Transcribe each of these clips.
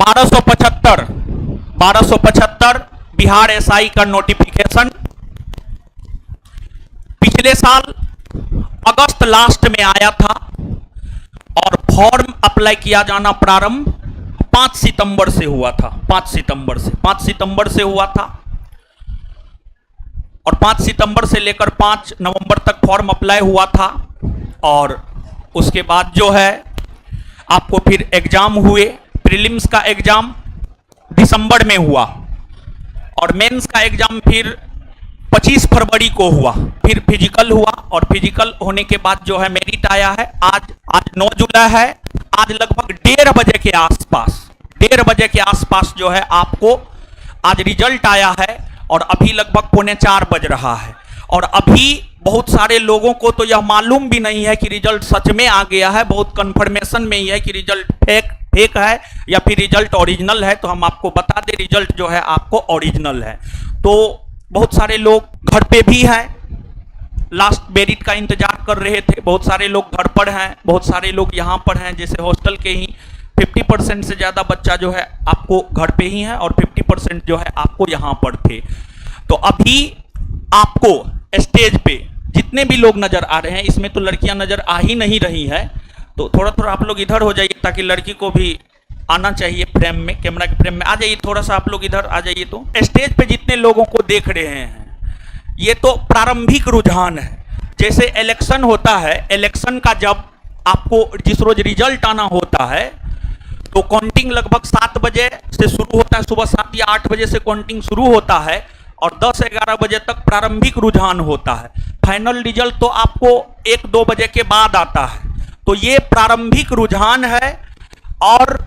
1275 Bihar SI का notification पिछले साल अगस्त लास्ट में आया था और फॉर्म अप्लाई किया जाना प्रारंभ 5 सितंबर से हुआ था। 5 सितंबर से हुआ था और 5 सितंबर से लेकर 5 नवंबर तक फॉर्म अप्लाई हुआ था और उसके बाद जो है आपको फिर एग्जाम हुए। प्रीलिम्स का एग्जाम दिसंबर में हुआ और मेंस का एग्जाम फिर 25 फरवरी को हुआ। फिर फिजिकल हुआ और फिजिकल होने के बाद जो है मेरिट आया है। आज 9 जुलाई है। आज लगभग 1:30 बजे के आसपास जो है आपको आज रिजल्ट आया है और अभी लगभग 3:45 बज रहा है और अभी बहुत सारे लोगों को तो यह मालूम भी नहीं है कि रिजल्ट सच में आ गया है। बहुत कंफर्मेशन में ही है कि रिजल्ट फेक है या फिर रिजल्ट ओरिजिनल है। तो हम आपको बता दें रिजल्ट जो है आपको ओरिजिनल है। तो बहुत सारे लोग घर पे भी हैं, लास्ट मेरिट का इंतजार कर रहे थे। बहुत सारे लोग घर पर हैं, बहुत सारे लोग यहाँ पर हैं। जैसे हॉस्टल के ही 50% से ज़्यादा बच्चा जो है आपको घर पे ही है और 50% जो है आपको यहाँ पर थे। तो अभी आपको स्टेज पे जितने भी लोग नजर आ रहे हैं, इसमें तो लड़कियां नजर आ ही नहीं रही है, तो थोड़ा थोड़ा आप लोग इधर हो जाइए ताकि लड़की को भी आना चाहिए फ्रेम में, कैमरा के फ्रेम में आ जाइए। थोड़ा सा आप लोग इधर आ जाइए। तो स्टेज पे जितने लोगों को देख रहे हैं ये तो प्रारंभिक रुझान है। जैसे इलेक्शन होता है, इलेक्शन का जब आपको जिस रोज रिजल्ट आना होता है तो काउंटिंग लगभग 7 बजे से शुरू होता है। सुबह 7 या 8 बजे से काउंटिंग शुरू होता है और 10-11 बजे तक प्रारंभिक रुझान होता है। फाइनल रिजल्ट तो आपको 1-2 बजे के बाद आता है। तो ये प्रारंभिक रुझान है और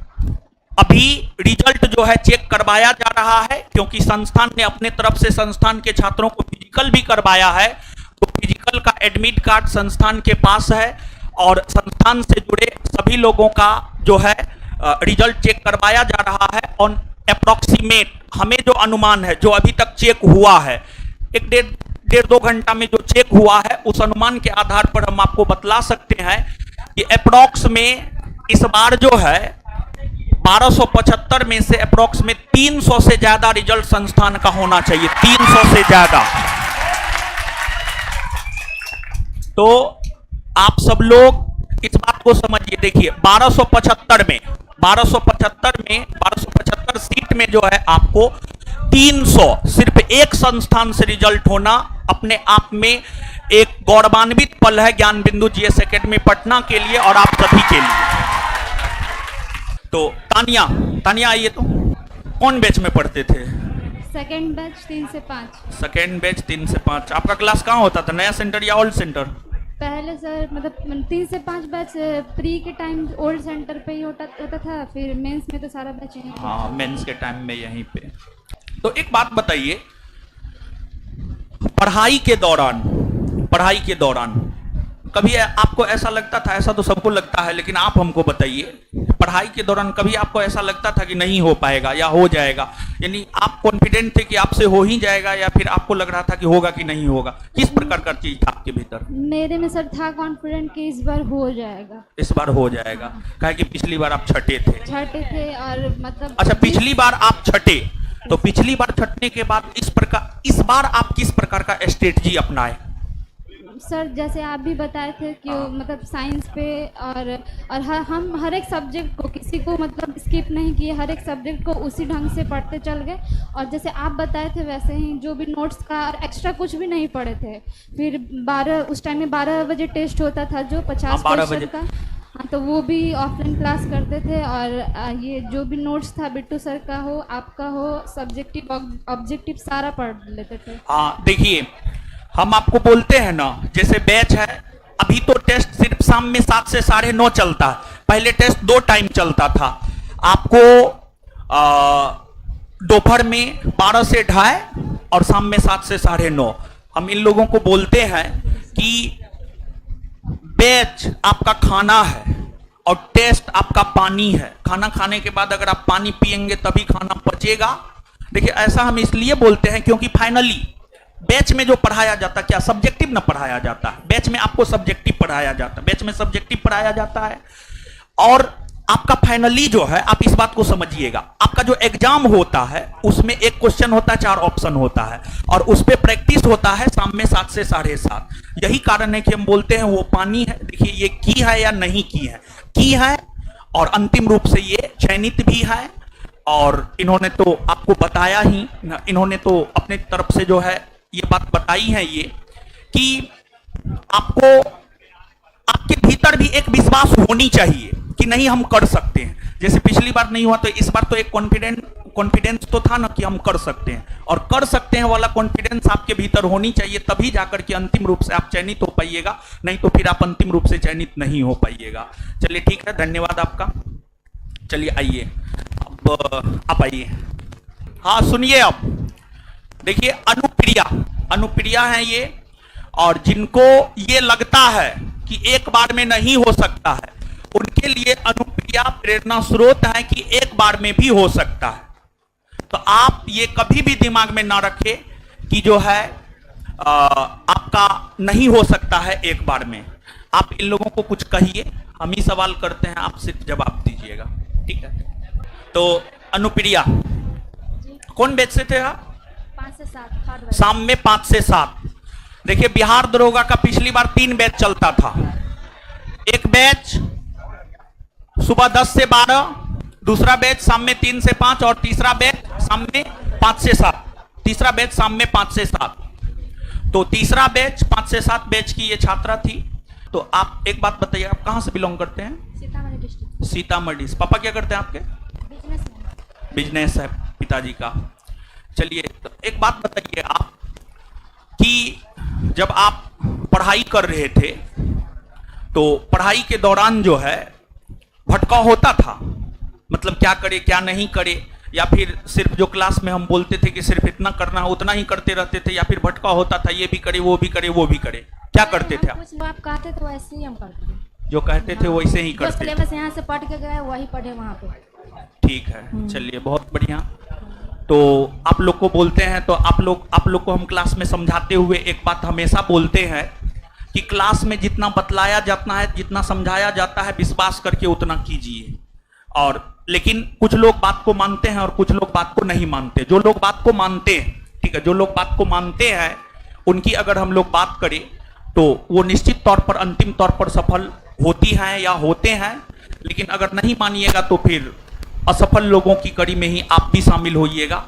अभी रिजल्ट जो है चेक करवाया जा रहा है क्योंकि संस्थान ने अपने तरफ से संस्थान के छात्रों को फिजिकल भी करवाया है। तो फिजिकल का एडमिट कार्ड संस्थान के पास है और संस्थान से जुड़े सभी लोगों का जो है रिजल्ट चेक करवाया जा रहा है। और अप्रोक्सीमेट हमें जो अनुमान है, जो अभी तक चेक हुआ है, 1-1.5-2 घंटा में जो चेक हुआ है, उस अनुमान के आधार पर हम आपको बतला सकते हैं कि अप्रोक्स में इस बार जो है 1275 में से अप्रोक्स में 300 से ज्यादा रिजल्ट संस्थान का होना चाहिए। 300 से ज्यादा। तो आप सब लोग इस बात को समझिए। देखिए 1275 सीट में जो है आपको 300 सिर्फ एक संस्थान से रिजल्ट होना अपने आप में एक गौरवान्वित पल है ज्ञान बिंदु जीएस एकेडमी पटना के लिए और आप सभी के लिए। तो तानिया आइए। तो कौन बैच में पढ़ते थे? सेकेंड बैच 3 से 5। सेकेंड बैच 3 से 5। आपका क्लास कहाँ होता था, नया सेंटर या ओल्ड सेंटर? पहले सर मतलब 3 से 5 बैच प्री के टाइम ओल्ड सेंटर पे ही होता था, फिर मेंस में तो सारा बैच यहीं। हाँ, मेंस के टाइम में यहीं पे। तो एक बात बताइए, पढ़ाई के दौरान कभी आपको ऐसा लगता था, ऐसा तो सबको लगता है लेकिन आप हमको बताइए, पढ़ाई के दौरान कभी आपको ऐसा लगता था कि नहीं हो पाएगा या हो जाएगा? यानी आप कॉन्फिडेंट थे कि आपसे हो ही जाएगा या फिर आपको लग रहा था कि होगा कि नहीं होगा? किस प्रकार का चीज था आपके भीतर? मेरे में सर था कॉन्फिडेंट कि इस बार हो जाएगा। इस बार हो जाएगा, कहा कि पिछली बार आप छठे थे और मतलब। अच्छा, पिछली बार आप छठे, तो पिछली बार छठने के बाद इस बार आप किस प्रकार का स्ट्रेटजी अपनाए? सर जैसे आप भी बताए थे कि मतलब साइंस पे और हम हर एक सब्जेक्ट को किसी को मतलब स्किप नहीं किए, हर एक सब्जेक्ट को उसी ढंग से पढ़ते चल गए और जैसे आप बताए थे वैसे ही जो भी नोट्स का और एक्स्ट्रा कुछ भी नहीं पढ़े थे। फिर उस टाइम में 12 बजे टेस्ट होता था जो 50% का। हाँ, तो वो भी ऑफलाइन क्लास करते थे और ये जो भी नोट्स था बिट्टू सर का हो, आपका हो, सब्जेक्टिव ऑब्जेक्टिव सारा पढ़ लेते थे। हाँ, देखिए हम आपको बोलते हैं ना, जैसे बैच है अभी तो टेस्ट सिर्फ शाम में 7 से 9:30 चलता है। पहले टेस्ट 2 टाइम चलता था। आपको दोपहर में 12 से 2:30 और शाम में 7 से 9:30। हम इन लोगों को बोलते हैं कि बैच आपका खाना है और टेस्ट आपका पानी है। खाना खाने के बाद अगर आप पानी पिएंगे तभी खाना पचेगा। देखिए ऐसा हम इसलिए बोलते हैं क्योंकि फाइनली बैच में जो पढ़ाया जाता है, क्या सब्जेक्टिव ना पढ़ाया जाता है? बैच में आपको सब्जेक्टिव पढ़ाया जाता है, बैच में सब्जेक्टिव पढ़ाया जाता है और आपका फाइनली जो है, आप इस बात को समझिएगा, आपका जो एग्जाम होता है उसमें एक क्वेश्चन होता है, 4 ऑप्शन होता है, और उस पर प्रैक्टिस होता है शाम में 7 से 7:30। यही कारण है कि हम बोलते हैं वो पानी है। देखिए ये की है या नहीं की है, और अंतिम रूप से ये चयनित भी है। और इन्होंने तो आपको बताया ही, इन्होंने तो अपने तरफ से जो है ये बात बताई है, ये कि आपको आपके भीतर भी एक विश्वास होनी चाहिए कि नहीं हम कर सकते हैं। जैसे पिछली बार नहीं हुआ तो इस बार तो एक कॉन्फिडेंस तो था ना कि हम कर सकते हैं, और कर सकते हैं वाला कॉन्फिडेंस आपके भीतर होनी चाहिए, तभी जाकर के अंतिम रूप से आप चयनित हो पाइएगा, नहीं तो फिर आप अंतिम रूप से चयनित नहीं हो पाइएगा। चलिए ठीक है, धन्यवाद आपका। चलिए आइए, अब आप आइए। हाँ सुनिए, अब देखिए अनुप्रिया है ये, और जिनको ये लगता है कि एक बार में नहीं हो सकता है, उनके लिए अनुप्रिया प्रेरणा स्रोत है कि एक बार में भी हो सकता है। तो आप ये कभी भी दिमाग में ना रखें कि जो है आपका नहीं हो सकता है एक बार में। आप इन लोगों को कुछ कहिए, हम ही सवाल करते हैं, आप सिर्फ जवाब दीजिएगा, ठीक है? तो अनुप्रिया कौन बैच से थे आप? 5 से 7 शाम में 5 से 7। देखिए बिहार दरोगा का पिछली बार 3 बैच चलता था। एक बैच सुबह 10 से 12, दूसरा बैच शाम में 3 से 5, और तीसरा बैच शाम में 5 से 7। तीसरा बैच शाम में 5 से 7। तो तीसरा बैच 5 से 7 बैच की ये छात्रा थी। तो आप एक बात बताइए, आप कहां से बिलोंग करते हैं? सीतामढ़ी डिस्ट्रिक्ट। सीतामढ़ी। पापा क्या करते हैं आपके? बिजनेस है पिताजी का। चलिए तो एक बात बताइए आप कि जब आप पढ़ाई कर रहे थे तो पढ़ाई के दौरान जो है भटकाव होता था, मतलब क्या करे क्या नहीं करे, या फिर सिर्फ जो क्लास में हम बोलते थे कि सिर्फ इतना करना है उतना ही करते रहते थे, या फिर भटकाव होता था ये भी करे वो भी करे वो भी करे, क्या करते थे आप? आप कहते थे वैसे ही हम करते थे, जो कहते थे वैसे ही करते थे। सिलेबस यहाँ से पढ़ के गए वही पढ़े वहाँ पे। ठीक है, चलिए बहुत बढ़िया। तो आप लोग को बोलते हैं, तो आप लोग को हम क्लास में समझाते हुए एक बात हमेशा बोलते हैं कि क्लास में जितना बतलाया जाता है, जितना समझाया जाता है, विश्वास करके उतना कीजिए। और लेकिन कुछ लोग बात को मानते हैं और कुछ लोग बात को नहीं मानते। जो लोग बात को मानते हैं, ठीक है, जो लोग बात को मानते हैं उनकी अगर हम लोग बात करें तो वो निश्चित तौर पर अंतिम तौर पर सफल होती हैं या होते हैं। लेकिन अगर नहीं मानिएगा तो फिर असफल लोगों की कड़ी में ही आप भी शामिल होइएगा।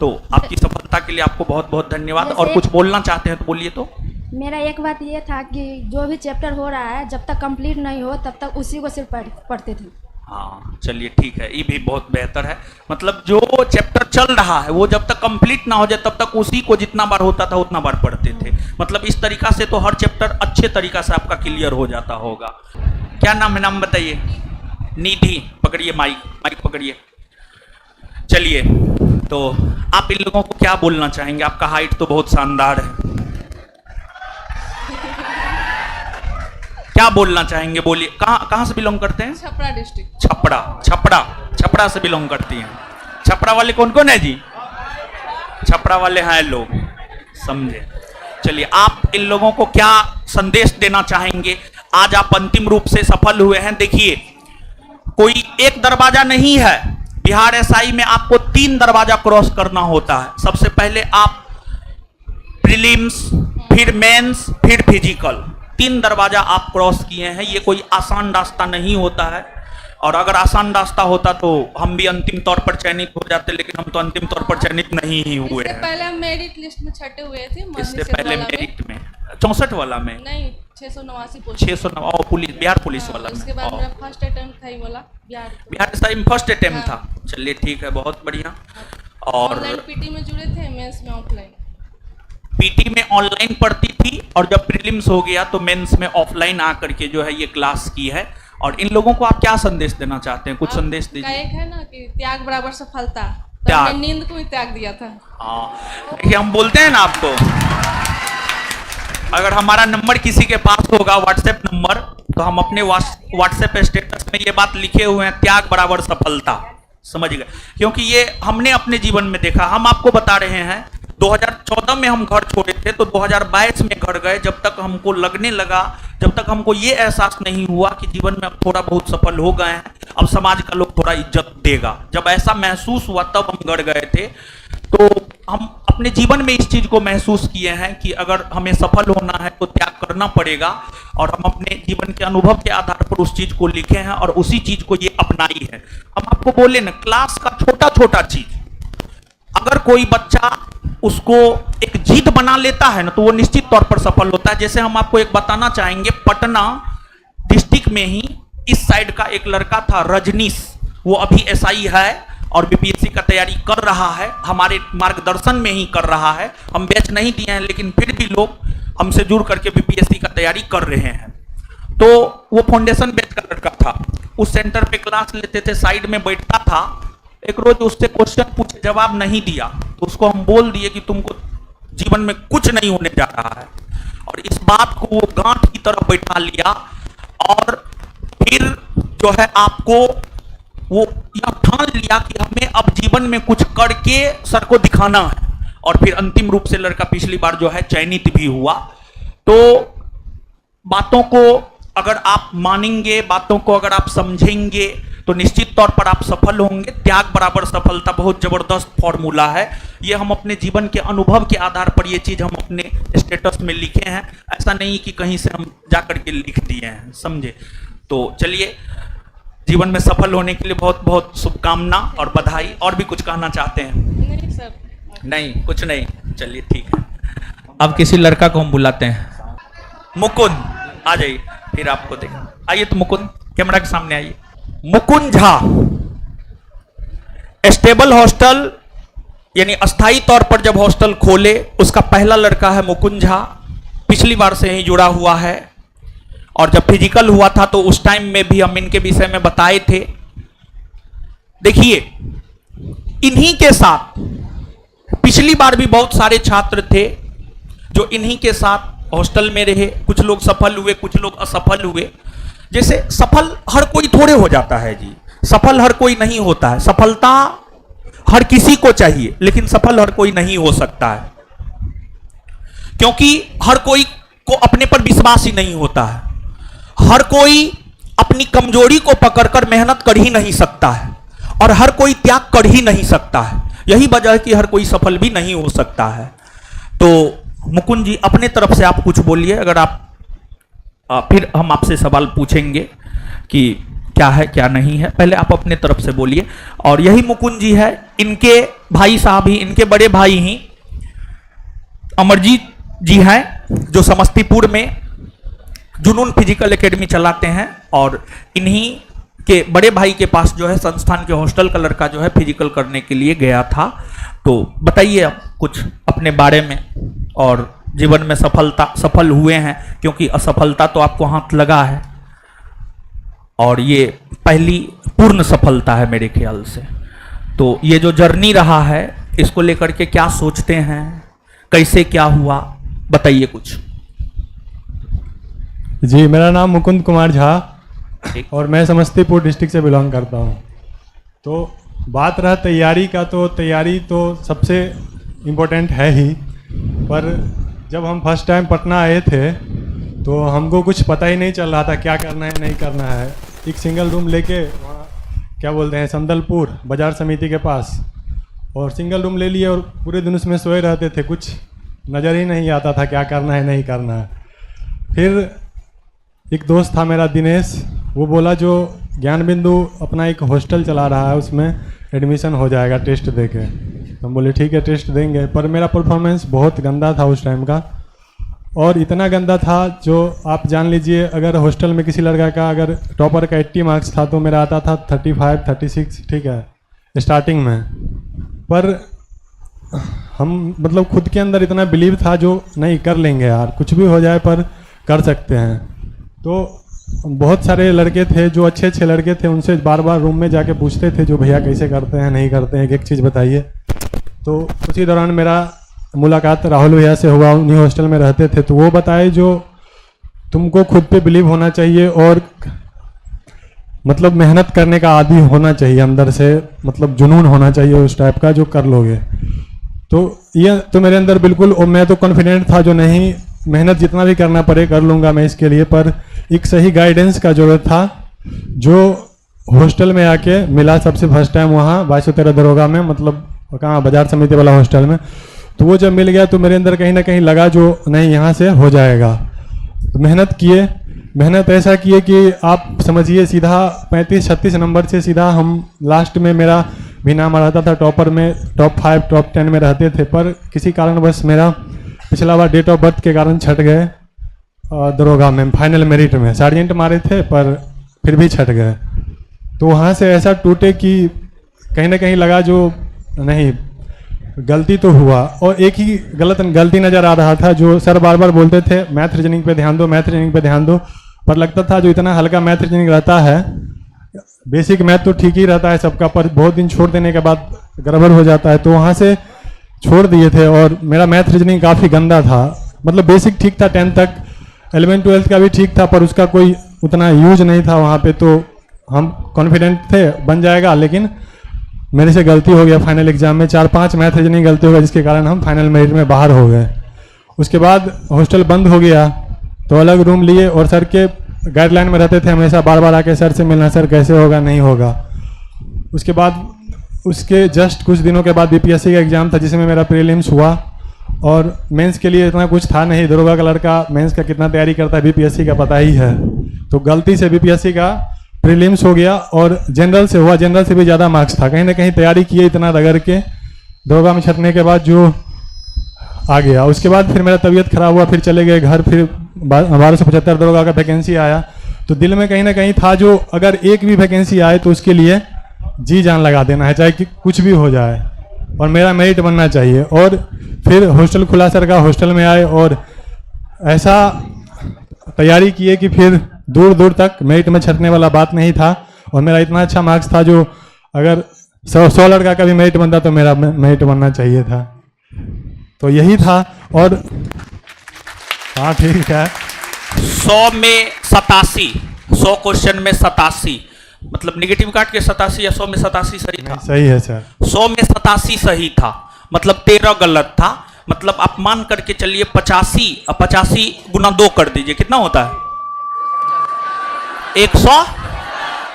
तो आपकी सफलता के लिए आपको बहुत बहुत धन्यवाद। और कुछ बोलना चाहते हैं तो बोलिए। तो मेरा एक बात ये था कि जो भी चैप्टर हो रहा है जब तक कंप्लीट नहीं हो तब तक उसी को सिर्फ पढ़ते थे। हाँ चलिए ठीक है, ये भी बहुत बेहतर है। मतलब जो चैप्टर चल रहा है वो जब तक कंप्लीट ना हो जाए तब तक उसी को जितना बार होता था उतना बार पढ़ते थे। मतलब इस तरीका से तो हर चैप्टर अच्छे तरीका से आपका क्लियर हो जाता होगा। क्या नाम है? नाम बताइए। निधि। पकड़िए माइक पकड़िए। चलिए तो आप इन लोगों को क्या बोलना चाहेंगे? आपका हाइट तो बहुत शानदार है, क्या बोलना चाहेंगे? बोलिए। कहाँ से बिलोंग करते हैं? छपरा डिस्ट्रिक्ट। छपरा से बिलोंग करती हैं। छपरा वाले कौन कौन है जी? छपरा वाले हैं लोग, समझे। चलिए आप इन लोगों को क्या संदेश देना चाहेंगे? आज आप अंतिम रूप से सफल हुए हैं। देखिए कोई एक दरवाजा नहीं है, बिहार एसआई में आपको 3 दरवाजा क्रॉस करना होता है। सबसे पहले आप प्रीलिम्स, फिर मेंस, फिर फिजिकल, 3 दरवाजा आप क्रॉस किए हैं। ये कोई आसान रास्ता नहीं होता है, और अगर आसान रास्ता होता तो हम भी अंतिम तौर पर चयनित हो जाते, लेकिन हम तो अंतिम तौर पर चयनित नहीं ही हुए हैं। पहले हम मेरिट लिस्ट में छठे हुए थे। इससे पहले मेरिट में 64 वाला में नहीं 689 पोस्ट 609 पुलिस, बिहार पुलिस वाला में। उसके बाद मेरा फर्स्ट अटेम्प्ट था ही वाला बिहार एसआई में फर्स्ट अटेम्प्ट था। चलिए ठीक है, बहुत बढ़िया। और ऑनलाइन पीटी में जुड़े थे, मेंस में ऑफलाइन। पीटी में ऑनलाइन पढ़ती थी, और जब प्रीलिम्स हो गया तो मेंस में ऑफलाइन आकर के जो है ये क्लास की है। और इन लोगों को आप क्या संदेश देना चाहते हैं? कुछ संदेश दीजिए। एक है ना कि त्याग बराबर सफलता, तो त्याग। हमने नींद को ही त्याग दिया था। हाँ देखिए हम बोलते हैं ना आपको, अगर हमारा नंबर किसी के पास होगा व्हाट्सएप नंबर, तो हम अपने व्हाट्सएप स्टेटस में ये बात लिखे हुए हैं, त्याग बराबर सफलता। समझ गए? क्योंकि ये हमने अपने जीवन में देखा। हम आपको बता रहे हैं 2014 में हम घर छोड़े थे तो 2022 में घर गए। जब तक हमको लगने लगा, जब तक हमको ये एहसास नहीं हुआ कि जीवन में अब थोड़ा बहुत सफल हो गए हैं, अब समाज का लोग थोड़ा इज्जत देगा। जब ऐसा महसूस हुआ तब हम गड़ गए थे। तो हम अपने जीवन में इस चीज को महसूस किए हैं कि अगर हमें सफल होना है तो त्याग करना पड़ेगा, और हम अपने जीवन के अनुभव के आधार पर उस चीज को लिखे हैं और उसी चीज को ये अपनाई है। हम आपको बोले ना, क्लास का छोटा छोटा चीज अगर कोई बच्चा उसको एक जिद बना लेता है ना, तो वो निश्चित तौर पर सफल होता है। जैसे हम आपको एक बताना चाहेंगे, पटना डिस्ट्रिक्ट में ही इस साइड का एक लड़का था रजनीश, वो अभी एसआई है और बीपीएससी का तैयारी कर रहा है, हमारे मार्गदर्शन में ही कर रहा है। हम बैच नहीं दिए हैं, लेकिन फिर भी लोग हमसे जुड़ करके बीपीएससी का तैयारी कर रहे हैं। तो वो फाउंडेशन बैच का लड़का था, उस सेंटर पे क्लास लेते थे, साइड में बैठता था। एक रोज उससे क्वेश्चन पूछे, जवाब नहीं दिया, तो उसको हम बोल दिए कि तुमको जीवन में कुछ नहीं होने जा रहा है, और इस बात को वो गांठ की तरफ बैठा लिया। और फिर जो है आपको वो यह ठान लिया कि हमें अब जीवन में कुछ करके सर को दिखाना है, और फिर अंतिम रूप से लड़का पिछली बार जो है चयनित भी हुआ। तो बातों को अगर आप मानेंगे, बातों को अगर आप समझेंगे, तो निश्चित तौर पर आप सफल होंगे। त्याग बराबर सफलता बहुत जबरदस्त फॉर्मूला है। ये हम अपने जीवन के अनुभव के आधार पर ये चीज हम अपने स्टेटस में लिखे हैं, ऐसा नहीं कि कहीं से हम जाकर के लिख दिए हैं, समझे। तो चलिए, जीवन में सफल होने के लिए बहुत बहुत शुभकामना और बधाई। और भी कुछ कहना चाहते हैं? नहीं सर, नहीं, कुछ नहीं, चलिए ठीक है। अब किसी लड़का को हम बुलाते हैं, मुकुंद आ जाइए, फिर आपको देखें। आइए तो मुकुंद, कैमरा के सामने आइए। मुकुंद झा स्टेबल हॉस्टल यानी अस्थाई तौर पर जब हॉस्टल खोले, उसका पहला लड़का है मुकुंद झा, पिछली बार से ही जुड़ा हुआ है। और जब फिजिकल हुआ था तो उस टाइम में भी हम इनके विषय में बताए थे। देखिए, इन्हीं के साथ पिछली बार भी बहुत सारे छात्र थे जो इन्हीं के साथ हॉस्टल में रहे। कुछ लोग सफल हुए, कुछ लोग असफल हुए। जैसे सफल हर कोई थोड़े हो जाता है जी, सफल हर कोई नहीं होता है। सफलता हर किसी को चाहिए, लेकिन सफल हर कोई नहीं हो सकता है, क्योंकि हर कोई को अपने पर विश्वास ही नहीं होता है। हर कोई अपनी कमजोरी को पकड़कर मेहनत कर ही नहीं सकता है, और हर कोई त्याग कर ही नहीं सकता है। यही वजह है कि हर कोई सफल भी नहीं हो सकता है। तो मुकुंद जी, अपने तरफ से आप कुछ बोलिए। अगर आप फिर हम आपसे सवाल पूछेंगे कि क्या है क्या नहीं है, पहले आप अपने तरफ से बोलिए। और यही मुकुंद जी है, इनके भाई साहब ही, इनके बड़े भाई ही अमरजीत जी हैं, जो समस्तीपुर में जुनून फिजिकल एकेडमी चलाते हैं। और इन्हीं के बड़े भाई के पास जो है संस्थान के हॉस्टल का लड़का जो है फिजिकल करने के लिए गया था। तो बताइए आप कुछ अपने बारे में, और जीवन में सफल हुए हैं, क्योंकि असफलता तो आपको हाथ लगा है, और ये पहली पूर्ण सफलता है मेरे ख्याल से। तो ये जो जर्नी रहा है, इसको लेकर के क्या सोचते हैं, कैसे क्या हुआ, बताइए कुछ। जी, मेरा नाम मुकुंद कुमार झा और मैं समस्तीपुर डिस्ट्रिक्ट से बिलोंग करता हूँ। तो बात रहा तैयारी का, तो तैयारी तो सबसे इम्पोर्टेंट है ही, पर जब हम फर्स्ट टाइम पटना आए थे तो हमको कुछ पता ही नहीं चल रहा था क्या करना है नहीं करना है। एक सिंगल रूम लेके वहाँ क्या बोलते हैं संदलपुर बाजार समिति के पास, और सिंगल रूम ले लिए और पूरे दिन उसमें सोए रहते थे, कुछ नज़र ही नहीं आता था क्या करना है नहीं करना है। फिर एक दोस्त था मेरा दिनेश, वो बोला जो ज्ञान बिंदु अपना एक हॉस्टल चला रहा है उसमें एडमिशन हो जाएगा टेस्ट देके। हम बोले ठीक है टेस्ट देंगे, पर मेरा परफॉर्मेंस बहुत गंदा था उस टाइम का, और इतना गंदा था जो आप जान लीजिए, अगर हॉस्टल में किसी लड़का का अगर टॉपर का 80 मार्क्स था तो मेरा आता था 35 36, ठीक है स्टार्टिंग में। पर हम मतलब खुद के अंदर इतना बिलीव था जो नहीं कर लेंगे यार, कुछ भी हो जाए पर कर सकते हैं। तो बहुत सारे लड़के थे जो अच्छे अच्छे लड़के थे, उनसे बार बार रूम में जाके पूछते थे जो भैया कैसे करते हैं नहीं करते हैं, एक चीज़ बताइए। तो उसी दौरान मेरा मुलाकात राहुल भैया से हुआ, उन्हीं हॉस्टल में रहते थे। तो वो बताए जो तुमको खुद पे बिलीव होना चाहिए और मतलब मेहनत करने का आदी होना चाहिए अंदर से, मतलब जुनून होना चाहिए उस टाइप का जो कर लोगे। तो ये तो मेरे अंदर बिल्कुल, और मैं तो कॉन्फिडेंट था जो नहीं मेहनत जितना भी करना पड़े कर लूँगा मैं इसके लिए, पर एक सही गाइडेंस का ज़रूरत था जो हॉस्टल में आके मिला सबसे फर्स्ट टाइम वहाँ 2213 दरोगा में, मतलब कहाँ बाजार समिति वाला हॉस्टल में। तो वो जब मिल गया तो मेरे अंदर कहीं ना कहीं लगा जो नहीं यहाँ से हो जाएगा। तो मेहनत किए, मेहनत ऐसा किए कि आप समझिए सीधा 35-36 नंबर से सीधा हम लास्ट में मेरा भी नाम आ रहता था टॉपर में, टॉप 5 टॉप 10 में रहते थे। पर किसी कारणवश मेरा पिछला बार डेट ऑफ बर्थ के कारण छट गए दरोगा में, फाइनल मेरिट में सार्जेंट मारे थे पर फिर भी छट गए। तो वहाँ से ऐसा टूटे कि कहीं ना कहीं लगा जो नहीं गलती तो हुआ। और एक ही गलती नज़र आ रहा था, जो सर बार बार बोलते थे मैथ रीजनिंग पे ध्यान दो, मैथ रीजनिंग पे ध्यान दो, पर लगता था जो इतना हल्का मैथ रीजनिंग रहता है, बेसिक मैथ तो ठीक ही रहता है सबका, पर बहुत दिन छोड़ देने के बाद गड़बड़ हो जाता है। तो वहाँ से छोड़ दिए थे और मेरा मैथ रीजनिंग काफ़ी गंदा था। मतलब बेसिक ठीक था 10 तक, 11-12 का भी ठीक था, पर उसका कोई उतना यूज नहीं था वहाँ पे। तो हम कॉन्फिडेंट थे बन जाएगा, लेकिन मेरे से गलती हो गया फाइनल एग्जाम में, 4-5 मैथ रीजनिंग गलती हो गया, जिसके कारण हम फाइनल मेरिट में बाहर हो गए। उसके बाद हॉस्टल बंद हो गया तो अलग रूम लिए और सर के गाइडलाइन में रहते थे हमेशा, बार बार आके सर से मिलना, सर कैसे होगा नहीं होगा। उसके बाद उसके जस्ट कुछ दिनों के बाद बीपीएससी का एग्ज़ाम था जिसमें मेरा प्रीलिम्स हुआ और मेंस के लिए इतना कुछ था नहीं। दरोगा का लड़का मेंस का कितना तैयारी करता है बीपीएससी का पता ही है। तो गलती से बीपीएससी का प्रीलिम्स हो गया और जनरल से हुआ, जनरल से भी ज़्यादा मार्क्स था। कहीं ना कहीं तैयारी किए इतना रगड़ के, दरोगा में छटने के बाद जो आ गया। उसके बाद फिर मेरा तबीयत खराब हुआ, फिर चले गए घर, फिर 1275 दरोगा का वैकेंसी आया। तो दिल में कहीं ना कहीं था जो अगर एक भी वैकेंसी आए तो उसके लिए जी जान लगा देना है, चाहे कि कुछ भी हो जाए, और मेरा मेरिट बनना चाहिए। और फिर हॉस्टल खुला सर का, हॉस्टल में आए और ऐसा तैयारी किए कि फिर दूर दूर तक मेरिट में छटने वाला बात नहीं था। और मेरा इतना अच्छा मार्क्स था जो अगर 100 लड़का का भी मेरिट बनता तो मेरा मेरिट बनना चाहिए था। तो यही था। और हाँ ठीक है, 100 में 87, 100 क्वेश्चन में 87, मतलब नेगेटिव काट के 87 या 100 में 87 सही था? सही है सर। 100 में 87 सही था, मतलब 13 गलत था। मतलब आप मान करके चलिए 85, 85 गुना 2 कर दीजिए, कितना होता है?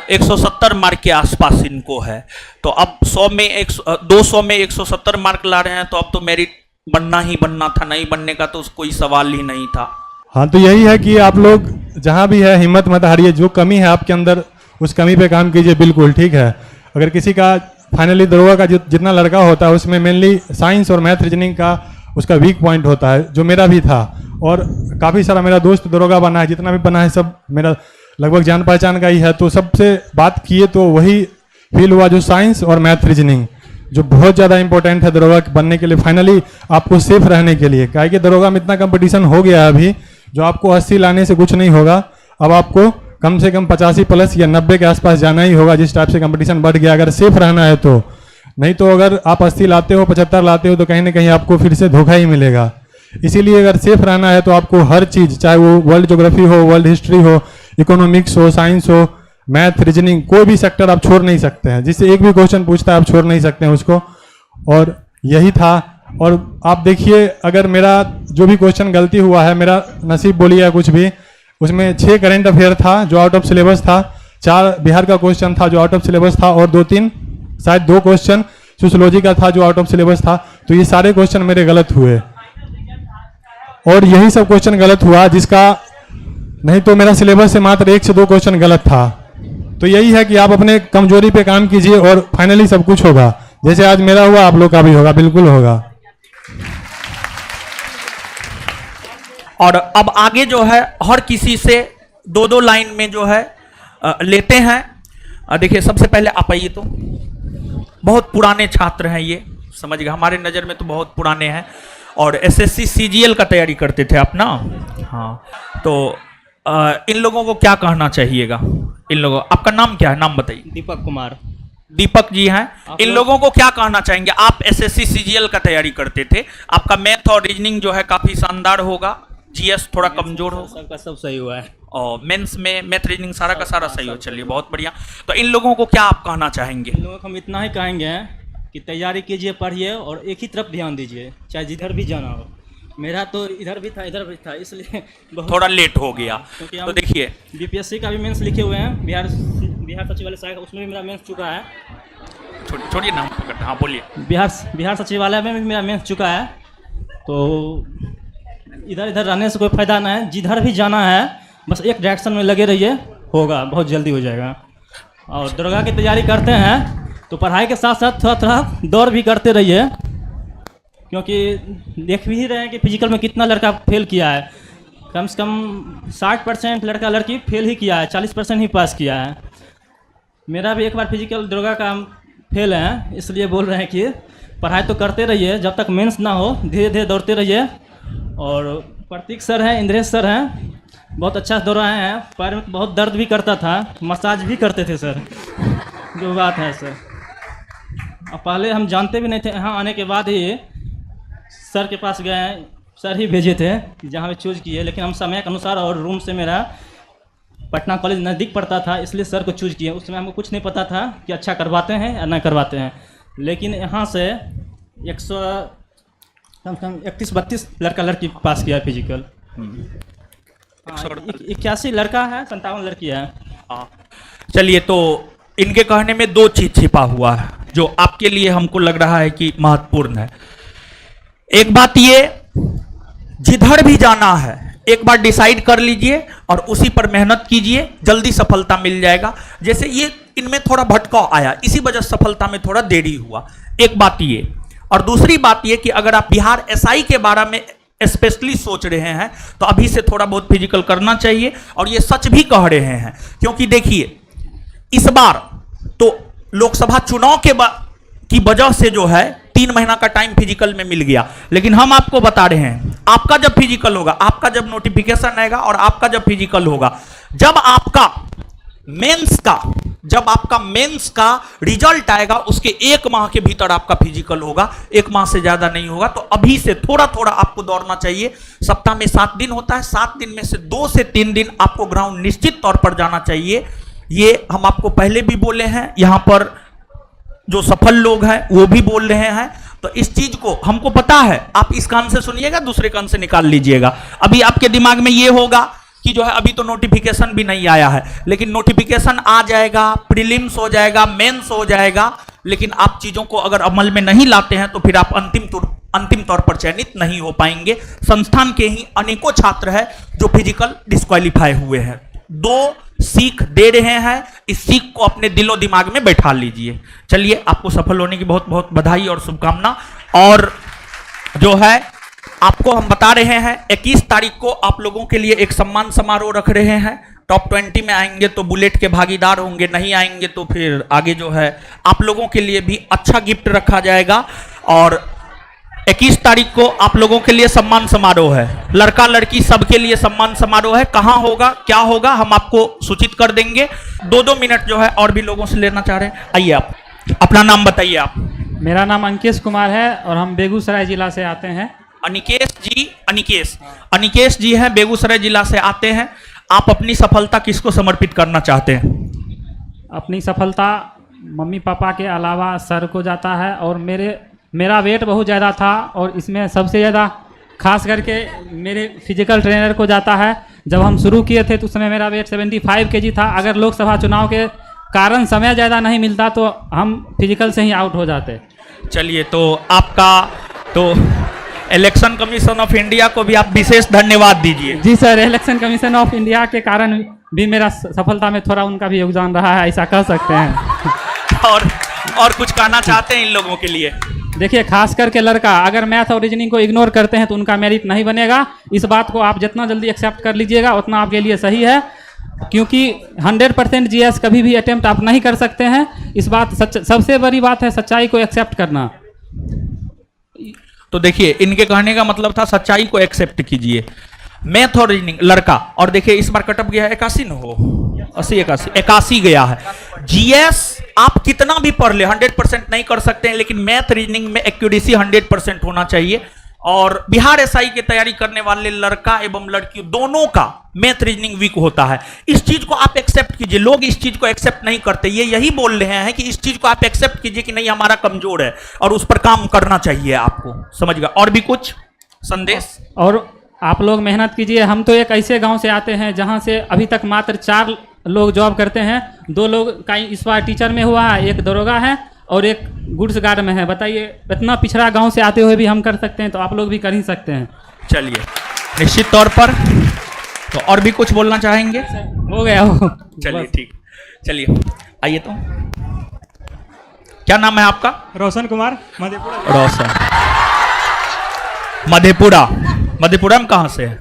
170 मार्क के आसपास इनको है। तो अब 200 में 170 मार्क ला रहे हैं, तो अब तो मेरिट बनना ही बनना था, नहीं बनने का तो कोई सवाल ही नहीं था। हाँ, तो यही है कि आप लोग जहाँ भी है हिम्मत मत हारिए, जो कमी है आपके अंदर उस कमी पे काम कीजिए, बिल्कुल ठीक है। अगर किसी का फाइनली दरोगा का जितना लड़का होता है उसमें मेनली साइंस और मैथ रीजनिंग का उसका वीक पॉइंट होता है, जो मेरा भी था। और काफ़ी सारा मेरा दोस्त दरोगा बना है, जितना भी बना है सब मेरा लगभग जान पहचान का ही है। तो सबसे बात किए तो वही फील हुआ जो साइंस और मैथ रीजनिंग जो बहुत ज़्यादा इंपॉर्टेंट है दरोगा बनने के लिए, फाइनली आपको सेफ रहने के लिए। क्या कि दरोगा में इतना कंपटीशन हो गया है अभी, जो आपको 80 लाने से कुछ नहीं होगा, अब आपको कम से कम 85 प्लस या 90 के आसपास जाना ही होगा, जिस टाइप से कंपटीशन बढ़ गया। अगर सेफ रहना है तो, नहीं तो अगर आप 80 लाते हो 75 लाते हो तो कहीं ना कहीं आपको फिर से धोखा ही मिलेगा। इसीलिए अगर सेफ रहना है तो आपको हर चीज़, चाहे वो वर्ल्ड ज्योग्राफी हो, वर्ल्ड हिस्ट्री हो, इकोनॉमिक्स हो, साइंस हो, मैथ रीजनिंग, कोई भी सेक्टर आप छोड़ नहीं सकते हैं। जिससे एक भी क्वेश्चन पूछता है आप छोड़ नहीं सकते हैं उसको। और यही था। और आप देखिए, अगर मेरा जो भी क्वेश्चन गलती हुआ है, मेरा नसीब बोलिए या कुछ भी, उसमें 6 करंट अफेयर था जो आउट ऑफ सिलेबस था, 4 बिहार का क्वेश्चन था जो आउट ऑफ सिलेबस था, और 2-3 शायद 2 क्वेश्चन सोशियोलॉजी का था जो आउट ऑफ सिलेबस था। तो ये सारे क्वेश्चन मेरे गलत हुए, और यही सब क्वेश्चन गलत हुआ, जिसका नहीं तो मेरा सिलेबस से मात्र 1 से 2 क्वेश्चन गलत था। तो यही है कि आप अपने कमजोरी पे काम कीजिए और फाइनली सब कुछ होगा। जैसे आज मेरा हुआ आप लोग का भी होगा, बिल्कुल होगा। और अब आगे जो है हर किसी से 2-2 लाइन में जो है लेते हैं। देखिए, सबसे पहले आप आइए, तो बहुत पुराने छात्र हैं ये, समझ गए, हमारे नज़र में तो बहुत पुराने हैं, और एसएससी सीजीएल का तैयारी करते थे आप ना? हाँ, तो इन लोगों को क्या कहना चाहिएगा? इन लोगों, आपका नाम क्या है, नाम बताइए। दीपक कुमार। दीपक जी हैं। इन लोगों को क्या कहना चाहेंगे? आप एसएससी सीजीएल का तैयारी करते थे, आपका मैथ और रीजनिंग जो है काफी शानदार होगा, जीएस थोड़ा कमजोर हो, सबका सब सही हुआ है, और मेंस में मैथ रीजनिंग सारा का सारा सही हो। चलिए, बहुत बढ़िया। तो इन लोगों को क्या आप कहना चाहेंगे? इन लोगों को हम इतना ही कहेंगे कि तैयारी कीजिए, पढ़िए और एक ही तरफ ध्यान दीजिए, चाहे जिधर भी जाना हो। मेरा तो इधर भी था इसलिए बहुत थोड़ा लेट हो गया। क्योंकि तो हम देखिए बीपीएससी का भी मेंस लिखे हुए हैं, बिहार सचिवालय सहायक, उसमें भी मेरा मेंस चुका है। छोड़िए नाम पकड़, हाँ बोलिए। बिहार सचिवालय में भी मेरा मेंस चुका है। तो इधर रहने से कोई फ़ायदा ना है, जिधर भी जाना है बस एक डायरेक्शन में लगे रहिए, होगा, बहुत जल्दी हो जाएगा। और दरोगा की तैयारी करते हैं तो पढ़ाई के साथ साथ थोड़ा दौड़ भी करते रहिए, क्योंकि देख भी रहे हैं कि फिजिकल में कितना लड़का फेल किया है। कम से कम 60% लड़का लड़की फेल ही किया है, 40% ही पास किया है। मेरा भी एक बार फिजिकल दरोगा का फेल है, इसलिए बोल रहे हैं कि पढ़ाई तो करते रहिए, जब तक मेंस ना हो धीरे धीरे दौड़ते रहिए। और प्रतीक सर हैं, इंद्रेश सर हैं, बहुत अच्छा दौड़ाए हैं। पैर में बहुत दर्द भी करता था, मसाज भी करते थे सर, जो बात है सर। और पहले हम जानते भी नहीं थे, यहाँ आने के बाद ही सर के पास गए, सर ही भेजे थे जहाँ पे चूज किए। लेकिन हम समय के अनुसार और रूम से मेरा पटना कॉलेज नज़दीक पड़ता था, इसलिए सर को चूज किए। उस समय हमको कुछ नहीं पता था कि अच्छा करवाते हैं या ना करवाते हैं। लेकिन यहाँ से 100 कम से कम 31-32 लड़का लड़की पास किया फिजिकल। हाँ, 81 लड़का है, 57 लड़की है। हाँ, चलिए, तो इनके कहने में दो चीज छिपा हुआ है जो आपके लिए हमको लग रहा है कि महत्वपूर्ण है। एक बात ये, जिधर भी जाना है एक बार डिसाइड कर लीजिए और उसी पर मेहनत कीजिए, जल्दी सफलता मिल जाएगा। जैसे ये इनमें थोड़ा भटकाव आया, इसी वजह से सफलता में थोड़ा देरी हुआ, एक बात ये। और दूसरी बात ये कि अगर आप बिहार एसआई के बारे में स्पेशली सोच रहे हैं तो अभी से थोड़ा बहुत फिजिकल करना चाहिए। और ये सच भी कह रहे हैं, क्योंकि देखिए इस बार तो लोकसभा चुनाव की वजह से जो है 3 महीना का टाइम फिजिकल में मिल गया। लेकिन हम आपको बता रहे हैं, आपका जब फिजिकल होगा, आपका जब नोटिफिकेशन आएगा और आपका जब फिजिकल होगा, जब आपका मेंस का रिजल्ट आएगा, उसके 1 माह के भीतर आपका फिजिकल होगा, 1 माह से ज्यादा नहीं होगा। तो अभी से थोड़ा थोड़ा आपको दौड़ना चाहिए। सप्ताह में 7 दिन होता है, 7 दिन में से 2 से 3 दिन आपको ग्राउंड निश्चित तौर पर जाना चाहिए। ये हम आपको पहले भी बोले हैं, यहां पर जो सफल लोग हैं वो भी बोल रहे हैं। तो इस चीज को हमको पता है, आप इस कान से सुनिएगा, दूसरे कान से निकाल लीजिएगा। अभी आपके दिमाग में ये होगा कि जो है अभी तो नोटिफिकेशन भी नहीं आया है, लेकिन नोटिफिकेशन आ जाएगा, प्रीलिम्स हो जाएगा, मेंस हो जाएगा। लेकिन आप चीजों को अगर अमल में नहीं लाते हैं तो फिर आप अंतिम तौर पर चयनित नहीं हो पाएंगे। संस्थान के ही अनेकों छात्र हैं जो फिजिकल डिस्क्वालीफाई हुए हैं। 2 सीख दे रहे हैं, इस सीख को अपने दिलो दिमाग में बैठा लीजिए। चलिए, आपको सफल होने की बहुत बहुत बधाई और शुभकामना। और जो है आपको हम बता रहे हैं, 21 तारीख को आप लोगों के लिए एक सम्मान समारोह रख रहे हैं। टॉप 20 में आएंगे तो बुलेट के भागीदार होंगे, नहीं आएंगे तो फिर आगे जो है आप लोगों के लिए भी अच्छा गिफ्ट रखा जाएगा। और 21 तारीख को आप लोगों के लिए सम्मान समारोह है, लड़का लड़की सबके लिए सम्मान समारोह है। कहां होगा, क्या होगा, हम आपको सूचित कर देंगे। 2-2 मिनट जो है और भी लोगों से लेना चाह रहे हैं। आइए, आप अपना नाम बताइए। आप? मेरा नाम अंकेश कुमार है और हम बेगूसराय जिला से आते हैं। अनिकेश जी हैं, बेगूसराय जिला से आते हैं। आप अपनी सफलता किसको समर्पित करना चाहते हैं? अपनी सफलता मम्मी पापा के अलावा सर को जाता है। और मेरा वेट बहुत ज़्यादा था और इसमें सबसे ज़्यादा खास करके मेरे फिजिकल ट्रेनर को जाता है। जब हम शुरू किए थे तो उस समय मेरा वेट 75 kg था। अगर लोकसभा चुनाव के कारण समय ज़्यादा नहीं मिलता तो हम फिजिकल से ही आउट हो जाते। चलिए, तो आपका तो इलेक्शन कमीशन ऑफ इंडिया को भी आप विशेष धन्यवाद दीजिए। जी sir, election commission of India के कारण भी मेरा सफलता में थोड़ा उनका भी योगदान रहा है, ऐसा कह सकते हैं। और कुछ कहना चाहते हैं इन लोगों के लिए? देखिए, खास करके लड़का अगर मैथ और रीजनिंग को इग्नोर करते हैं तो उनका मेरिट नहीं बनेगा। इस बात को आप जितना जल्दी एक्सेप्ट कर लीजिएगा उतना आपके लिए सही है, क्योंकि 100% जीएस कभी भी अटेम्प्ट आप नहीं कर सकते हैं। इस बात सबसे बड़ी बात है सच्चाई को एक्सेप्ट करना। तो देखिए, इनके कहने का मतलब था सच्चाई को एक्सेप्ट कीजिए। मैथ और रीजनिंग लड़का, और देखिए इस बार कटअप गया है 81 न हो 81 गया है। जीएस आप कितना भी पढ़ ले 100% नहीं कर सकते हैं, लेकिन मैथ रीजनिंग में एक्यूरेसी 100% होना चाहिए। और बिहार एसआई की तैयारी करने वाले लड़का एवं लड़की दोनों का मैथ रीजनिंग वीक होता है। इस चीज को आप एक्सेप्ट कीजिए। लोग इस चीज को एक्सेप्ट नहीं करते, ये यही बोल रहे हैं कि इस चीज को आप एक्सेप्ट कीजिए कि नहीं, हमारा कमजोर है और उस पर काम करना चाहिए आपको। समझ गए? और भी कुछ संदेश। और आप लोग मेहनत कीजिए। हम तो एक ऐसे गांव से आते हैं जहां से अभी तक मात्र 4 लोग जॉब करते हैं। 2 लोग का इस बार टीचर में हुआ है, एक दरोगा है और एक गुड्स गार्ड में है। बताइए, इतना पिछड़ा गांव से आते हुए भी हम कर सकते हैं तो आप लोग भी कर ही सकते हैं। चलिए, निश्चित तौर पर। तो और भी कुछ बोलना चाहेंगे? हो गया हो। चलिए ठीक, चलिए आइए। तो क्या नाम है आपका? रोशन कुमार, मधेपुरा। रोशन, मधेपुरा। मधेपुरा में कहाँ से है?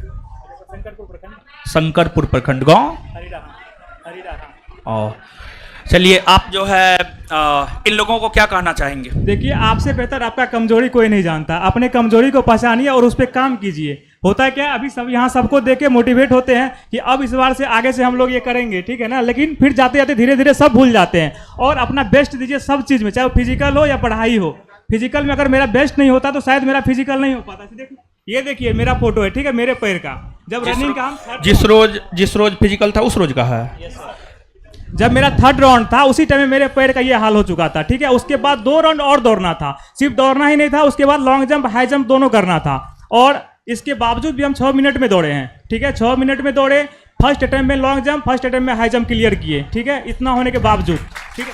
शंकरपुर प्रखंड, गाँव। और चलिए, आप जो है इन लोगों को क्या कहना चाहेंगे? देखिए, आपसे बेहतर आपका कमजोरी कोई नहीं जानता। अपने कमजोरी को पहचानिए और उस पर काम कीजिए। होता है क्या, अभी सब यहाँ सबको देख के मोटिवेट होते हैं कि अब इस बार से आगे से हम लोग ये करेंगे, ठीक है ना। लेकिन फिर जाते जाते धीरे धीरे सब भूल जाते हैं। और अपना बेस्ट दीजिए सब चीज़ में, चाहे वो फिजिकल हो या पढ़ाई हो। फिजिकल में अगर मेरा बेस्ट नहीं होता तो शायद मेरा फिजिकल नहीं हो पाता। देखिए, ये देखिए मेरा फोटो है, ठीक है, मेरे पैर का। जब रनिंग का हम जिस रोज फिजिकल था उस रोज का है। जब मेरा 3rd राउंड था उसी टाइम में मेरे पैर का ये हाल हो चुका था, ठीक है। उसके बाद 2 राउंड और दौड़ना था। सिर्फ दौड़ना ही नहीं था, उसके बाद लॉन्ग जंप, हाई जंप दोनों करना था। और इसके बावजूद भी हम 6 मिनट में दौड़े हैं, ठीक है। 6 मिनट में दौड़े। फर्स्ट अटेम्प्ट में लॉन्ग जंप, फर्स्ट अटेम्प्ट में हाई जंप क्लियर किए, ठीक है। इतना होने के बावजूद, ठीक है।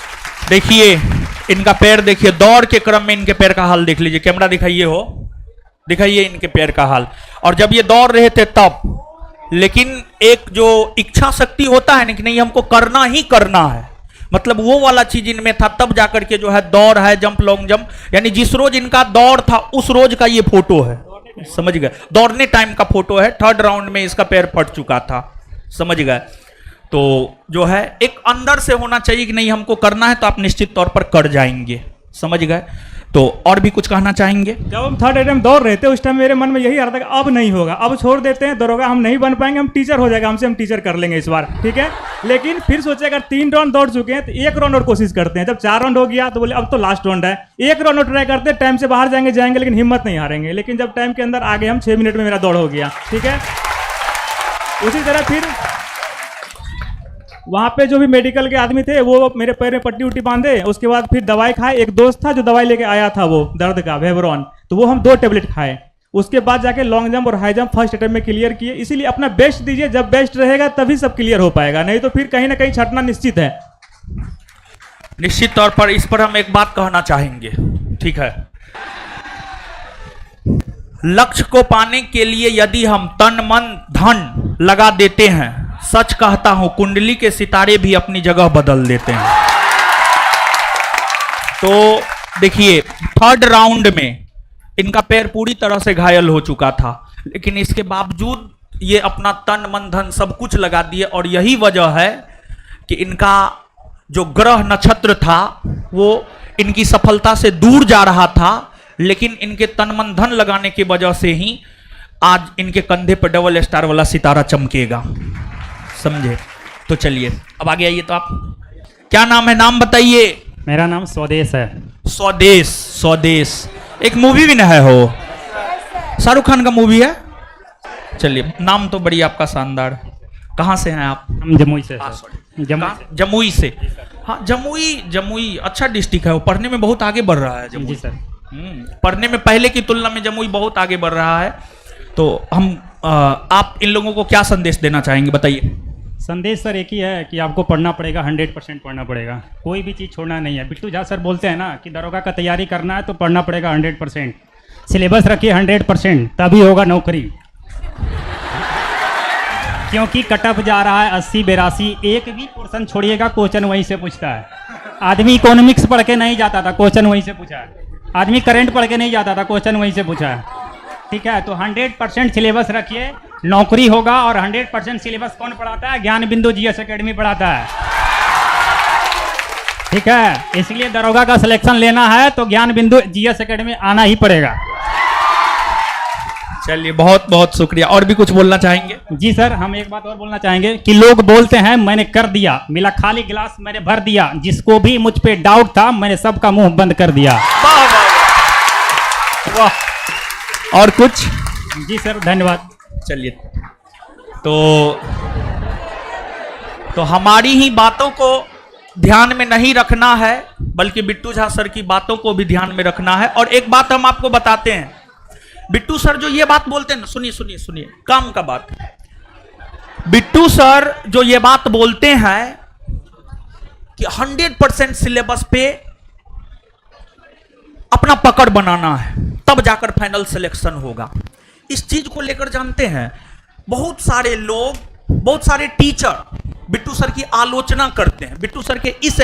देखिए इनका पैर, देखिए दौड़ के क्रम में इनके पैर का हाल देख लीजिए। कैमरा दिखाइए, हो दिखाइए इनके पैर का हाल। और जब ये दौड़ रहे थे तब, लेकिन एक जो इच्छा शक्ति होता है ना कि नहीं हमको करना ही करना है, मतलब वो वाला चीज इनमें था, तब जाकर के जो है दौड़ है, जंप, लॉन्ग जंप। यानी जिस रोज इनका दौड़ था उस रोज का ये फोटो है, समझ गए। दौड़ने टाइम का फोटो है। 3rd राउंड में इसका पैर फट चुका था, समझ गए। तो जो है एक अंदर से होना चाहिए कि नहीं हमको करना है, तो आप निश्चित तौर पर कर जाएंगे, समझ गए। तो और भी कुछ कहना चाहेंगे? जब हम 3rd अटेम्प्ट दौड़ रहे थे उस टाइम मेरे मन में यही आ रहा था कि अब नहीं होगा, अब छोड़ देते हैं, दरोगा हम नहीं बन पाएंगे, हम टीचर हो जाएगा, हमसे हम टीचर कर लेंगे इस बार, ठीक है। लेकिन फिर सोचे अगर 3 राउंड दौड़ चुके हैं तो 1 राउंड और कोशिश करते हैं। जब 4 राउंड हो गया तो बोले अब तो लास्ट राउंड है, 1 राउंड और ट्राई करते हैं। टाइम से बाहर जाएंगे लेकिन हिम्मत नहीं हारेंगे। लेकिन जब टाइम के अंदर आगे हम 6 मिनट में मेरा दौड़ हो गया, ठीक है। उसी तरह फिर वहाँ पे जो भी मेडिकल के आदमी थे वो मेरे पैर में पट्टी उट्टी बांधे। उसके बाद फिर दवाई खाए। एक दोस्त था जो दवाई लेके आया था वो दर्द का, वेवरॉन, तो वो हम 2 टेबलेट खाए। उसके बाद जाके लॉन्ग जंप और हाई जंप फर्स्ट अटेम्प्ट में क्लियर किए। इसीलिए अपना बेस्ट दीजिए, जब बेस्ट रहेगा तभी सब क्लियर हो पाएगा, नहीं तो फिर कहीं ना कहीं छटना निश्चित है। निश्चित तौर पर इस पर हम एक बात कहना चाहेंगे, ठीक है। लक्ष्य को पाने के लिए यदि हम तन मन धन लगा देते हैं, सच कहता हूं कुंडली के सितारे भी अपनी जगह बदल देते हैं। तो देखिए 3rd राउंड में इनका पैर पूरी तरह से घायल हो चुका था, लेकिन इसके बावजूद ये अपना तन मन धन सब कुछ लगा दिए। और यही वजह है कि इनका जो ग्रह नक्षत्र था वो इनकी सफलता से दूर जा रहा था, लेकिन इनके तन मन धन लगाने की वजह से ही आज इनके कंधे पर डबल स्टार वाला सितारा चमकेगा, समझे। तो चलिए अब आगे आइए। तो आप क्या नाम है, नाम बताइए। मेरा नाम स्वदेश है। स्वदेश, स्वदेश एक मूवी भी न है, हो शाहरुख खान का मूवी है। चलिए, नाम तो बड़ी आपका शानदार। कहाँ से हैं आप? हम जमुई से हैं। जमुई से। हाँ, जमुई अच्छा डिस्ट्रिक्ट है। वो पढ़ने में बहुत आगे बढ़ रहा है जमुई। जी सर। पढ़ने में पहले की तुलना में जमुई बहुत आगे बढ़ रहा है। तो हम आप इन लोगों को क्या संदेश देना चाहेंगे, बताइए। संदेश सर एक ही है कि आपको पढ़ना पड़ेगा, 100% पढ़ना पड़ेगा, कोई भी चीज़ छोड़ना नहीं है। बिट्टू झा सर बोलते हैं ना कि दरोगा का तैयारी करना है तो पढ़ना पड़ेगा 100%। सिलेबस रखिए 100%, तभी होगा नौकरी। क्योंकि कटअप जा रहा है 80-82, एक भी पोर्शन छोड़िएगा क्वेश्चन वहीं से पूछता है। आदमी इकोनॉमिक्स पढ़ के नहीं जाता था, क्वेश्चन वहीं से पूछा है। आदमी करंट पढ़ के नहीं जाता था, क्वेश्चन वहीं से पूछा है, ठीक है। तो 100% सिलेबस रखिए, नौकरी होगा। और 100% सिलेबस कौन पढ़ाता है? ज्ञान बिंदु जीएस एकेडमी पढ़ाता है, ठीक है। इसलिए दरोगा का सिलेक्शन लेना है तो ज्ञान बिंदु जीएस एकेडमी आना ही पड़ेगा। चलिए, बहुत बहुत शुक्रिया। और भी कुछ बोलना चाहेंगे? जी सर, हम एक बात और बोलना चाहेंगे कि लोग बोलते हैं मैंने कर दिया, मिला खाली गिलास मैंने भर दिया, जिसको भी मुझ पे डाउट था मैंने सबका मुंह बंद कर दिया। वाह वाह वाह। और कुछ? जी सर, धन्यवाद। चलिए, तो हमारी ही बातों को ध्यान में नहीं रखना है, बल्कि बिट्टू झा सर की बातों को भी ध्यान में रखना है। और एक बात हम आपको बताते हैं, बिट्टू सर जो ये बात बोलते हैं ना, सुनिए सुनिए सुनिए, काम का बात। बिट्टू सर जो ये बात बोलते हैं कि 100% सिलेबस पे अपना पकड़ बनाना है, तब जाकर फाइनल सिलेक्शन होगा। इस चीज को लेकर जानते हैं बहुत सारे लोग, बहुत सारे टीचर बिट्टू सर की आलोचना करते हैं, बिट्टू सर के इस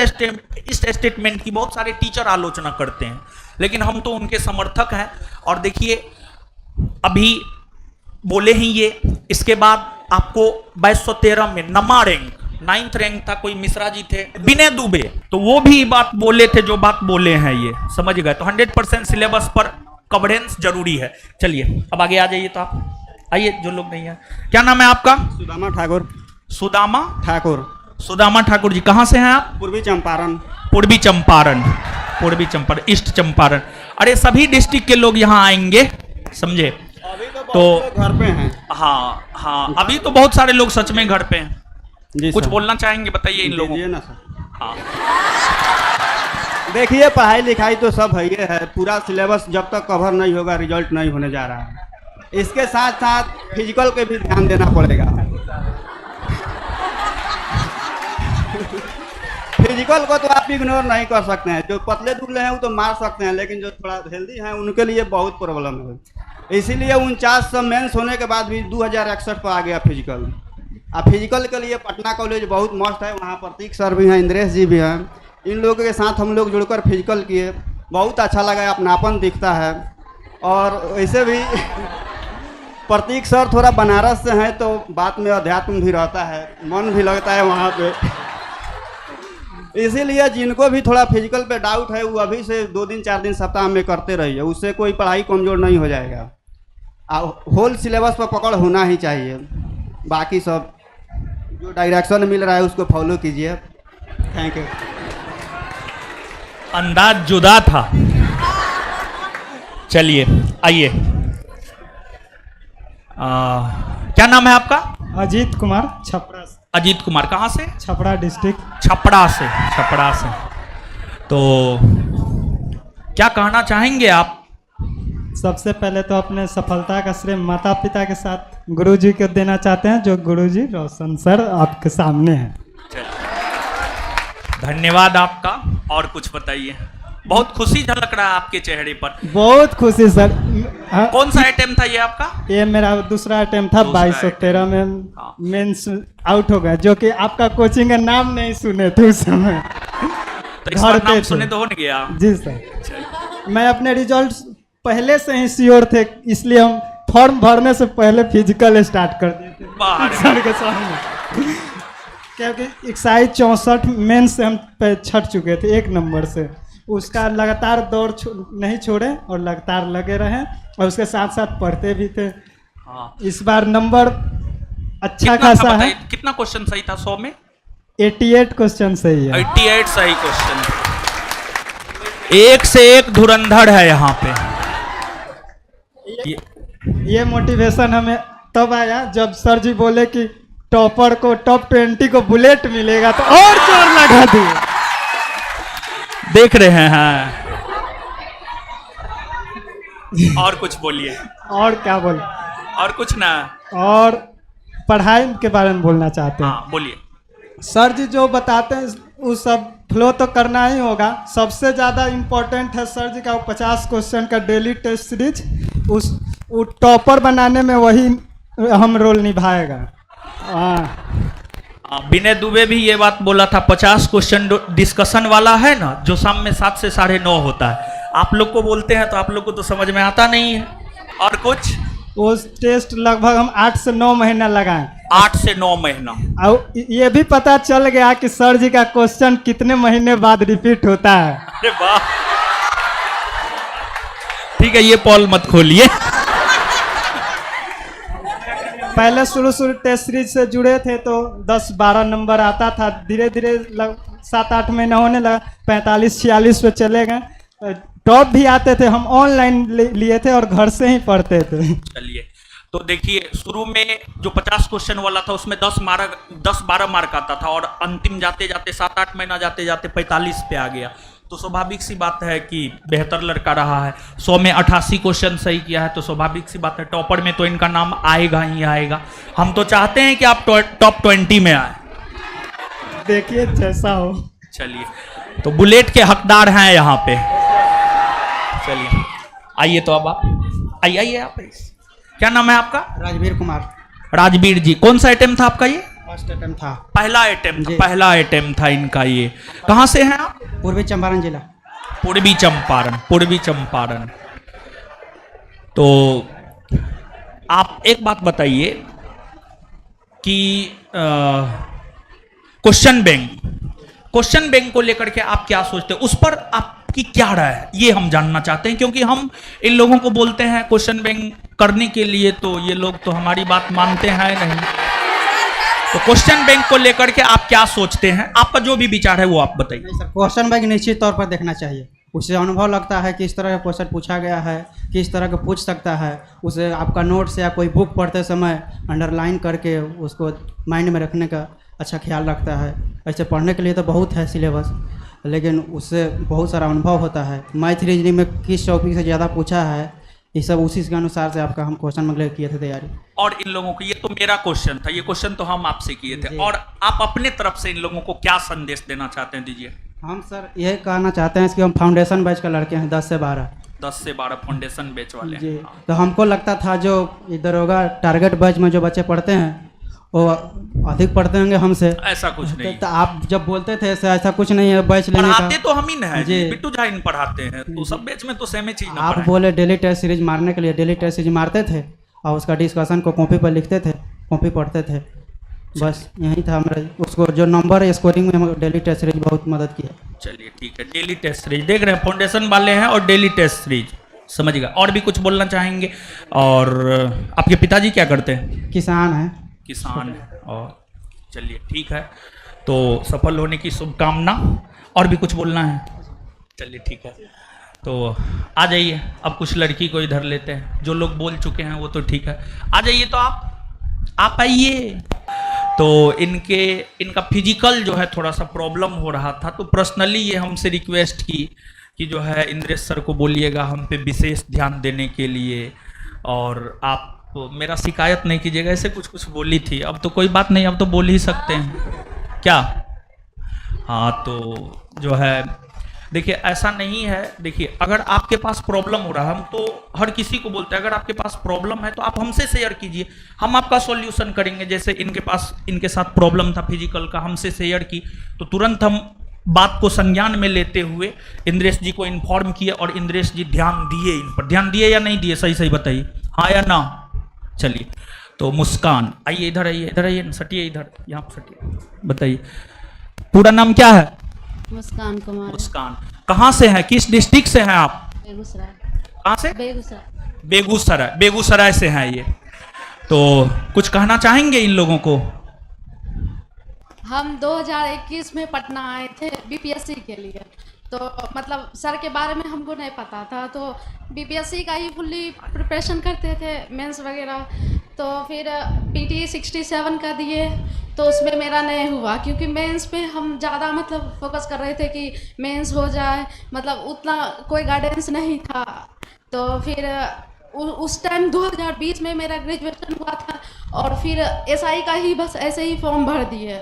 स्टेटमेंट की बहुत सारे टीचर आलोचना करते हैं, लेकिन हम तो उनके समर्थक हैं। और देखिए अभी बोले ही ये, इसके बाद आपको 2213 में नमा रैंक, 9th रैंक था, कोई मिश्रा जी थे, विनय दुबे, तो वो भी बात बोले थे जो बात बोले हैं, ये समझ गए। तो 100% सिलेबस पर कवरेंस जरूरी है। चलिए अब आगे आ जाइए, तो आप आइए जो लोग नहीं है। क्या नाम है आपका? सुदामा ठाकुर। सुदामा ठाकुर। सुदामा ठाकुर जी, कहां से हैं आप? पूर्वी चंपारण। पूर्वी चंपारण, पूर्वी चंपारण, ईस्ट चंपारण। अरे सभी डिस्ट्रिक्ट के लोग यहाँ आएंगे, समझे? तो घर पे हैं। हाँ हाँ, अभी तो बहुत सारे लोग सच में घर पे हैं। जी कुछ सर। बोलना चाहेंगे, बताइए इन लोगों दीजिए को। ना सर। हाँ देखिए पढ़ाई लिखाई तो सब है, ये है पूरा सिलेबस जब तक कवर नहीं होगा रिजल्ट नहीं होने जा रहा है। इसके साथ साथ फिजिकल पे भी ध्यान देना पड़ेगा। फिजिकल को तो आप इग्नोर नहीं कर सकते हैं, जो पतले दुबले हैं वो तो मार सकते हैं, लेकिन जो थोड़ा हेल्दी हैं उनके लिए बहुत प्रॉब्लम है। इसीलिए 49 मेंस होने के बाद भी 2061 पर आ गया फिजिकल। अब फिजिकल के लिए पटना कॉलेज बहुत मस्त है, वहाँ प्रतीक सर भी हैं, इंद्रेश जी भी हैं, इन लोगों के साथ हम लोग जुड़कर फिजिकल किए, बहुत अच्छा लगा, अपनापन दिखता है। और वैसे भी प्रतीक सर थोड़ा बनारस से हैं तो बात में अध्यात्म भी रहता है, मन भी लगता है वहाँ पे। इसीलिए जिनको भी थोड़ा फिजिकल पे डाउट है वो अभी से 2 दिन 4 दिन सप्ताह में करते रहिए, उससे कोई पढ़ाई कमज़ोर नहीं हो जाएगा। होल सिलेबस पर पकड़ होना ही चाहिए। बाकी सब जो डायरेक्शन मिल रहा है उसको फॉलो कीजिए। Thank you. अंदाज जुदा था। चलिए आइए, क्या नाम है आपका? अजीत कुमार, छपरा से। अजीत कुमार, कहाँ से? छपरा डिस्ट्रिक्ट। छपरा से, छपरा से। तो क्या कहना चाहेंगे आप? सबसे पहले तो अपने सफलता का श्रेय माता पिता के साथ गुरुजी को देना चाहते हैं, जो गुरुजी रोशन सर आपके सामने हैं। धन्यवाद आपका। और कुछ बताइए, बहुत खुशी झलक रहा है आपके चेहरे पर। बहुत खुशी सर। कौन सा अटेम्प्ट था ये आपका? ये मेरा दूसरा अटेम्प्ट था। 2213 में हाँ। मेंस आउट हो गया, जो कि आपका कोचिंग का नाम नहीं सुने थे उस समय। तो इस बार नाम सुने तो हो नहीं गया। जी सर। मैं अपने रिजल्ट पहले से ही श्योर थे, इसलिए हम फॉर्म भरने से पहले फिजिकल स्टार्ट कर दिए थे सर के सामने, क्योंकि 164 मेंस से हम छट चुके थे 1 नंबर से। उसका लगातार दौड़ नहीं छोड़े और लगातार लगे रहे, और उसके साथ साथ पढ़ते भी थे। हाँ। इस बार नंबर अच्छा कितना खासा था है। बताइए, कितना क्वेश्चन सही था 100 में? 88 क्वेश्चन सही है। 88 सही क्वेश्चन। एक से एक धुरंधर है यहाँ पे। ये मोटिवेशन हमें तब आया जब सर जी बोले कि टॉपर को टॉप 20 को बुलेट मिलेगा, तो और जोर लगा दिए। देख रहे हैं। और कुछ बोलिए। और क्या बोले? और कुछ ना। और पढ़ाई के बारे में बोलना चाहते हैं। हाँ बोलिए। सर जी जो बताते हैं वो सब फ्लो तो करना ही होगा। सबसे ज़्यादा इम्पोर्टेंट है सर जी का 50 क्वेश्चन का डेली टेस्ट सीरीज, उस टॉपर बनाने में वही हम रोल निभाएगा। विनय दुबे भी ये बात बोला था, 50 क्वेश्चन डिस्कशन वाला है ना, जो शाम में 7 से 9:30 होता है। आप लोग को बोलते हैं तो आप लोग को तो समझ में आता नहीं है। और कुछ वो टेस्ट लगभग हम 8 से 9 महीना लगाए। 8 से 9 महीना। और ये भी पता चल गया कि सर जी का क्वेश्चन कितने महीने बाद रिपीट होता है। अरे वाह, ठीक है, ये पॉल मत खोलिए। पहले शुरू टेस्ट सीरीज से जुड़े थे तो 10-12 नंबर आता था, धीरे धीरे 7-8 महीना होने लगा, 45-46 पे चले गए। टॉप भी आते थे, हम ऑनलाइन लिए थे और घर से ही पढ़ते थे। चलिए, तो देखिए शुरू में जो 50 क्वेश्चन वाला था उसमें 10-12 मार्क आता था, और अंतिम जाते जाते 7-8 महीना जाते जाते 45 पे आ गया। तो स्वाभाविक सी बात है कि बेहतर लड़का रहा है। 100 में 88 क्वेश्चन सही किया है, तो स्वाभाविक सी बात है टॉपर में तो इनका नाम आएगा ही आएगा। हम तो चाहते हैं कि आप टॉप 20 में आए। देखिए जैसा हो। चलिए, तो बुलेट के हकदार हैं यहाँ पे। चलिए आइए, तो अब आप आइए आप। क्या नाम है आपका? राजवीर कुमार। राजवीर जी, कौन सा अटेम्प्ट था आपका? ये फर्स्ट अटेम्प्ट था। पहला अटेम्प्ट था इनका। ये कहाँ से हैं आप? पूर्वी चंपारण जिला। पूर्वी चंपारण। तो आप एक बात बताइए कि क्वेश्चन बैंक को लेकर के आप क्या सोचते हैं, उस पर आपकी क्या राय है, ये हम जानना चाहते हैं। क्योंकि हम इन लोगों को बोलते हैं क्वेश्चन बैंक करने के लिए, तो ये लोग तो हमारी बात मानते हैं नहीं। तो क्वेश्चन बैंक को लेकर के आप क्या सोचते हैं? आपका जो भी विचार है वो आप बताइए। नहीं सर, क्वेश्चन बैंक निश्चित तौर पर देखना चाहिए। उससे अनुभव लगता है किस तरह का क्वेश्चन पूछा गया है, किस तरह का पूछ सकता है। उसे आपका नोट्स या कोई बुक पढ़ते समय अंडरलाइन करके उसको माइंड में रखने का अच्छा ख्याल रखता है। ऐसे पढ़ने के लिए तो बहुत है सिलेबस, लेकिन उससे बहुत सारा अनुभव होता है। मैथ रीजनिंग में किस टॉपिक से ज़्यादा पूछा है, ये सब उसी के अनुसार से आपका हम क्वेश्चन बैंक किए थे तैयारी। और इन लोगों को, ये तो मेरा क्वेश्चन था, ये क्वेश्चन तो हम आपसे किए थे, और आप अपने तरफ से इन लोगों को क्या संदेश देना चाहते हैं, दीजिए। हम सर यही कहना चाहते हैं कि हम फाउंडेशन बैच का लड़के हैं 10 से 12 फाउंडेशन बैच वाले जी। हैं। तो हमको लगता था जो इधर होगा टारगेट बैच में जो बच्चे पढ़ते हैं वो अधिक पढ़ते होंगे हमसे। ऐसा कुछ नहीं। तो आप जब बोलते थे ऐसा कुछ नहीं है बैच लेने का। पढ़ाते तो हम ही ना है जी। बिट्टू झा इन पढ़ाते हैं, तो सब बैच में तो सेम ही चीज ना आप पढ़ाएं। बोले डेली टेस्ट सीरीज मारने के लिए, डेली टेस्ट सीरीज मारते थे और उसका डिस्कशन को कॉपी पर लिखते थे, कॉपी पढ़ते थे, बस यही था हमारा। उसको जो नंबर स्कोरिंग में हम डेली टेस्ट सीरीज बहुत मदद किया। चलिए ठीक है, डेली टेस्ट सीरीज देख रहे हैं, फाउंडेशन वाले हैं और डेली टेस्ट सीरीज समझिएगा। और भी कुछ बोलना चाहेंगे? और आपके पिताजी क्या करते हैं? किसान है। किसान है। और चलिए ठीक है, तो सफल होने की शुभकामना। और भी कुछ बोलना है? चलिए ठीक है, तो आ जाइए। अब कुछ लड़की को इधर लेते हैं, जो लोग बोल चुके हैं वो तो ठीक है। आ जाइए, तो आप आइए। तो इनका फिजिकल जो है थोड़ा सा प्रॉब्लम हो रहा था, तो पर्सनली ये हमसे रिक्वेस्ट की कि जो है इंद्रेश सर को बोलिएगा हम पे विशेष ध्यान देने के लिए, और आप मेरा शिकायत नहीं कीजिएगा। ऐसे कुछ बोली थी, अब तो कोई बात नहीं, अब तो बोल ही सकते हैं क्या। हाँ, तो जो है देखिए ऐसा नहीं है। देखिए अगर आपके पास प्रॉब्लम हो रहा है, हम तो हर किसी को बोलते हैं अगर आपके पास प्रॉब्लम है तो आप हमसे शेयर कीजिए, हम आपका सॉल्यूशन करेंगे। जैसे इनके साथ प्रॉब्लम था फिजिकल का, हमसे शेयर की तो तुरंत हम बात को संज्ञान में लेते हुए इंद्रेश जी को इन्फॉर्म किए, और इंद्रेश जी ध्यान दिए, इन पर ध्यान दिए या नहीं दिए, सही बताइए, हाँ या ना। चलिए, तो मुस्कान आइए, इधर आइए, सटिए इधर, यहाँ पर सटिए, बताइए पूरा नाम क्या है? मुस्कान कुमार। मुस्कान कहाँ से हैं, किस डिस्ट्रिक्ट से हैं आप? बेगूसराय। कहाँ से? बेगूसराय। बेगूसराय से हैं ये। तो कुछ कहना चाहेंगे इन लोगों को? हम 2021 में पटना आए थे बीपीएससी के लिए, तो मतलब सर के बारे में हमको नहीं पता था, तो बीपीएससी का ही फुल्ली प्रिपरेशन करते थे, मेंस वगैरह। तो फिर पीटी 67 का दिए, तो उसमें मेरा नहीं हुआ, क्योंकि मेंस पे हम ज़्यादा मतलब फोकस कर रहे थे कि मेंस हो जाए, मतलब उतना कोई गाइडेंस नहीं था। तो फिर उस टाइम 2020 में मेरा ग्रेजुएशन हुआ था, और फिर एसआई का ही बस ऐसे ही फॉर्म भर दिए,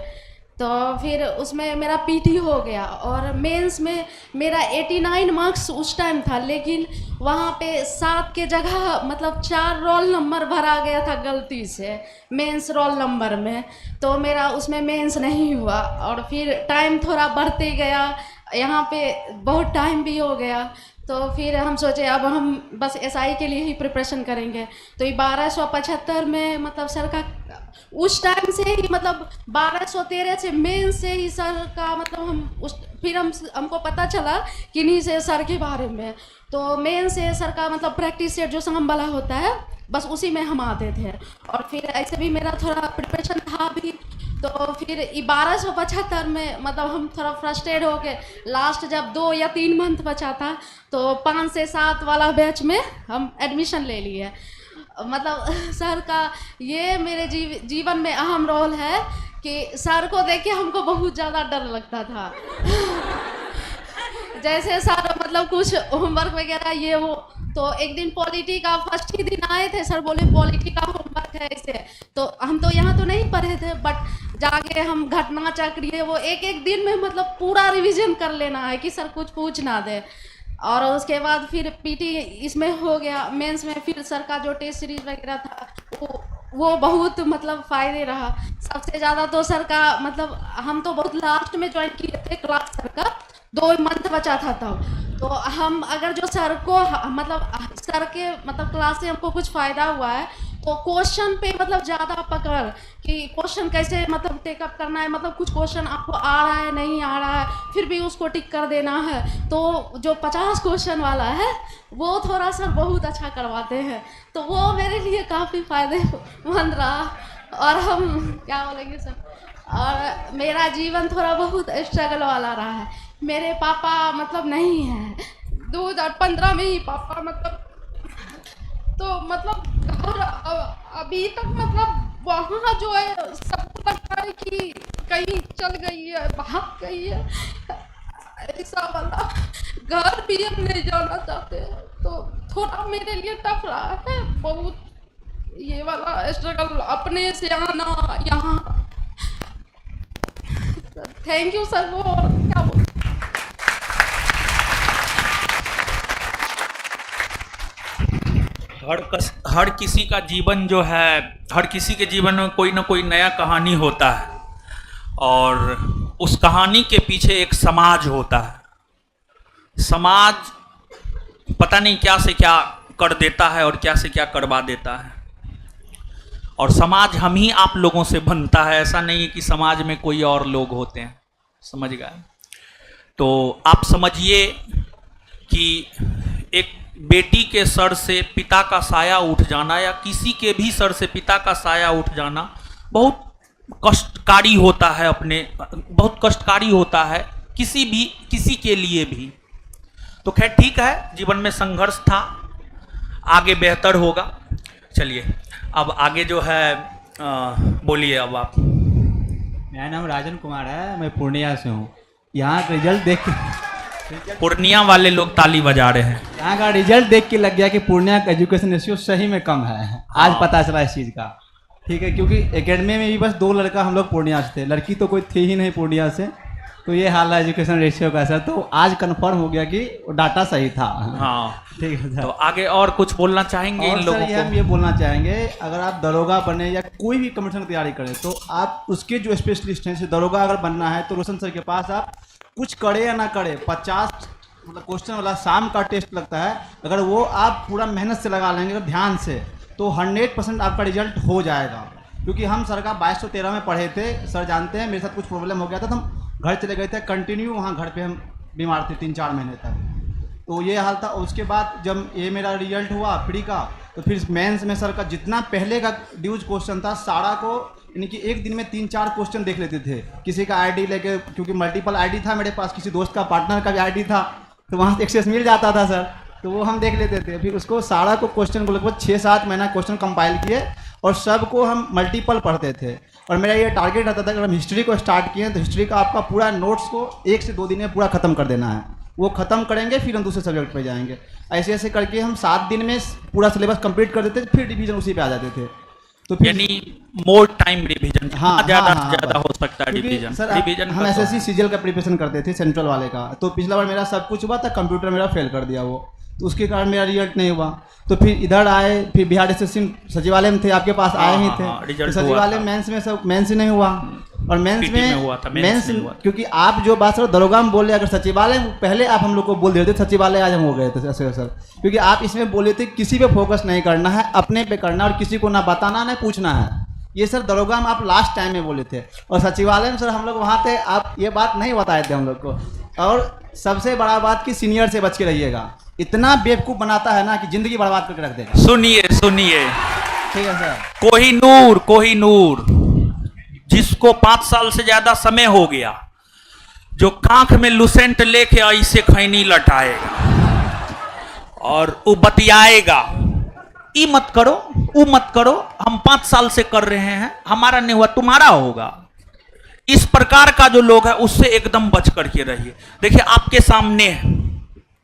तो फिर उसमें मेरा पीटी हो गया। और मेंस में मेरा 89 मार्क्स उस टाइम था, लेकिन वहाँ पे 7 के जगह मतलब 4 रोल नंबर भरा गया था गलती से मेंस रोल नंबर में, तो मेरा उसमें मेंस नहीं हुआ। और फिर टाइम थोड़ा बढ़ते गया, यहाँ पे बहुत टाइम भी हो गया, तो फिर हम सोचे अब हम बस एसआई के लिए ही प्रिपरेशन करेंगे। तो ये 1275 में मतलब सर का उस टाइम से ही मतलब 1213 से मेन से ही सर का मतलब फिर हमको पता चला किन्हीं से सर के बारे में। तो मेन से सर का मतलब प्रैक्टिस सेट जो संगम वाला होता है बस उसी में हम आते थे, और फिर ऐसे भी मेरा थोड़ा प्रिपरेशन था भी। तो फिर 1275 में मतलब हम थोड़ा फ्रस्ट्रेट हो गए, लास्ट जब 2 या 3 मंथ बचा था तो 5 से 7 वाला बैच में हम एडमिशन ले लिए। मतलब सर का ये मेरे जीवन में अहम रोल है कि सर को देख के हमको बहुत ज़्यादा डर लगता था। जैसे सर मतलब कुछ होमवर्क वगैरह ये वो, तो एक दिन पॉलिटी का फर्स्ट ही दिन आए थे, सर बोले पॉलिटी का होमवर्क है ऐसे, तो हम तो यहाँ तो नहीं पढ़े थे, बट जाके हम घटना चक्र ये वो एक एक दिन में मतलब पूरा रिवीजन कर लेना है कि सर कुछ पूछ ना दे। और उसके बाद फिर पीटी इसमें हो गया, मेंस में फिर सर का जो टेस्ट सीरीज वगैरह था वो बहुत मतलब फ़ायदे रहा। सबसे ज़्यादा तो सर का मतलब हम तो बहुत लास्ट में ज्वाइन किए थे क्लास, सर का 2 मंथ बचा था तब, तो हम अगर जो सर को मतलब सर के मतलब क्लास से हमको कुछ फ़ायदा हुआ है, तो क्वेश्चन पे मतलब ज़्यादा पकड़ कि क्वेश्चन कैसे मतलब टेकअप करना है, मतलब कुछ क्वेश्चन आपको आ रहा है नहीं आ रहा है फिर भी उसको टिक कर देना है, तो जो 50 क्वेश्चन वाला है वो थोड़ा सर बहुत अच्छा करवाते हैं, तो वो मेरे लिए काफ़ी फ़ायदेमंद रहा। और हम क्या बोलेंगे सर, और मेरा जीवन थोड़ा बहुत स्ट्रगल वाला रहा है। मेरे पापा मतलब नहीं है, 2015 में ही पापा मतलब, तो मतलब घर अभी तक मतलब वहाँ जो है सबको लगता है कि कहीं चल गई है, भाग गई है, ऐसा वाला घर भी हम नहीं जाना चाहते हैं, तो थोड़ा मेरे लिए टफ रहा है बहुत ये वाला स्ट्रगल अपने से आना यहाँ। थैंक यू सर, वो क्या बोल हर किसी का जीवन जो है, हर किसी के जीवन में कोई ना कोई नया कहानी होता है, और उस कहानी के पीछे एक समाज होता है। समाज पता नहीं क्या से क्या कर देता है और क्या से क्या करवा देता है, और समाज हम ही आप लोगों से बनता है, ऐसा नहीं है कि समाज में कोई और लोग होते हैं, समझ गए। तो आप समझिए कि एक बेटी के सर से पिता का साया उठ जाना, या किसी के भी सर से पिता का साया उठ जाना बहुत कष्टकारी होता है, बहुत कष्टकारी होता है किसी के लिए भी। तो खैर ठीक है, जीवन में संघर्ष था, आगे बेहतर होगा। चलिए अब आगे जो है बोलिए अब आप। मेरा नाम राजन कुमार है, मैं पूर्णिया से हूँ। यहाँ का रिजल्ट देख के पूर्णिया वाले लोग ताली बजा रहे हैं। यहाँ का रिजल्ट देख के लग गया कि पूर्णिया का एजुकेशन रेशियो सही में कम है। आज पता चला इस चीज़ का, ठीक है, क्योंकि एकेडमी में भी बस 2 लड़का हम लोग पूर्णिया से थे, लड़की तो कोई थे ही नहीं पूर्णिया से। तो ये हाल है एजुकेशन रेशियो का सर। तो आज कंफर्म हो गया कि डाटा सही था। हाँ ठीक है सर। तो आगे और कुछ बोलना चाहेंगे इन लोगों को? हम ये बोलना चाहेंगे, अगर आप दरोगा बने या कोई भी कमीशन की तैयारी करें, तो आप उसके जो स्पेशलिस्ट हैं, जैसे दरोगा अगर बनना है तो रोशन सर के पास आप कुछ करे या ना करे 50 मतलब क्वेश्चन वाला शाम का टेस्ट लगता है, अगर वो आप पूरा मेहनत से लगा लेंगे अगर ध्यान से, तो 100% आपका रिजल्ट हो जाएगा। क्योंकि हम सर का 2213 में पढ़े थे, सर जानते हैं मेरे साथ कुछ प्रॉब्लम हो गया था, तो हम घर चले गए थे कंटिन्यू, वहाँ घर पे हम बीमार थे 3-4 महीने तक। तो ये हाल था। उसके बाद जब ये मेरा रिजल्ट हुआ प्री का, तो फिर मेंस में सर का जितना पहले का ड्यूज क्वेश्चन था सारा को, यानी कि एक दिन में 3-4 क्वेश्चन देख लेते थे। किसी का आईडी लेके, क्योंकि मल्टीपल आईडी था मेरे पास, किसी दोस्त का पार्टनर का भी आईडी था, तो वहाँ से एक्सेस मिल जाता था सर, तो वो हम देख लेते थे। फिर उसको सारा को क्वेश्चन को लगभग 6-7 महीना क्वेश्चन कंपाइल किए, और सबको हम मल्टीपल पढ़ते थे। और मेरा ये टारगेट रहता था कि अगर हम हिस्ट्री को स्टार्ट किए तो हिस्ट्री का आपका पूरा नोट्स को 1 से 2 दिन में पूरा खत्म कर देना है। वो खत्म करेंगे फिर हम दूसरे सब्जेक्ट पे जाएंगे। ऐसे ऐसे करके हम 7 दिन में पूरा सिलेबस कंप्लीट कर देते थे, फिर डिवीजन उसी पे आ जाते थे। तो यानी मोर टाइम रिवीजन, हाँ, ज़्यादा हो सकता है रिवीजन। सर हम एसएससी सीजीएल का प्रिपरेशन करते थे सेंट्रल वाले का, तो पिछला बार मेरा सब कुछ हुआ था, कंप्यूटर मेरा फेल कर दिया वो, तो उसके कारण मेरा रिजल्ट नहीं हुआ। तो फिर इधर आए, फिर बिहार एसएससी सचिवालय में थे, आपके पास आए ही थे, तो सचिवालय मेंस में सब मेंस ही नहीं हुआ, और मेंस में हुआ था, मेंस क्योंकि आप जो बात सर दरोगा में बोले, अगर सचिवालय पहले आप हम लोग को बोल देते सचिवालय आज हम हो गए थे सर, क्योंकि आप इसमें बोले थे किसी पे फोकस नहीं करना है, अपने पे करना, और किसी को ना बताना ना पूछना है। ये सर दरोगा में आप लास्ट टाइम में बोले थे, और सचिवालय में सर हम लोग वहाँ थे, आप ये बात नहीं बताए थे हम लोग को। और सबसे बड़ा बात कि सीनियर से बच के रहिएगा, इतना बेवकूफ़ बनाता है ना कि जिंदगी बर्बाद करके रख देगा। सुनिए ठीक है सर। कोहिनूर जिसको 5 साल से ज्यादा समय हो गया, जो कांख में लुसेंट लेके ऐसे खैनी लटाएगा और वो बतियाएगा, ई मत करो, वो मत करो, हम 5 साल से कर रहे हैं, हमारा नहीं हुआ तुम्हारा होगा। इस प्रकार का जो लोग है उससे एकदम बच करके रहिए। देखिए आपके सामने है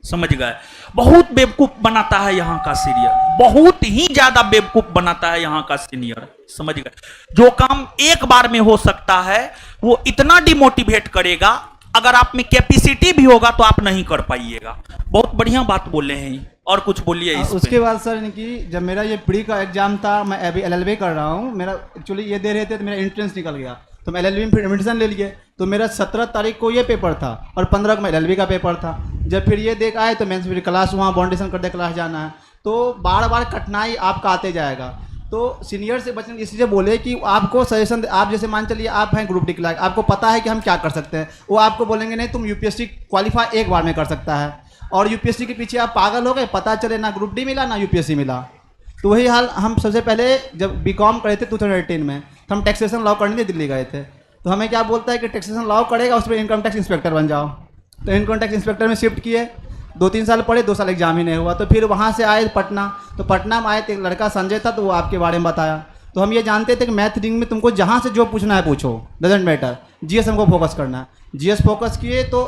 समझ गए। बहुत बेवकूफ बनाता है यहाँ का सीनियर, बहुत ही ज्यादा बेवकूफ बनाता है यहाँ का सीनियर, समझ गए। जो काम एक बार में हो सकता है वो इतना डिमोटिवेट करेगा, अगर आप में कैपेसिटी भी होगा तो आप नहीं कर पाइएगा। बहुत बढ़िया बात बोले हैं। और कुछ बोलिए इस उसके बाद सर इनकी जब मेरा ये प्री का एग्जाम था, मैं अभी LLB कर रहा हूँ, मेरा एक्चुअली ये दे रहे थे तो मेरा एंट्रेंस निकल गया, तो मैं LLB में फिर एडमिशन ले लिए। तो मेरा 17 तारीख को ये पेपर था और 15 को LLB का पेपर था। जब फिर ये देख आए तो मेंस फिर क्लास वहाँ बाउंडेशन कर दे क्लास जाना है, तो बार बार कठिनाई आपका आते जाएगा। तो सीनियर से बचने इसलिए बोले कि आपको सजेशन, आप जैसे मान चलिए आप हैं ग्रुप डी क्लर्क, आपको पता है कि हम क्या कर सकते हैं, वो आपको बोलेंगे नहीं तुम UPSC क्वालिफाई एक बार में कर सकता है, और UPSC के पीछे आप पागल हो गए, पता चले ना ग्रुप डी मिला ना UPSC मिला। तो वही हाल हम सबसे पहले जब BCom करे थे 2018 में, तो हम टैक्सेशन लॉ करने दिल्ली गए थे, तो हमें क्या बोलता है कि टैक्सेशन लॉ करेगा उसमें इनकम टैक्स इंस्पेक्टर बन जाओ। तो इनकम टैक्स इंस्पेक्टर में शिफ्ट किए, 2-3 साल पढ़े, 2 साल एग्जाम ही नहीं हुआ। तो फिर वहाँ से आए पटना, तो पटना में आए तो एक लड़का संजय था, तो वो आपके बारे में बताया। तो हम ये जानते थे कि मैथ रीडिंग में तुमको जहाँ से जो पूछना है पूछो, डजेंट मैटर, GS हमको फोकस करना है। GS फोकस किए तो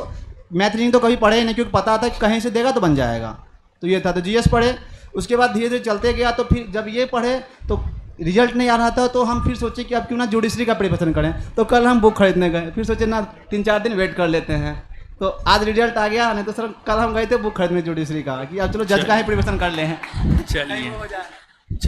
मैथ रीडिंग तो कभी पढ़े ही नहीं, क्योंकि पता था कि कहीं से देगा तो बन जाएगा, तो ये था। तो GS पढ़े, उसके बाद धीरे धीरे चलते गया। तो फिर जब ये पढ़े तो रिजल्ट नहीं आ रहा था, तो हम फिर सोचे कि अब क्यों ना जुडिशरी का प्रिपरेशन करें। तो कल हम बुक खरीदने गए, फिर सोचे ना 3-4 दिन वेट कर लेते हैं, तो आज रिजल्ट आ गया। नहीं तो सर कल हम गए थे बुक खरीदने जुडिशरी का कि अब चलो जज का ही प्रिपरेशन कर ले हैं। चलिए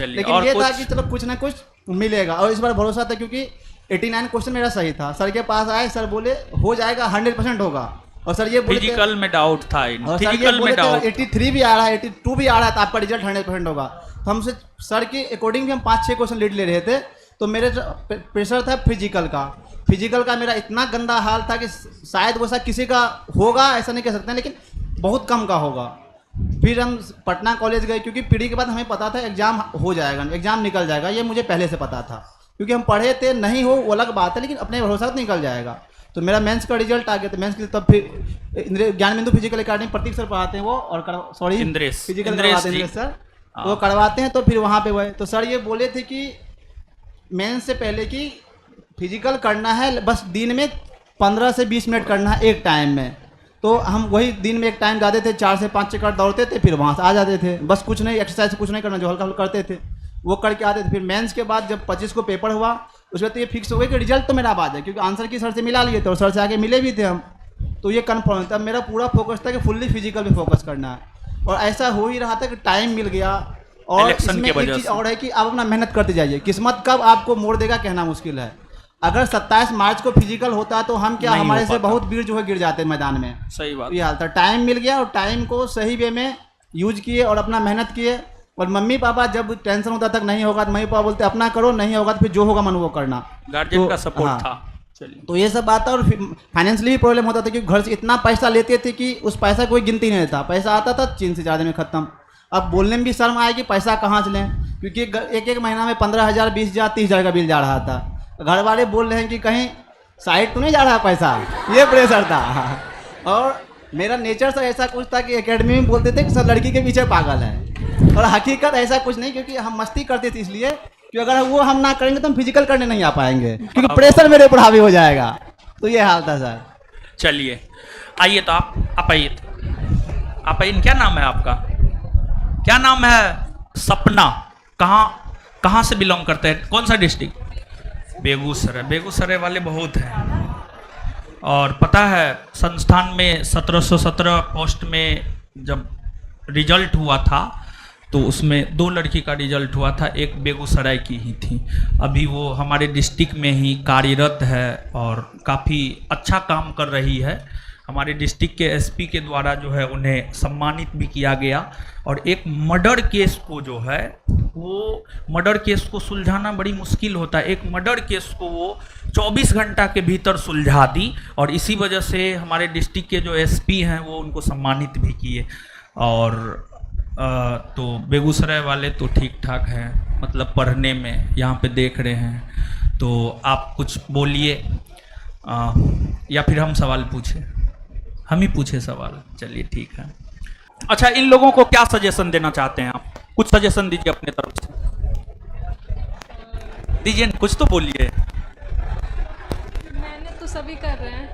लेकिन ये था कि चलो कुछ ना कुछ मिलेगा, और इस बार भरोसा था क्योंकि 89 क्वेश्चन मेरा सही था। सर के पास आए, सर बोले हो जाएगा, 100% होगा। और सर ये फिजिकल में डाउट था, फिजिकल में डाउट 83 भी आ रहा है, 82 भी आ रहा है, तो आपका रिजल्ट 100% होगा। तो हमसे सर के अकॉर्डिंग भी हम 5-6 क्वेश्चन लीड ले रहे थे। तो मेरे प्रेशर था फिजिकल का मेरा इतना गंदा हाल था कि शायद वैसा किसी का होगा ऐसा नहीं कह सकते, लेकिन बहुत कम का होगा। फिर हम पटना कॉलेज गए, क्योंकि पीढ़ी के बाद हमें पता था एग्जाम हो जाएगा, एग्जाम निकल जाएगा, ये मुझे पहले से पता था, क्योंकि हम पढ़े थे। नहीं हो वो अलग बात है, लेकिन अपने भरोसा तो निकल जाएगा। तो मेरा मेंस का रिजल्ट आ गया, तो मेंस के तब फिर ज्ञानबिंदु फिजिकल अकेडमी प्रतीक सर पढ़ाते हैं वो, और सॉरी फिजिकल करवाते हैं सर, वो करवाते हैं। तो फिर वहाँ पे गए, तो सर ये बोले थे कि मेंस से पहले कि फिजिकल करना है, बस दिन में 15 से 20 मिनट करना है एक टाइम में। तो हम वही दिन में एक टाइम जाते थे, 4 से 5 चक्कर दौड़ते थे, फिर वहाँ से आ जाते थे। बस कुछ नहीं, एक्सरसाइज कुछ नहीं करना, जो हल्का हल्का करते थे वो करके आते थे। फिर मेंस के बाद जब 25 को पेपर हुआ, उसके बाद तो ये फिक्स हो गया कि रिजल्ट तो मेरा आ जाए, क्योंकि आंसर की सर से मिला लिए थे और सर से आगे मिले भी थे हम। तो ये कन्फर्म था, मेरा पूरा फोकस था कि फुल्ली फिजिकल पे फोकस करना है। और ऐसा हो ही रहा था कि टाइम मिल गया। और इसमें एक चीज़ और है कि आप अपना मेहनत करते जाइए, किस्मत कब आपको मोड़ देगा कहना मुश्किल है। अगर 27 मार्च को फिजिकल होता तो हम क्या, हमारे से बहुत वीर जो है गिर जाते मैदान में। सही बात, ये हाल था। टाइम मिल गया और टाइम को सही वे में यूज किए और अपना मेहनत किए। और मम्मी पापा जब टेंशन होता तक नहीं होगा तो मम्मी पापा बोलते अपना करो, नहीं होगा तो फिर जो होगा मन वो करना, गार्जियन का सपोर्ट था। चलिए, तो ये सब बात था। और फाइनेंशियली भी प्रॉब्लम होता था, क्योंकि घर से इतना पैसा लेते थे कि उस पैसा कोई गिनती नहीं था। पैसा आता था 3 से 4 दिन में खत्म। अब बोलने में भी शर्म आए कि पैसा कहाँ से लें, क्योंकि एक महीना में 15,000, 20,000, 30,000 का बिल जा रहा था। घर वाले बोल रहे हैं कि कहीं साइड तो नहीं जा रहा पैसा, ये प्रेशर था। और मेरा नेचर सर ऐसा कुछ था कि एकेडमी में बोलते थे कि सर लड़की के पीछे पागल है, और हकीकत ऐसा कुछ नहीं, क्योंकि हम मस्ती करते थे इसलिए कि अगर वो हम ना करेंगे तो हम फिजिकल करने नहीं आ पाएंगे, क्योंकि प्रेशर मेरे ऊपर हावी हो जाएगा। तो ये हाल था सर। चलिए आइए, तो आप आइए, आप आइए। क्या नाम है आपका? क्या नाम है? सपना। कहाँ से बिलोंग करते हैं? कौन सा डिस्ट्रिक्ट? बेगूसराय। बेगूसराय वाले बहुत हैं। और पता है संस्थान में 1717 पोस्ट में जब रिजल्ट हुआ था तो उसमें 2 लड़की का रिजल्ट हुआ था, एक बेगूसराय की ही थी। अभी वो हमारे डिस्ट्रिक्ट में ही कार्यरत है और काफ़ी अच्छा काम कर रही है। हमारे डिस्ट्रिक्ट के एसपी के द्वारा जो है उन्हें सम्मानित भी किया गया। और एक मर्डर केस को जो है, वो मर्डर केस को सुलझाना बड़ी मुश्किल होता है, एक मर्डर केस को वो 24 घंटा के भीतर सुलझा दी। और इसी वजह से हमारे डिस्ट्रिक्ट के जो एसपी हैं वो उनको सम्मानित भी किए। और तो बेगूसराय वाले तो ठीक ठाक हैं, मतलब पढ़ने में यहाँ पे देख रहे हैं। तो आप कुछ बोलिए, या फिर हम सवाल पूछे? हम ही पूछे सवाल, चलिए ठीक है। अच्छा, इन लोगों को क्या सजेशन देना चाहते हैं आप? कुछ सजेशन दीजिए अपने तरफ से, दीजिए, कुछ तो बोलिए। मैंने तो सभी कर रहे हैं।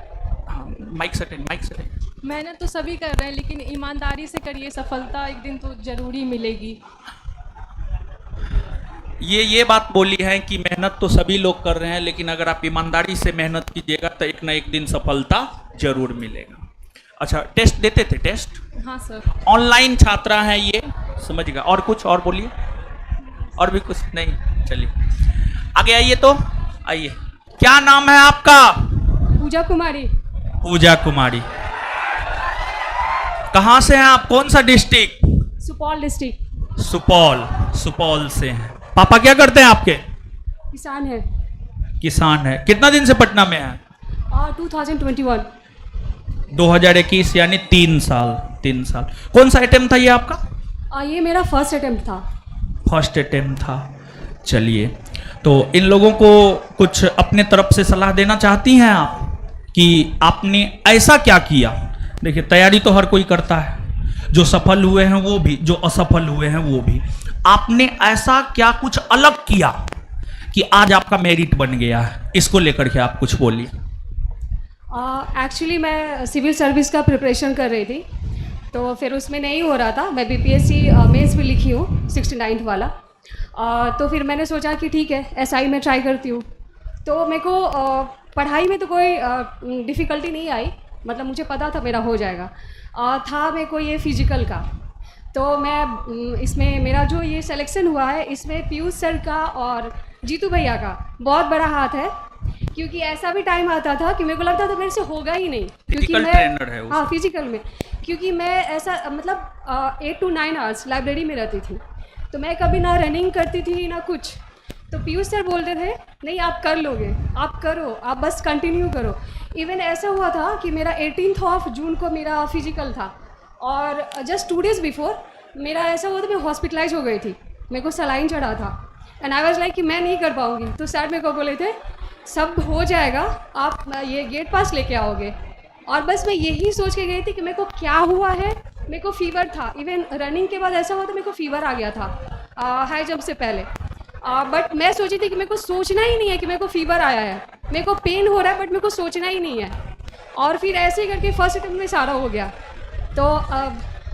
Mic setting, mic setting. मेहनत तो सभी कर रहे हैं, लेकिन ईमानदारी से करिए, सफलता एक दिन तो जरूरी मिलेगी। ये बात बोली है कि मेहनत तो सभी लोग कर रहे हैं, लेकिन अगर आप ईमानदारी से मेहनत कीजिएगा तो एक ना एक दिन सफलता जरूर मिलेगा। अच्छा, टेस्ट देते थे? टेस्ट हाँ सर। ऑनलाइन छात्रा हैं ये, समझिएगा। और कुछ और बोलिए, और भी कुछ नहीं? चलिए आगे आइए। तो आइए, क्या नाम है आपका? पूजा कुमारी। पूजा कुमारी, कहाँ से हैं आप? कौन सा डिस्ट्रिक्ट? सुपौल डिस्ट्रिक्ट। सुपौल से हैं। पापा क्या करते हैं आपके? किसान है। किसान है। कितना दिन से पटना में है? 2021। 2021 यानी 3 साल। कौन सा अटेम्प्ट था ये आपका? ये मेरा फर्स्ट अटेम्प्ट था। फर्स्ट अटेम्प्ट था। चलिए, तो इन लोगों को कुछ अपने तरफ से सलाह देना चाहती हैं आप कि आपने ऐसा क्या किया? देखिए, तैयारी तो हर कोई करता है, जो सफल हुए हैं वो भी, जो असफल हुए हैं वो भी। आपने ऐसा क्या कुछ अलग किया कि आज आपका मेरिट बन गया है? इसको लेकर के आप कुछ बोलिए। एक्चुअली मैं सिविल सर्विस का प्रिपरेशन कर रही थी, तो फिर उसमें नहीं हो रहा था। मैं बीपीएससी मेंस भी लिखी हूँ 69 वाला। तो फिर मैंने सोचा कि ठीक है, एसआई में ट्राई करती हूँ। तो मेरे को पढ़ाई में तो कोई डिफ़िकल्टी नहीं आई, मतलब मुझे पता था मेरा हो जाएगा। था मेरे को ये फिजिकल का, तो मैं इसमें मेरा जो ये सिलेक्शन हुआ है, इसमें पीयूष सर का और जीतू भैया का बहुत बड़ा हाथ है, क्योंकि ऐसा भी टाइम आता था कि मेरे को लगता था मेरे से होगा ही नहीं, क्योंकि मैं हाँ फिजिकल में, क्योंकि मैं ऐसा मतलब 8 to 9 आवर्स लाइब्रेरी में रहती थी, तो मैं कभी ना रनिंग करती थी ना कुछ। तो पीयूष सर बोलते थे नहीं आप कर लोगे, आप करो, आप बस कंटिन्यू करो। इवन ऐसा हुआ था कि मेरा 18 जून को मेरा फिजिकल था, और जस्ट 2 days बिफोर मेरा ऐसा हुआ था, मैं हॉस्पिटलाइज हो गई थी, मेरे को सलाइन चढ़ा था। एंड आई वाज लाइक कि मैं नहीं कर पाऊँगी। तो सर मेरे को बोले थे सब हो जाएगा, आप ये गेट पास लेके आओगे। और बस मैं यही सोच के गई थी कि मेरे को क्या हुआ है। मेरे को फीवर था, इवन रनिंग के बाद ऐसा हुआ था मेरे को फीवर आ गया था हाई जंप से पहले। बट मैं सोची थी कि मेरे को सोचना ही नहीं है कि मेरे को फीवर आया है, मेरे को पेन हो रहा है, बट मेरे को सोचना ही नहीं है। और फिर ऐसे ही करके फर्स्ट अटेम्प्ट में सारा हो गया। तो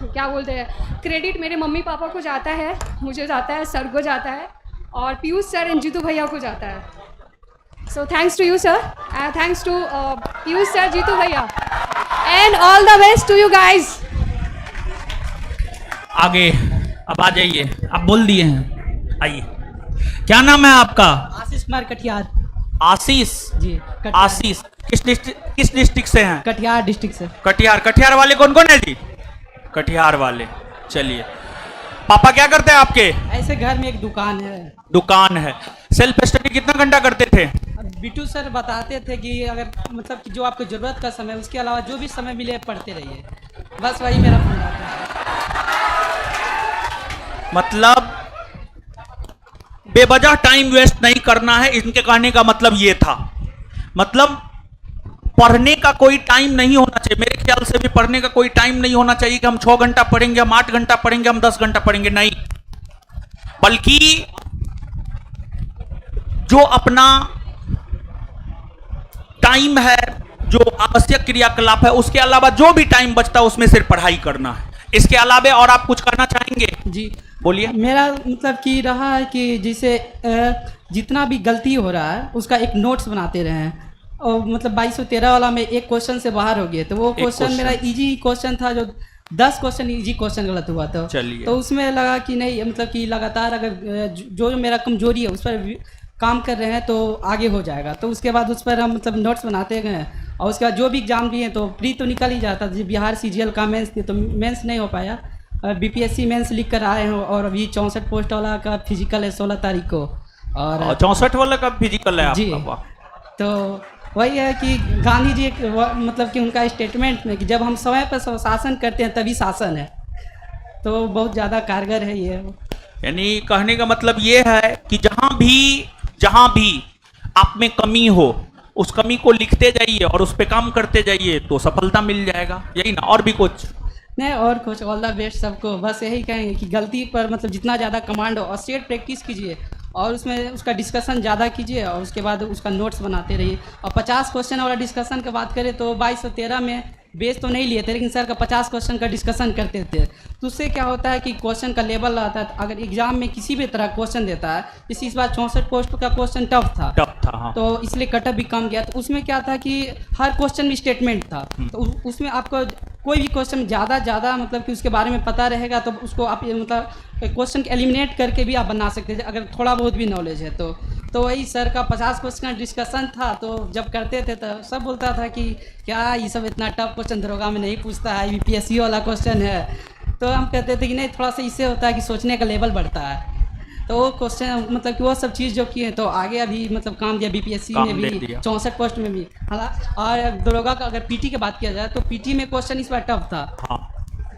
क्या बोलते हैं, क्रेडिट मेरे मम्मी पापा को जाता है, मुझे जाता है, सर को जाता है, और पीयूष सर एंड जीतू भैया को जाता है। So thanks to you sir, and thanks to Piyush sir, Jeetu bhaiya, and all the best to you guys. आगे अब आ जाइए, आप बोल दिए हैं, आइए। क्या नाम है आपका? आशीष कुमार कटिहार। आशीष जी, आशीष किस डिस्ट्रिक्ट से हैं? कटिहार डिस्ट्रिक्ट से। कटिहार वाले कौन कौन है जी? कटिहार वाले। चलिए, पापा क्या करते हैं आपके? ऐसे घर में एक दुकान है। सेल्फ स्टडी कितना घंटा करते थे? बिट्टू सर बताते थे कि अगर मतलब कि जो आपको जरूरत का समय, उसके अलावा जो भी समय मिले पढ़ते रहिए, बस वही मेरा फंडा था। मतलब बेवजह टाइम वेस्ट नहीं करना है, इनके कहने का मतलब ये था। मतलब पढ़ने का कोई टाइम नहीं होना चाहिए, मेरे ख्याल से भी पढ़ने का कोई टाइम नहीं होना चाहिए कि हम 6 घंटा पढ़ेंगे, हम 8 घंटा पढ़ेंगे, हम 10 घंटा पढ़ेंगे, नहीं। बल्कि जो अपना टाइम है, जो आवश्यक क्रियाकलाप है, उसके अलावा जो भी टाइम बचता है उसमें सिर्फ पढ़ाई करना है। इसके अलावा और आप कुछ करना चाहेंगे? जी बोलिए। मेरा मतलब कि रहा है कि जैसे जितना भी गलती हो रहा है उसका एक नोट्स बनाते रहे हैं। और मतलब 2213 वाला में एक क्वेश्चन से बाहर हो गया, तो वो क्वेश्चन मेरा इजी क्वेश्चन था, जो 10 क्वेश्चन इजी क्वेश्चन गलत हुआ था। तो उसमें लगा कि नहीं, मतलब कि लगातार अगर जो मेरा कमजोरी है उस पर काम कर रहे हैं तो आगे हो जाएगा। तो उसके बाद उस पर हम मतलब नोट्स बनाते गए, और उसके बाद जो भी एग्जाम दिए तो प्री तो निकल ही जाता था। बिहार सीजीएल का मेंस थी तो मेंस नहीं हो पाया, बीपीएससी मेंस लिख कर आए हो, और अभी 64 पोस्ट वाला का फिजिकल है 16 तारीख को, और 64 वाला का फिजिकल है जी। तो वही है कि गांधी जी मतलब कि उनका स्टेटमेंट में कि जब हम समय पर शासन करते हैं तभी शासन है, तो बहुत ज़्यादा कारगर है ये। यानी कहने का मतलब ये है कि जहां भी आप में कमी हो, उस कमी को लिखते जाइए और उस पे काम करते जाइए, तो सफलता मिल जाएगा, यही ना? और भी कुछ नहीं, और कुछ। ऑल द बेस्ट सबको, बस यही कहेंगे कि गलती पर मतलब जितना ज़्यादा कमांड हो, और स्टेट प्रैक्टिस कीजिए, और उसमें उसका डिस्कशन ज़्यादा कीजिए, और उसके बाद उसका नोट्स बनाते रहिए। और 50 क्वेश्चन वाला डिस्कशन की बात करें तो 2213 में बेस तो नहीं लिए थे, लेकिन सर का 50 क्वेश्चन का डिस्कशन करते थे। तो उससे क्या होता है कि क्वेश्चन का लेवल रहता है। अगर एग्जाम में किसी भी तरह क्वेश्चन देता है, जैसे इस बार 64 पोस्ट का क्वेश्चन टफ था, हाँ। तो इसलिए कटअप भी कम गया। तो उसमें क्या था कि हर क्वेश्चन में स्टेटमेंट था, तो उसमें आपको कोई भी क्वेश्चन ज़्यादा मतलब कि उसके बारे में पता रहेगा तो उसको आप मतलब क्वेश्चन एलिमिनेट करके भी आप बना सकते थे, अगर थोड़ा बहुत भी नॉलेज है तो वही सर का 50 क्वेश्चन का डिस्कशन था। तो जब करते थे तो सब बोलता था कि क्या ये सब इतना टफ क्वेश्चन दरोगा में नहीं पूछता है, यूपीएससी वाला क्वेश्चन है। तो हम कहते थे कि नहीं, थोड़ा सा इससे होता है कि सोचने का लेवल बढ़ता है। तो वो क्वेश्चन मतलब कि वो सब चीज़ जो किए तो आगे अभी मतलब काम दिया बीपीएससी में भी, 64 पोस्ट में भी। और दरोगा का अगर पीटी की बात किया जाए तो पीटी में क्वेश्चन इस बार टफ था,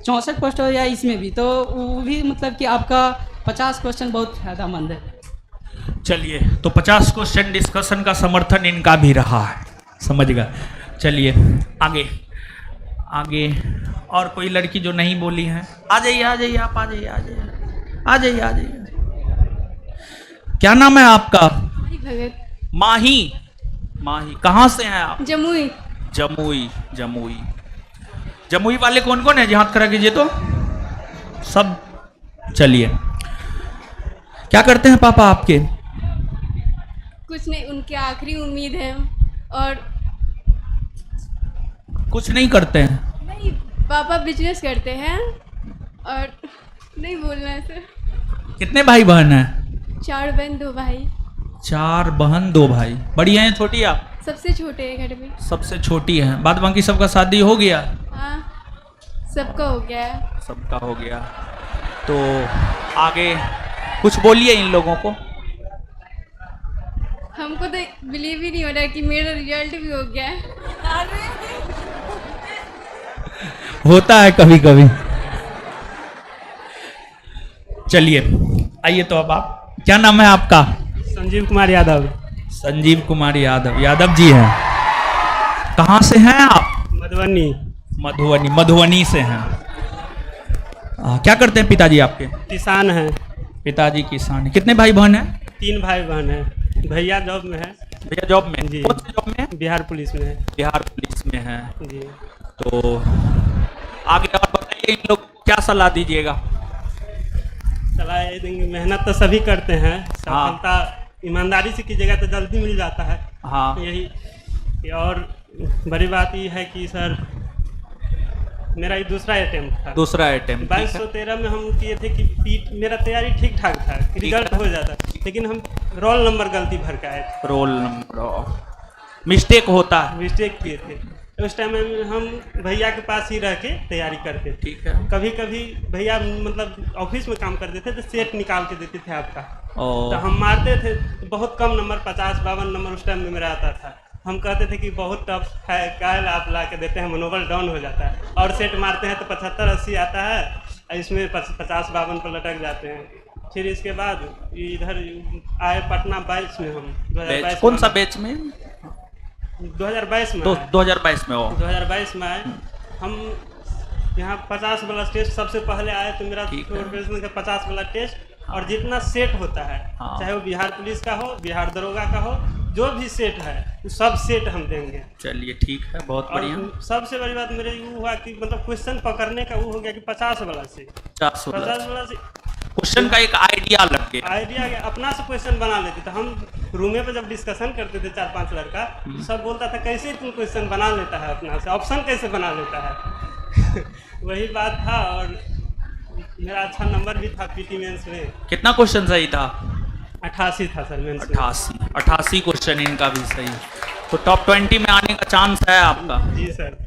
64 पोस्ट हो जाए इसमें भी, तो वो भी मतलब कि आपका 50 क्वेश्चन बहुत फायदेमंद है। चलिए, तो 50 क्वेश्चन डिस्कशन का समर्थन इनका भी रहा है, समझ गए। चलिए आगे आगे, और कोई लड़की जो नहीं बोली है, आ जाइए आप, आ जाइए। क्या नाम है आपका? भगत। माही। कहाँ से हैं आप? जमुई वाले कौन कौन है जी? हाथ खड़ा कीजिए तो सब। चलिए, क्या करते हैं पापा आपके? कुछ नहीं, उनकी आखिरी उम्मीद है। और कुछ नहीं करते हैं? नहीं, पापा बिजनेस करते हैं। और नहीं बोलना है सर। कितने भाई बहन हैं? 4 बहन 2 भाई। 4 बहन 2 भाई। बड़ी हैं छोटी आप? सबसे छोटे हैं घर में। सबसे छोटी हैं। बाद बाकी सबका शादी हो गया? हाँ, सबका हो गया है। सबका हो गया। तो आगे कुछ बोलिए इन लोगों को। हमको तो बिलीव ही नहीं हो रहा है कि मेरा रिजल्ट भी हो गया है। होता है कभी कभी। चलिए आइए, तो अब आप, क्या नाम है आपका? संजीव कुमार यादव। संजीव कुमार यादव जी हैं। कहाँ से हैं आप? मधुबनी से हैं। क्या करते हैं पिताजी आपके? किसान हैं। पिताजी किसान। कितने भाई बहन हैं? 3 भाई बहन हैं। भैया जॉब में है। भैया जॉब में? जी। कौन सी जॉब में है? बिहार पुलिस में है। बिहार पुलिस में है जी। तो आगे और बताइए, इन लोग क्या सलाह दीजिएगा? सलाह ये देंगे, मेहनत तो सभी करते हैं, सफलता ईमानदारी से कीजिएगा तो जल्दी मिल जाता है। हाँ, यही। और बड़ी बात ये है कि सर मेरा ये दूसरा अटेम्प्ट था। 2213 में हम किए थे कि मेरा तैयारी ठीक ठाक था, रिजल्ट हो जाता, लेकिन हम रोल नंबर गलती भर के आए थे। रोल नंबर मिस्टेक होता है। मिस्टेक किए थे। उस टाइम में हम भैया के पास ही रह के तैयारी करते थे। ठीक है। कभी कभी भैया मतलब ऑफिस में काम करते थे तो सेट निकाल के देते थे आपका, तो हम मारते थे। बहुत कम नंबर, 50-52 नंबर उस टाइम में मेरा आता था। हम कहते थे कि बहुत टफ है, काहे आप ला के देते हैं, मनोबल डाउन हो जाता है। और सेट मारते हैं तो 75-80 आता है, इसमें 50-52 पर लटक जाते हैं। फिर इसके बाद इधर आए पटना 22 में हम 2022। कौन सा बैच में? 2022 में। 2022 में हो? 2022 में आए हम। यहाँ 50 वाला टेस्ट सबसे पहले आए, तो मेरा 50 वाला टेस्ट और जितना सेट होता है, चाहे वो बिहार पुलिस का हो, बिहार दरोगा का हो, जो भी सेट है वो सब सेट हम देंगे। चलिए ठीक है, बहुत बढ़िया। सबसे बड़ी बात मेरे ये हुआ कि मतलब क्वेश्चन पकड़ने का वो हो गया कि 50 वाला से 50 वाला से क्वेश्चन का एक आइडिया लग गया। आइडिया अपना से क्वेश्चन बना लेते थे हम। रूमे पे जब डिस्कशन करते थे 4-5 लड़का, सब बोलता था कैसे तुम क्वेश्चन बना लेता है अपना से, ऑप्शन कैसे बना लेता है। वही बात था। और मेरा अच्छा नंबर भी था पीटी मेंस में। कितना क्वेश्चन सही था? 88 था सर मेंस में। 88 क्वेश्चन इनका भी सही। तो टॉप 20 में आने का चांस है आपका? जी सर।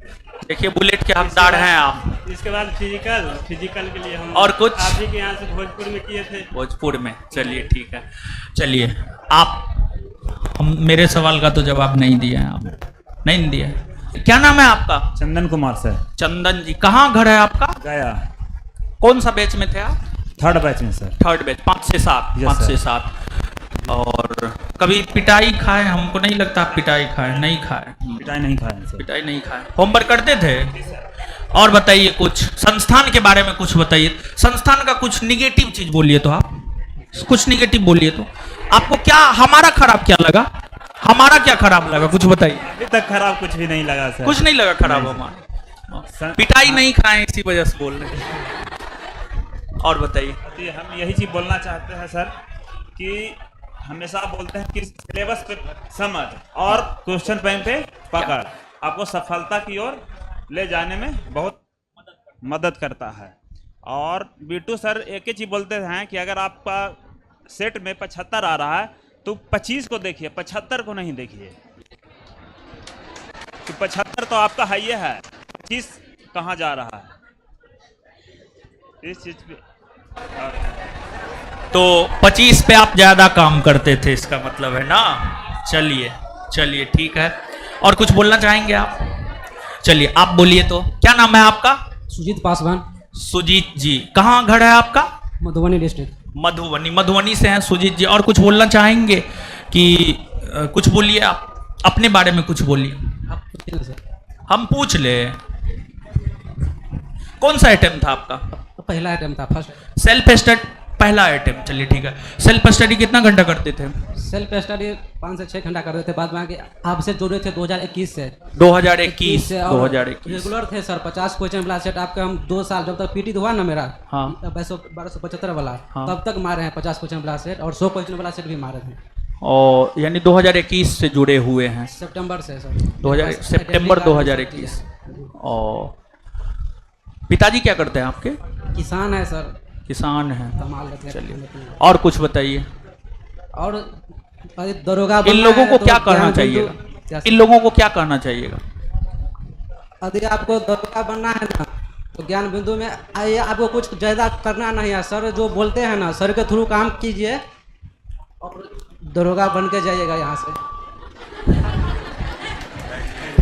देखिए बुलेट के हकदार हैं आप। इसके बाद फिजिकल के लिए हम और कुछ आप ही के यहाँ से भोजपुर में किए थे। भोजपुर में। चलिए ठीक है। चलिए आप, हम मेरे सवाल का तो जवाब नहीं दिए हैं आप, नहीं दिए। क्या नाम है आपका? चंदन कुमार सर। चंदन जी, कहाँ घर है आपका? गया। कौन सा बैच में थे आप? 3rd बैच में सर। 3rd batch. 5 से 7। 5 से 7। और कभी पिटाई खाए? हमको नहीं लगता आप पिटाई खाए। नहीं खाए? पिटाई नहीं खाए सर। पिटाई नहीं खाए। होमवर्क करते थे? और बताइए कुछ संस्थान के बारे में कुछ बताइए। संस्थान का कुछ निगेटिव चीज बोलिए तो आप, कुछ निगेटिव बोलिए तो। आपको क्या हमारा खराब क्या लगा? हमारा क्या खराब लगा कुछ बताइए। अभी तक खराब कुछ भी नहीं लगा सर। कुछ नहीं लगा खराब हमारा? पिटाई नहीं खाए इसी वजह से बोल रहे हैं। और बताइए। हम यही चीज़ बोलना चाहते हैं सर कि हमेशा बोलते हैं कि सिलेबस पे समझ और क्वेश्चन बैंक पे पकड़ आपको सफलता की ओर ले जाने में बहुत मदद करता है। और बीटू सर एक ही चीज़ बोलते हैं कि अगर आपका सेट में 75 आ रहा है तो 25 को देखिए, 75 को नहीं देखिए। तो 75 तो आपका हाई है, 25 कहाँ जा रहा है इस चीज पे। तो 25 पे आप ज्यादा काम करते थे इसका मतलब है ना। चलिए चलिए ठीक है। और कुछ बोलना चाहेंगे आप? चलिए आप बोलिए। तो क्या नाम है आपका? सुजीत पासवान। सुजीत जी, कहाँ घर है आपका? मधुबनी डिस्ट्रिक्ट। मधुबनी, मधुबनी से हैं सुजीत जी। और कुछ बोलना चाहेंगे कि कुछ बोलिए आप अपने बारे में, कुछ बोलिए। हम पूछ ले। कौन सा आइटम था आपका? पहला आइटम था, फर्स्ट सेल्फ स्टडी पहला आइटम। चलिए ठीक है। सेल्फ स्टडी कितना घंटा करते थे? सेल्फ स्टडी 5 से 6 घंटा करते थे। बाद में आके आपसे जुड़े थे 2021 से। 2021 रेगुलर थे सर। 50 क्वेश्चन वाला सेट आपके हम 2 साल जब तक पीटी हुआ ना मेरा, हाँ 1275 वाला, हाँ। तब तक मारे हैं 50 क्वेश्चन वाला सेट और 100 क्वेश्चन वाला सेट भी मारे थे। और यानी 2021 से जुड़े हुए हैं? सितंबर से सर। सितंबर 2021। और पिताजी क्या करते हैं आपके? किसान है सर। किसान है। कमाल लेते हैं। चलिए और कुछ बताइए। और दरोगा इन लोगों को क्या करना चाहिएगा? इन लोगों को क्या करना चाहिएगा? यदि आपको दरोगा बनना है ना तो ज्ञान बिंदु में आइए। आपको कुछ ज़्यादा करना नहीं है सर। जो बोलते हैं ना सर के थ्रू काम कीजिए और दरोगा बन के जाइएगा यहाँ से।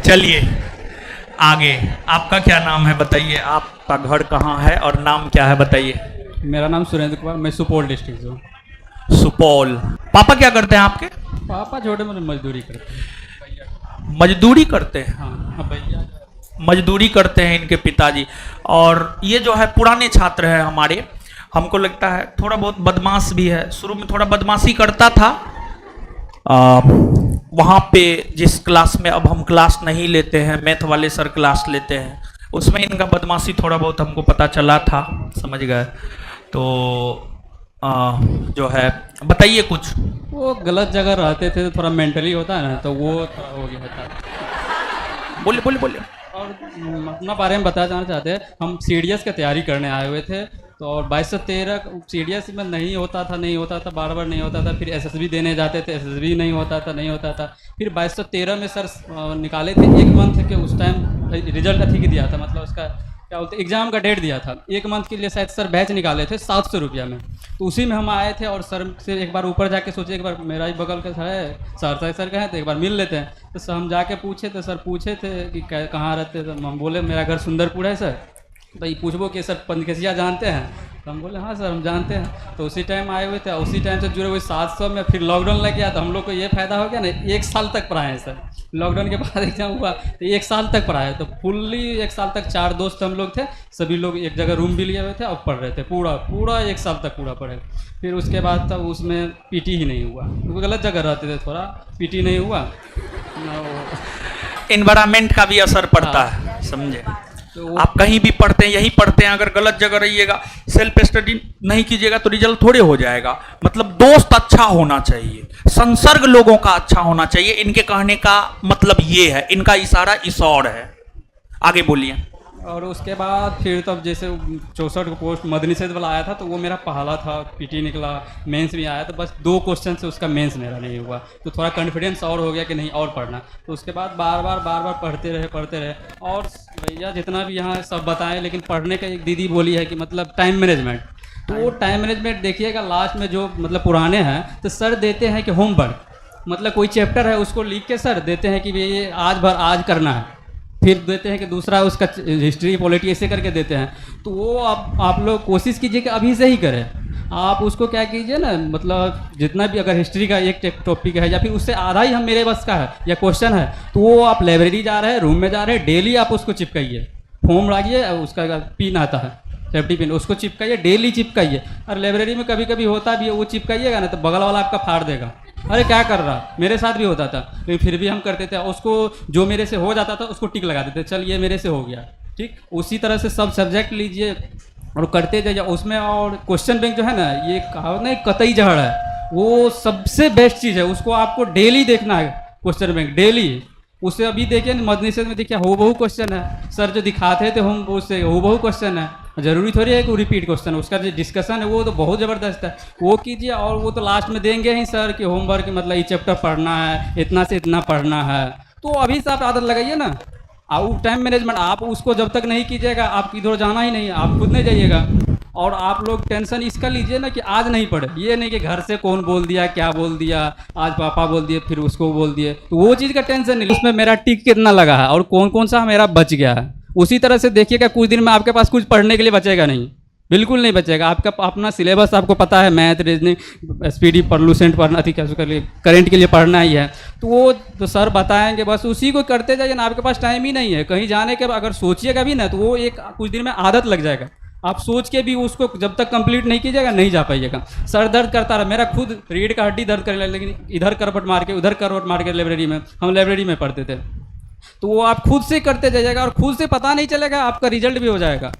चलिए आगे। आपका क्या नाम है बताइए? आपका घर कहाँ है और नाम क्या है बताइए? मेरा नाम सुरेंद्र कुमार, मैं सुपौल डिस्ट्रिक्ट से हूँ। सुपौल। पापा क्या करते हैं आपके? पापा छोटे मोटे मजदूरी करते हैं। मजदूरी करते हैं? हाँ भैया मजदूरी करते हैं इनके पिताजी। और ये जो है पुराने छात्र हैं हमारे, हमको लगता है थोड़ा बहुत बदमाश भी है। शुरू में थोड़ा बदमाशी करता था वहाँ पे जिस क्लास में अब हम क्लास नहीं लेते हैं, मैथ वाले सर क्लास लेते हैं, उसमें इनका बदमाशी थोड़ा बहुत हमको पता चला था, समझ गए। तो जो है बताइए कुछ। वो गलत जगह रहते थे तो थोड़ा मेंटली होता है ना, तो वो थोड़ा हो गया था। बोलिए बोलिए बोलिए। और अपना बारे में बताना चाहते हैं। हम CDS की तैयारी करने आए हुए थे तो और 2213 CDS में नहीं होता था बार बार नहीं होता था। फिर SSB देने जाते थे, SSB नहीं होता था। फिर 2213 में सर निकाले थे 1 मंथ के। उस टाइम रिजल्ट अथी की दिया था, मतलब उसका क्या बोलते एग्जाम का डेट दिया था। 1 मंथ के लिए शायद सर बैच निकाले थे 700 रुपया में। तो उसी में हम आए थे और सर से एक बार ऊपर जाके सोचे एक बार मेरा ही बगल का है सर का है तो एक बार मिल लेते हैं। तो सर हम जाके पूछे तो सर पूछे थे कि कहाँ रहते? तो हम बोले मेरा घर सुंदरपुर है सर। तो ये पूछबो कि सर पंदकेसिया जानते हैं? तो हम बोले हाँ सर हम जानते हैं। तो उसी टाइम आए हुए थे, उसी टाइम से जुड़े हुए 700 में। फिर लॉकडाउन लग गया तो हम लोग को ये फ़ायदा हो गया ना, 1 साल तक पढ़ाए हैं सर। लॉकडाउन के बाद एग्जाम हुआ तो 1 साल तक पढ़ाए। तो फुल्ली 1 साल तक 4 दोस्त हम लोग थे, सभी लोग एक जगह रूम भी लिए हुए थे और पढ़ रहे थे। पूरा 1 साल तक पूरा पढ़े। फिर उसके बाद तब उसमें PT ही नहीं हुआ क्योंकि गलत जगह रहते थे, थोड़ा PT नहीं हुआ। एनवायरमेंट का भी असर पड़ता है, समझे। तो आप कहीं भी पढ़ते हैं, यहीं पढ़ते हैं, अगर गलत जगह रहिएगा, सेल्फ स्टडी नहीं कीजिएगा तो रिजल्ट थोड़े हो जाएगा। मतलब दोस्त अच्छा होना चाहिए, संसर्ग लोगों का अच्छा होना चाहिए। इनके कहने का मतलब ये है, इनका इशारा इस और है। आगे बोलिए। और उसके बाद फिर तब जैसे 64 का पोस्ट मदनी सैयद वाला आया था तो वो मेरा पहला था। PT निकला, मेंस भी आया। तो बस 2 क्वेश्चन से उसका मेंस मेरा नहीं हुआ। तो थोड़ा कॉन्फिडेंस और हो गया कि नहीं और पढ़ना। तो उसके बाद बार बार पढ़ते रहे। और भैया जितना भी यहाँ सब बताएं, लेकिन पढ़ने का एक दीदी बोली है कि मतलब टाइम मैनेजमेंट। तो वो टाइम मैनेजमेंट देखिएगा लास्ट में जो मतलब पुराने हैं तो सर देते हैं कि होमवर्क, मतलब कोई चैप्टर है उसको लिख के सर देते हैं कि ये आज करना है। फिर देते हैं कि दूसरा उसका हिस्ट्री पॉलिटी ऐसे करके देते हैं। तो वो आप लोग कोशिश कीजिए कि अभी से ही करें। आप उसको क्या कीजिए ना, मतलब जितना भी अगर हिस्ट्री का एक टॉपिक है या फिर उससे आधा ही हम मेरे बस का है या क्वेश्चन है, तो वो आप लाइब्रेरी जा रहे हैं, रूम में जा रहे हैं, डेली आप उसको चिपकाइए। फॉर्म लाइए, उसका पिन आता है सेफ्टी पिन, उसको चिपकाइए, डेली चिपकाइए। और लाइब्रेरी में कभी कभी होता भी है, वो चिपकाइएगा ना तो बगल वाला आपका फाड़ देगा, अरे क्या कर रहा। मेरे साथ भी होता था, लेकिन फिर भी हम करते थे। उसको जो मेरे से हो जाता था उसको टिक लगा देते, चल ये मेरे से हो गया। ठीक उसी तरह से सब सब्जेक्ट लीजिए और करते जाइए उसमें। और क्वेश्चन बैंक जो है ना, ये कहावत ना कतई जहर है, वो सबसे बेस्ट चीज़ है, उसको आपको डेली देखना है क्वेश्चन बैंक, डेली। उसे अभी देखिए मदनी से में देखिए हूबहू क्वेश्चन है, सर जो दिखाते थे हम उससे हूबहू क्वेश्चन है, जरूरी थोड़ी है कि वो रिपीट क्वेश्चन। उसका जो डिस्कशन है वो तो बहुत ज़बरदस्त है, वो कीजिए। और वो तो लास्ट में देंगे ही सर कि होमवर्क मतलब ये चैप्टर पढ़ना है, इतना से इतना पढ़ना है। तो अभी से आप आदत लगाइए ना। और टाइम मैनेजमेंट आप उसको जब तक नहीं कीजिएगा आप किधर जाना ही नहीं है, आप खुद नहीं जाइएगा। और आप लोग टेंशन इसका लीजिए ना कि आज नहीं पढ़े, ये नहीं कि घर से कौन बोल दिया क्या बोल दिया, आज पापा बोल दिए फिर उसको बोल दिए, तो वो चीज़ का टेंशन नहीं। उसमें मेरा टिक कितना लगा है और कौन कौन सा मेरा बच गया है, उसी तरह से देखिएगा कुछ दिन में आपके पास कुछ पढ़ने के लिए बचेगा नहीं, बिल्कुल नहीं बचेगा। आपका अपना सिलेबस आपको पता है, मैथ, रीजनिंग, स्पीडी, परलूसेंट पढ़ना थी, क्या करेंट के लिए पढ़ना ही है, तो वो तो सर बताएंगे, बस उसी को करते जाइए ना। आपके पास टाइम ही नहीं है कहीं जाने के, अगर सोचिएगा भी ना तो वो एक कुछ दिन में आदत लग जाएगा। आप सोच के भी उसको जब तक कंप्लीट नहीं कीजिएगा नहीं जा पाइएगा। सर दर्द करता रहा, मेरा खुद रीढ़ का हड्डी दर्द करने लगा, लेकिन इधर करवट मार के उधर करवट मार के लाइब्रेरी में, हम लाइब्रेरी में पढ़ते थे, तो वो आप खुद से करते जाइएगा और खुद से पता नहीं चलेगा, आपका रिजल्ट भी हो जाएगा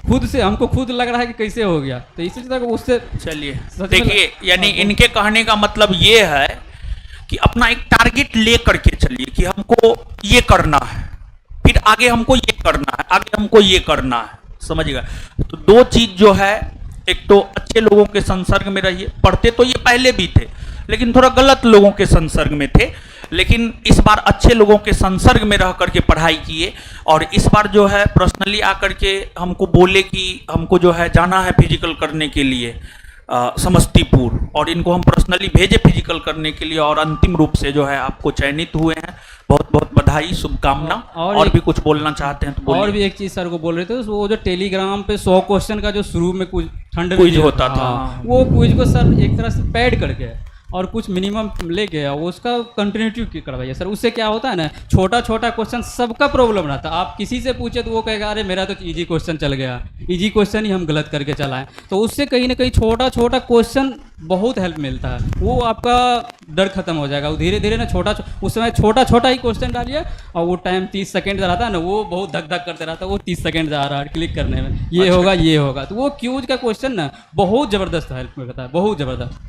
खुद से। हमको खुद लग रहा है कि कैसे हो गया, तो इसी तरह उससे चलिए देखिए, यानी इनके कहने का मतलब ये है कि अपना एक टारगेट ले करके चलिए कि हमको ये करना है, फिर आगे हमको ये करना है, आगे हमको ये करना है, समझिएगा। तो दो चीज जो है, एक तो अच्छे लोगों के संसर्ग में रहिए, पढ़ते तो ये पहले भी थे लेकिन थोड़ा गलत लोगों के संसर्ग में थे, लेकिन इस बार अच्छे लोगों के संसर्ग में रह करके पढ़ाई किए। और इस बार जो है पर्सनली आकर के हमको बोले कि हमको जो है जाना है फिजिकल करने के लिए समस्तीपुर, और इनको हम पर्सनली भेजे फिजिकल करने के लिए, और अंतिम रूप से जो है आपको चयनित हुए हैं। बहुत बहुत बधाई, शुभकामना। और भी कुछ बोलना चाहते हैं तो बोलिए। और भी एक चीज़ सर को बोल रहे थे, वो जो टेलीग्राम पे 100 क्वेश्चन का जो शुरू में कुछ ठंड क्विज होता था, वो क्विज को सर एक तरह से पैड करके और कुछ मिनिमम लेके उसका कंटिन्यूटी करवाइए सर। उससे क्या होता है ना, छोटा छोटा क्वेश्चन सबका प्रॉब्लम रहता है। आप किसी से पूछे तो वो कहेगा अरे मेरा तो इजी क्वेश्चन चल गया, इजी क्वेश्चन ही हम गलत करके चलाएं। तो उससे कहीं ना कहीं छोटा छोटा क्वेश्चन बहुत हेल्प मिलता है, वो आपका डर खत्म हो जाएगा। वो धीरे धीरे ना उस समय छोटा छोटा ही क्वेश्चन डालिए, और वो टाइम 30 सेकंड रहता है ना, वो बहुत धक धक करते रहता है, वो 30 सेकंड जा रहा है क्लिक करने में, ये होगा ये होगा। तो वो क्यूज का क्वेश्चन ना बहुत ज़बरदस्त हेल्प करता है, बहुत ज़बरदस्त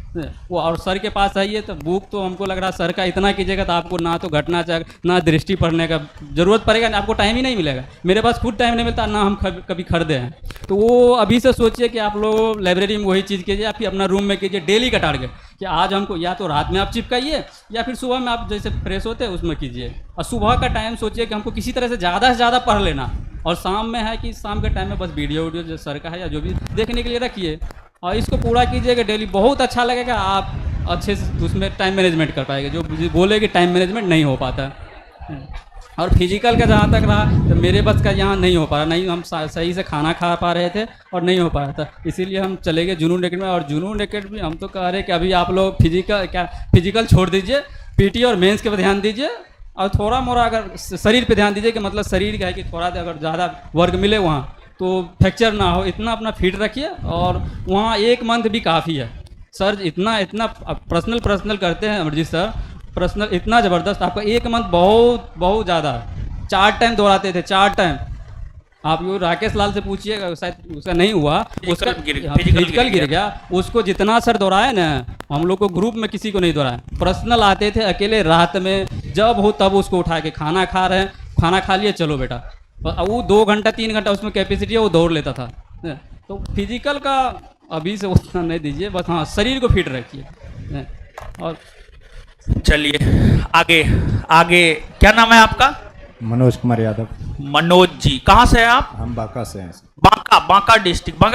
वो। और सर के पास आइए तो बुक तो हमको लग रहा है सर का इतना कीजिएगा तो आपको ना तो घटना चाहिए, ना दृष्टि पढ़ने का जरूरत पड़ेगा, आपको टाइम ही नहीं मिलेगा। मेरे पास खुद टाइम नहीं मिलता, ना हम कभी खरीदे हैं। तो वो अभी से सोचिए कि आप लोग लाइब्रेरी में वही चीज़ कीजिए, आप अपना रूम में कीजिए, डेली का टारगेट कि आज हमको या तो रात में आप चिपकाइए या फिर सुबह में आप जैसे फ्रेश होते हैं उसमें कीजिए। और सुबह का टाइम सोचिए कि हमको किसी तरह से ज़्यादा पढ़ लेना, और शाम में है कि शाम के टाइम में बस वीडियो जो सर का है या जो भी देखने के लिए रखिए, और इसको पूरा कीजिएगा डेली। बहुत अच्छा लगेगा, आप अच्छे से उसमें टाइम मैनेजमेंट कर पाएंगे। जो बोले कि टाइम मैनेजमेंट नहीं हो पाता। और फिजिकल का जहाँ तक रहा तो मेरे बस का यहाँ नहीं हो पा रहा, नहीं हम सही से खाना खा पा रहे थे और नहीं हो पा रहा था, इसीलिए हम चले गए जुनून एकेडमी। और जुनून एकेडमी हम तो कह रहे कि अभी आप लोग फिजिकल छोड़ दीजिए, पीटी और मेंस के पर ध्यान दीजिए, और थोड़ा मोड़ा अगर शरीर पे ध्यान दीजिए कि मतलब शरीर का है कि थोड़ा अगर ज़्यादा वर्क मिले वहाँ तो फ्रैक्चर ना हो, इतना अपना फिट रखिए। और वहाँ 1 मंथ भी काफ़ी है सर, इतना पर्सनल करते हैं अमरजीत सर, पर्सनल इतना ज़बरदस्त। आपका 1 मंथ बहुत ज़्यादा, 4 टाइम दोहराते थे, 4 टाइम। आप यो राकेश लाल से पूछिएगा, शायद उसका नहीं हुआ, उसका फिजिकल गिर गया। उसको जितना सर दोहराया ना, हम लोग को ग्रुप में किसी को नहीं दोहराया, पर्सनल आते थे अकेले, रात में जब हो तब उसको उठा के खाना खा रहे हैं, खाना खा लिए चलो बेटा, वो 2 घंटा 3 घंटा उसमें कैपेसिटी है, वो दौड़ लेता था। तो फिजिकल का अभी से उतना नहीं दीजिए, बस हाँ शरीर को फिट रखिए। और चलिए आगे क्या नाम है आपका? मनोज कुमार यादव। मनोज जी, कहाँ से हैं आप? हम बांका से हैं। बांका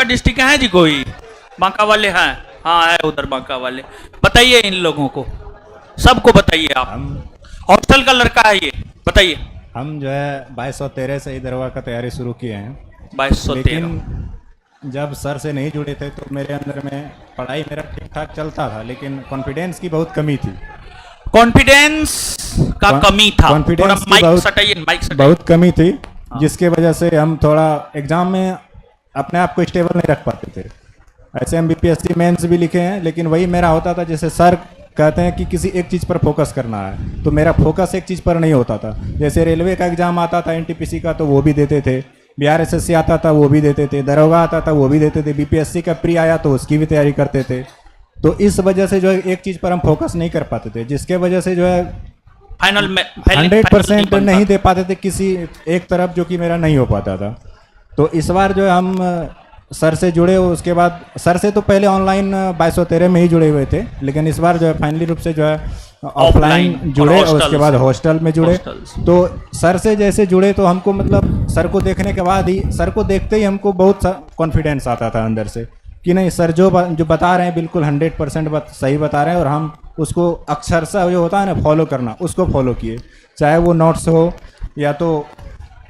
डिस्ट्रिक्ट हैं जी? कोई बांका वाले हैं? हाँ है उधर बांका वाले। बताइए इन लोगों को, सबको बताइए आप। हॉस्टल का लड़का है ये, बताइए। हम जो है 2213 से ही दरगाह का तैयारी शुरू किए हैं। 2213। लेकिन जब सर से नहीं जुड़े थे तो मेरे अंदर में पढ़ाई मेरा ठीक ठाक चलता था, लेकिन कॉन्फिडेंस की बहुत कमी थी। कॉन्फिडेंस का कमी था, कॉन्फिडेंस माइक बहुत कमी थी, जिसके वजह से हम थोड़ा एग्जाम में अपने आप को स्टेबल नहीं रख पाते थे। ऐसे हम बीपीएससी मेंस भी लिखे हैं, लेकिन वही मेरा होता था जैसे सर कहते हैं कि किसी एक चीज़ पर फोकस करना है, तो मेरा फोकस एक चीज़ पर नहीं होता था। जैसे रेलवे का एग्जाम आता था एनटीपीसी का, तो वो भी देते थे, बिहार एसएससी आता था वो भी देते थे, दरोगा आता था वो भी देते थे, बीपीएससी का प्री आया तो उसकी भी तैयारी करते थे। तो इस वजह से जो है एक चीज़ पर हम फोकस नहीं कर पाते थे, जिसके वजह से जो है फाइनल में 100% नहीं दे पाते थे किसी एक तरफ, जो कि मेरा नहीं हो पाता था। तो इस बार जो है हम सर से जुड़े, उसके बाद सर से तो पहले ऑनलाइन 2213 में ही जुड़े हुए थे, लेकिन इस बार जो है फाइनली रूप से जो है ऑफलाइन जुड़े और उसके बाद हॉस्टल में जुड़े। तो सर से जैसे जुड़े तो हमको मतलब सर को देखने के बाद ही, सर को देखते ही हमको बहुत कॉन्फिडेंस आता था अंदर से कि नहीं सर जो बता रहे हैं बिल्कुल 100% सही बता रहे हैं, और हम उसको अक्षरशः जो होता है ना फॉलो करना, उसको फॉलो किए, चाहे वो नोट्स हो या तो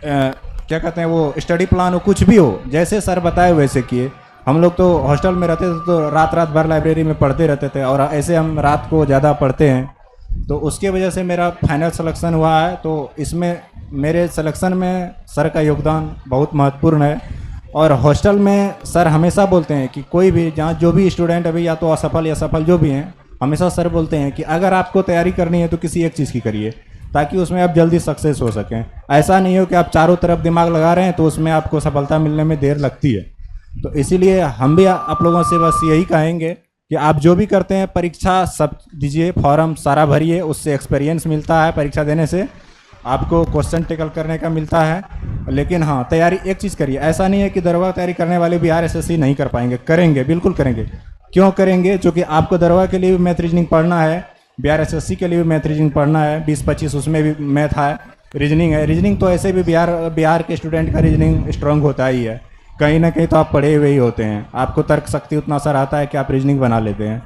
क्या कहते हैं वो स्टडी प्लान हो, कुछ भी हो, जैसे सर बताए वैसे किए। हम लोग तो हॉस्टल में रहते थे तो रात भर लाइब्रेरी में पढ़ते रहते थे, और ऐसे हम रात को ज़्यादा पढ़ते हैं, तो उसके वजह से मेरा फाइनल सिलेक्शन हुआ है। तो इसमें मेरे सिलेक्शन में सर का योगदान बहुत महत्वपूर्ण है। और हॉस्टल में सर हमेशा बोलते हैं कि कोई भी जहाँ जो भी स्टूडेंट अभी या तो असफल या सफल जो भी हैं, हमेशा सर बोलते हैं कि अगर आपको तैयारी करनी है तो किसी एक चीज़ की करिए, ताकि उसमें आप जल्दी सक्सेस हो सकें। ऐसा नहीं हो कि आप चारों तरफ दिमाग लगा रहे हैं तो उसमें आपको सफलता मिलने में देर लगती है। तो इसीलिए हम भी आप लोगों से बस यही कहेंगे कि आप जो भी करते हैं परीक्षा सब दीजिए, फॉर्म सारा भरिए, उससे एक्सपीरियंस मिलता है, परीक्षा देने से आपको क्वेश्चन टेकल करने का मिलता है। लेकिन हाँ, तैयारी एक चीज़ करिए, ऐसा नहीं है कि दरोगा तैयारी करने वाले बिहार एसएससी नहीं कर पाएंगे, करेंगे, बिल्कुल करेंगे। क्यों करेंगे? क्योंकि आपको दरोगा के लिए भी मैथ रीजनिंग पढ़ना है, बिहार एसएससी के लिए भी मैथ रीजनिंग पढ़ना है, 20-25 उसमें भी मैथ है, रीजनिंग है। रीजनिंग तो ऐसे भी बिहार के स्टूडेंट का रीजनिंग स्ट्रांग होता ही है, कहीं ना कहीं तो आप पढ़े हुए ही होते हैं, आपको तर्क शक्ति उतना सा आता है कि आप रीजनिंग बना लेते हैं।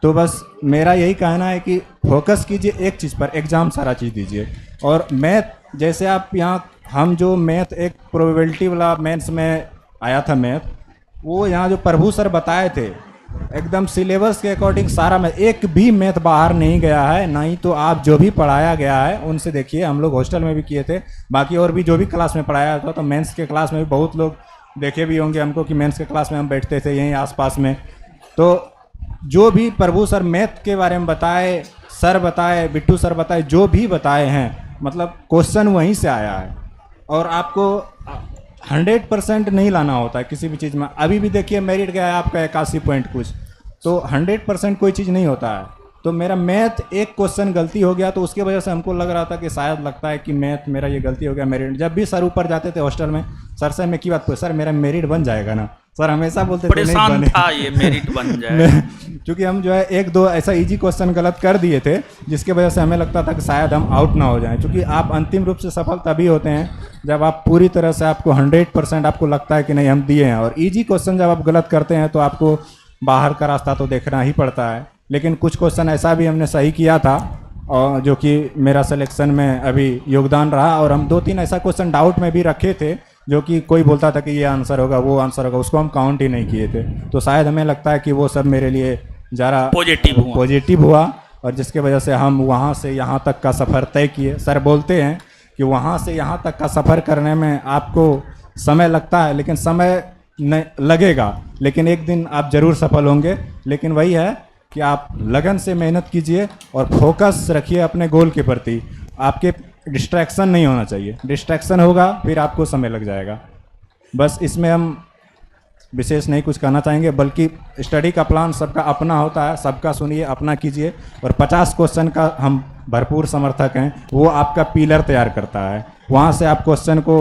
तो बस मेरा यही कहना है कि फोकस कीजिए एक चीज़ पर, एग्ज़ाम सारा चीज़ दीजिए। और मैथ जैसे आप यहाँ, हम जो मैथ एक प्रोबेबिलिटी वाला मैथ्स में आया था मैथ, वो यहाँ जो प्रभु सर बताए थे एकदम सिलेबस के अकॉर्डिंग सारा मैथ, एक भी मैथ बाहर नहीं गया है, ना ही तो आप जो भी पढ़ाया गया है उनसे देखिए, हम लोग हॉस्टल में भी किए थे, बाकी और भी जो भी क्लास में पढ़ाया था, तो मेंस के क्लास में भी बहुत लोग देखे भी होंगे हमको कि मेंस के क्लास में हम बैठते थे यहीं आसपास में। तो जो भी प्रभु सर मैथ के बारे में बताए, सर बताए, बिट्टू सर बताए, जो भी बताए हैं, मतलब क्वेश्चन वहीं से आया है। और आपको 100% नहीं लाना होता है किसी भी चीज़ में। अभी भी देखिए मेरिट गया है आपका 81 पॉइंट कुछ, तो 100% कोई चीज़ नहीं होता है। तो मेरा मैथ एक क्वेश्चन गलती हो गया तो उसके वजह से हमको लग रहा था कि शायद लगता है कि मैथ मेरा ये गलती हो गया मेरिट। जब भी सर ऊपर जाते थे हॉस्टल में, सर से मैं की बात पूछ, सर मेरा मेरिट बन जाएगा ना? सर हमेशा बोलते थे परेशान था ये मेरिट बन जाए, क्योंकि हम जो है एक दो ऐसा इजी क्वेश्चन गलत कर दिए थे जिसके वजह से हमें लगता था कि शायद हम आउट ना हो जाएं। क्योंकि आप अंतिम रूप से सफल तभी होते हैं जब आप पूरी तरह से आपको 100% आपको लगता है कि नहीं हम दिए हैं। और इजी क्वेश्चन जब आप गलत करते हैं तो आपको बाहर का रास्ता तो देखना ही पड़ता है। लेकिन कुछ क्वेश्चन ऐसा भी हमने सही किया था और जो कि मेरा सिलेक्शन में अभी योगदान रहा। और हम 2-3 ऐसा क्वेश्चन डाउट में भी रखे थे जो कि कोई बोलता था कि ये आंसर होगा, वो आंसर होगा, उसको हम काउंट ही नहीं किए थे। तो शायद हमें लगता है कि वो सब मेरे लिए ज़रा पॉजिटिव हुआ और जिसके वजह से हम वहाँ से यहाँ तक का सफ़र तय किए। सर बोलते हैं कि वहाँ से यहाँ तक का सफ़र करने में आपको समय लगता है, लेकिन समय नहीं लगेगा, लेकिन एक दिन आप ज़रूर सफल होंगे। लेकिन वही है कि आप लगन से मेहनत कीजिए और फोकस रखिए अपने गोल के प्रति। आपके डिस्ट्रैक्शन नहीं होना चाहिए, डिस्ट्रैक्शन होगा फिर आपको समय लग जाएगा। बस इसमें हम विशेष नहीं कुछ कहना चाहेंगे, बल्कि स्टडी का प्लान सबका अपना होता है, सबका सुनिए, अपना कीजिए। और 50 क्वेश्चन का हम भरपूर समर्थक हैं, वो आपका पिलर तैयार करता है। वहाँ से आप क्वेश्चन को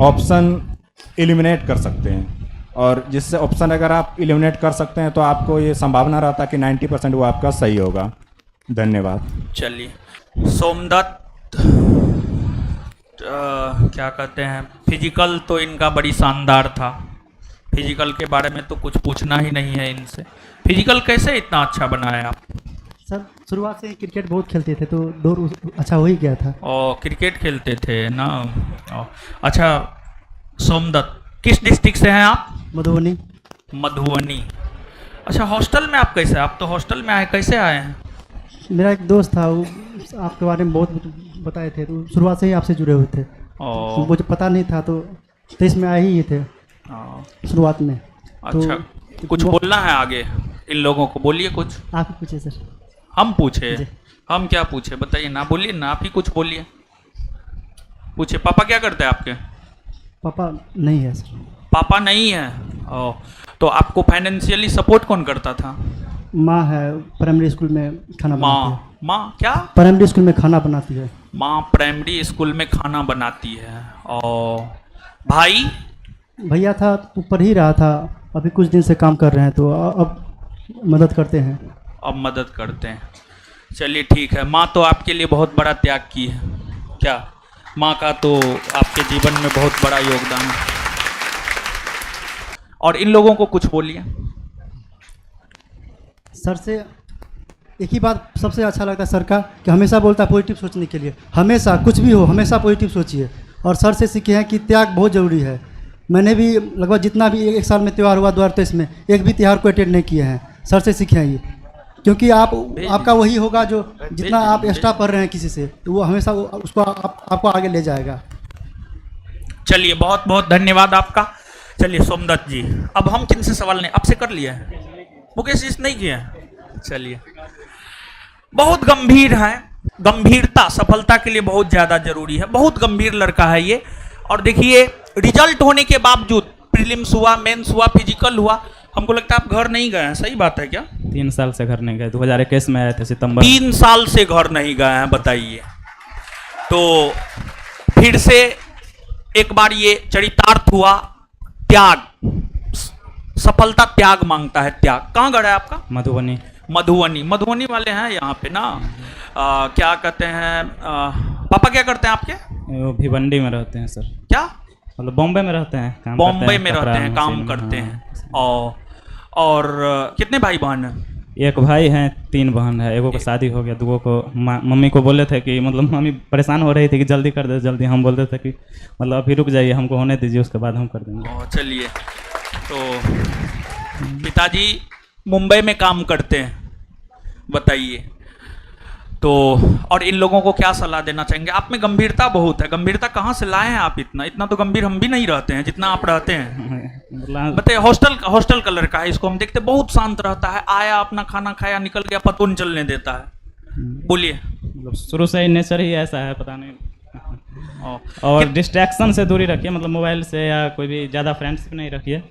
ऑप्शन एलिमिनेट कर सकते हैं और जिससे ऑप्शन अगर आप एलिमिनेट कर सकते हैं तो आपको ये संभावना रहता है कि 90% वो आपका सही होगा। धन्यवाद। चलिए सोमदत्त, क्या कहते हैं, फिजिकल तो इनका बड़ी शानदार था, फिजिकल के बारे में तो कुछ पूछना ही नहीं है इनसे। फिजिकल कैसे इतना अच्छा बनाया आप? सर शुरुआत से क्रिकेट बहुत खेलते थे तो दौड़ अच्छा हो ही गया था। और क्रिकेट खेलते थे ना? अच्छा सोमदत्त, किस डिस्ट्रिक्ट से हैं आप? मधुबनी। मधुबनी। अच्छा हॉस्टल में आप कैसे, आप तो हॉस्टल में आए, कैसे आए हैं? मेरा एक दोस्त था, वो आपके बारे में बहुत बताए थे, तो शुरुआत से ही आपसे जुड़े हुए थे। तो मुझे पता नहीं था तो इसमें आए ही थे शुरुआत में। अच्छा तो कुछ बोलना है आगे इन लोगों को, बोलिए कुछ। आप ही पूछिए सर। हम पूछे? हम क्या पूछे बताइए ना, बोलिए ना, आप ही कुछ बोलिए, पूछे। पापा क्या करते हैं आपके? पापा नहीं है सर। पापा नहीं है। ओ, तो आपको फाइनेंशियली सपोर्ट कौन करता था? माँ है, प्राइमरी स्कूल में खाना बनाती है। माँ क्या? प्राइमरी स्कूल में खाना बनाती है। माँ प्राइमरी स्कूल में खाना बनाती है। और भाई? भैया था तो पढ़ ही रहा था, अभी कुछ दिन से काम कर रहे हैं, तो अब मदद करते हैं। अब मदद करते हैं। चलिए ठीक है। माँ तो आपके लिए बहुत बड़ा त्याग की है क्या? माँ का तो आपके जीवन में बहुत बड़ा योगदान है। और इन लोगों को कुछ बोलिए। सर से एक ही बात सबसे अच्छा लगता है सर का, कि हमेशा बोलता है पॉजिटिव सोचने के लिए। हमेशा कुछ भी हो हमेशा पॉजिटिव सोचिए। और सर से सीखे हैं कि त्याग बहुत ज़रूरी है। मैंने भी लगभग जितना भी एक साल में त्यौहार हुआ 2023 में, एक भी त्यौहार को अटेंड नहीं किए हैं। सर से सीखे हैं ये, क्योंकि आपका वही होगा जो जितना आप एक्स्ट्रा पढ़ रहे हैं किसी से, तो वो हमेशा उसको आपको आगे ले जाएगा। चलिए बहुत बहुत धन्यवाद आपका। चलिए सोमदत्त जी, अब हम किन से सवाल नहीं आपसे कर लिए हैं? मुकेश जी नहीं किए हैं। चलिए, बहुत गंभीर है। गंभीरता सफलता के लिए बहुत ज़्यादा जरूरी है। बहुत गंभीर लड़का है ये। और देखिए, रिजल्ट होने के बावजूद, प्रीलिम्स हुआ, मेंस हुआ, फिजिकल हुआ, हमको लगता है आप घर नहीं गए हैं। सही बात है क्या? 3 साल से घर नहीं गए। 2021 में आए थे सितंबर। 3 साल से घर नहीं गए हैं, बताइए। तो फिर से एक बार ये चरितार्थ हुआ। त्याग, सफलता त्याग मांगता है। त्याग कहाँ घर है आपका? मधुबनी। मधुबनी। मधुबनी वाले हैं यहाँ पे ना। क्या कहते हैं, पापा क्या करते हैं आपके? वो भिवंडी में रहते हैं सर। क्या मतलब बॉम्बे में रहते हैं, काम बॉम्बे में रहते हैं, काम करते हैं। और कितने भाई बहन हैं? एक भाई हैं, 3 बहन है। एगो को शादी हो गया, दूगो को मम्मी को बोले थे कि मतलब मम्मी परेशान हो रही थी कि जल्दी कर दे जल्दी। हम बोलते थे कि मतलब अभी रुक जाइए, हमको होने दीजिए, उसके बाद हम कर देंगे। चलिए, तो पिताजी मुंबई में काम करते हैं, बताइए। तो और इन लोगों को क्या सलाह देना चाहेंगे? आप में गंभीरता बहुत है। गंभीरता कहाँ से लाए हैं आप? इतना तो गंभीर हम भी नहीं रहते हैं जितना आप रहते हैं। बताइए, हॉस्टल का लड़का है, इसको हम देखते बहुत शांत रहता है। आया, अपना खाना खाया, निकल गया, पता नहीं चलने देता है। बोलिए। मतलब शुरू से ही नेचर ही ऐसा है, पता नहीं। और डिस्ट्रैक्शन से दूरी रखिए, मतलब मोबाइल से या कोई भी ज़्यादा फ्रेंडशिप नहीं रखिए।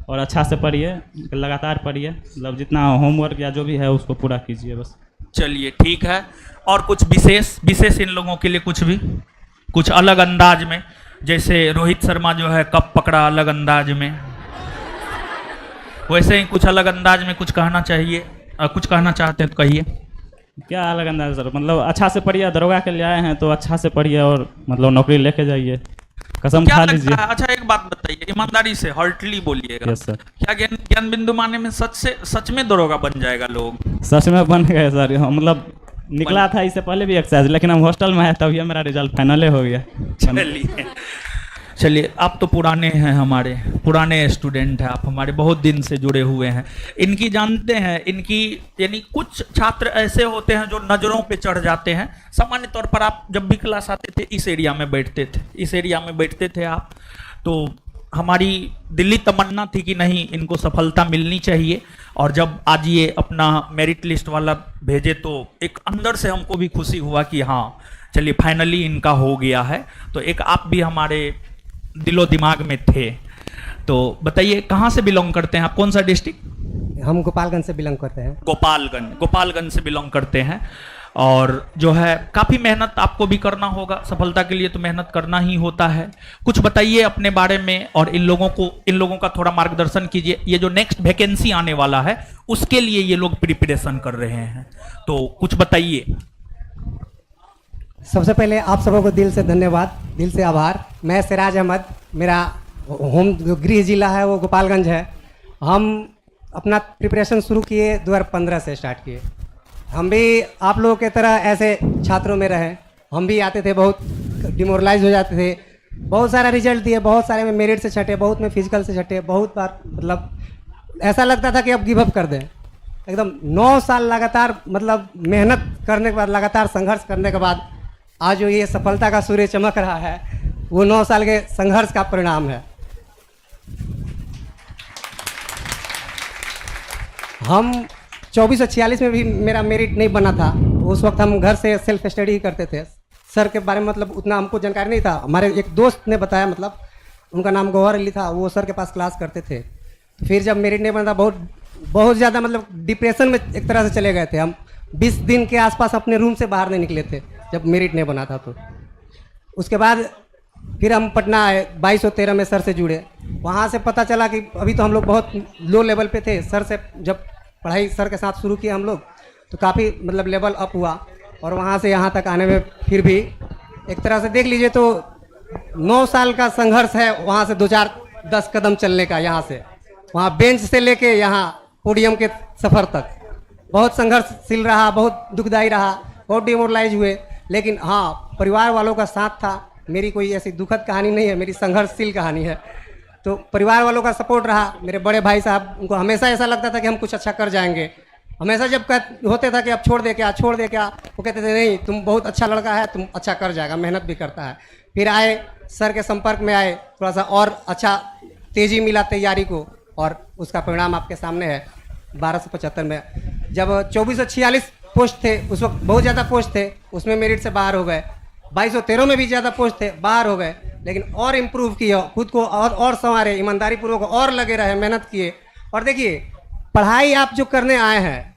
और अच्छा से पढ़िए, लगातार पढ़िए, मतलब जितना होमवर्क या जो भी है उसको पूरा कीजिए बस। चलिए ठीक है। और कुछ विशेष इन लोगों के लिए कुछ भी, कुछ अलग अंदाज में, जैसे रोहित शर्मा जो है कप पकड़ा अलग अंदाज में, वैसे ही कुछ अलग अंदाज में कुछ कहना चाहिए। कुछ कहना चाहते हैं तो कहिए। क्या अलग अंदाज सर? मतलब अच्छा से पढ़िए, दरोगा के लिए आए हैं तो अच्छा से पढ़िए और मतलब नौकरी लेके जाइए, कसम खा लीजिए। अच्छा एक बात बताइए, ईमानदारी से हर्टली बोलिएगा। Yes sir. क्या ज्ञान बिंदु माने में सच में दरोगा बन जाएगा लोग? सच में बन गए सर। मतलब निकला था इससे पहले भी एक्सरसाइज, लेकिन हम हॉस्टल में आए तभी मेरा रिजल्ट फाइनल हो गया। चलिए, आप तो पुराने हैं, हमारे पुराने स्टूडेंट हैं आप, हमारे बहुत दिन से जुड़े हुए हैं। इनकी जानते हैं, इनकी यानी कुछ छात्र ऐसे होते हैं जो नज़रों पे चढ़ जाते हैं। सामान्य तौर पर आप जब भी क्लास आते थे इस एरिया में बैठते थे आप, तो हमारी दिल्ली तमन्ना थी कि नहीं, इनको सफलता मिलनी चाहिए। और जब आज ये अपना मेरिट लिस्ट वाला भेजे तो एक अंदर से हमको भी खुशी हुआ कि हाँ चलिए फाइनली इनका हो गया है। तो एक आप भी हमारे दिलो दिमाग में थे। तो बताइए, कहाँ से बिलोंग करते हैं आप? कौन सा डिस्ट्रिक्ट? हम गोपालगंज से बिलोंग करते हैं। गोपालगंज से बिलोंग करते हैं। और जो है काफ़ी मेहनत आपको भी करना होगा, सफलता के लिए तो मेहनत करना ही होता है। कुछ बताइए अपने बारे में और इन लोगों का थोड़ा मार्गदर्शन कीजिए। ये जो नेक्स्ट वैकेंसी आने वाला है उसके लिए ये लोग प्रिपरेशन कर रहे हैं, तो कुछ बताइए। सबसे पहले आप सबों को दिल से धन्यवाद, दिल से आभार। मैं सिराज अहमद, मेरा होम जो गृह जिला है वो गोपालगंज है। हम अपना प्रिपरेशन शुरू किए 2015 से स्टार्ट किए। हम भी आप लोगों की तरह ऐसे छात्रों में रहे। हम भी आते थे, बहुत डिमोरलाइज हो जाते थे, बहुत सारा रिजल्ट दिए, बहुत सारे में मेरिट से छटे, बहुत में फिजिकल से छटे, बहुत बार मतलब ऐसा लगता था कि अब गिव अप कर दें। एकदम 9 साल लगातार मतलब मेहनत करने के बाद, लगातार संघर्ष करने के बाद आज जो ये सफलता का सूर्य चमक रहा है वो 9 साल के संघर्ष का परिणाम है। हम 2446 में भी मेरा मेरिट नहीं बना था। उस वक्त हम घर से सेल्फ स्टडी ही करते थे। सर के बारे में मतलब उतना हमको जानकारी नहीं था। हमारे एक दोस्त ने बताया, मतलब उनका नाम गौहर अली था, वो सर के पास क्लास करते थे। फिर जब मेरिट नहीं बना, बहुत ज़्यादा मतलब डिप्रेशन में एक तरह से चले गए थे हम। 20 दिन के आसपास अपने रूम से बाहर नहीं निकले थे जब मेरिट नहीं बना था। तो उसके बाद फिर हम पटना आए, 2213 में सर से जुड़े। वहाँ से पता चला कि अभी तो हम लोग बहुत लो लेवल पे थे। सर से जब पढ़ाई सर के साथ शुरू किए हम लोग, तो काफ़ी मतलब लेवल अप हुआ। और वहाँ से यहाँ तक आने में फिर भी एक तरह से देख लीजिए तो 9 साल का संघर्ष है। वहाँ से 2-4-10 कदम चलने का, यहाँ से वहाँ बेंच से लेके यहाँ पोडियम के सफ़र तक बहुत संघर्षशील रहा, बहुत दुखदायी रहा, बहुत डिमोरलाइज हुए। लेकिन हाँ, परिवार वालों का साथ था। मेरी कोई ऐसी दुखद कहानी नहीं है, मेरी संघर्षशील कहानी है। तो परिवार वालों का सपोर्ट रहा। मेरे बड़े भाई साहब, उनको हमेशा ऐसा लगता था कि हम कुछ अच्छा कर जाएंगे। हमेशा जब होते था कि अब छोड़ दे क्या, छोड़ दे क्या, वो कहते थे नहीं, तुम बहुत अच्छा लड़का है, तुम अच्छा कर जाएगा, मेहनत भी करता है। फिर आए, सर के संपर्क में आए, थोड़ा सा और अच्छा तेज़ी मिला तैयारी को, और उसका परिणाम आपके सामने है। 1275 में जब 2446 पोस्ट थे, उस वक्त बहुत ज़्यादा पोस्ट थे, उसमें मेरिट से बाहर हो गए। 2213 में भी ज़्यादा पोस्ट थे, बाहर हो गए। लेकिन और इम्प्रूव किए खुद को, और संवारे, ईमानदारी पूर्वक और लगे रहे, मेहनत किए। और देखिए, पढ़ाई आप जो करने आए हैं,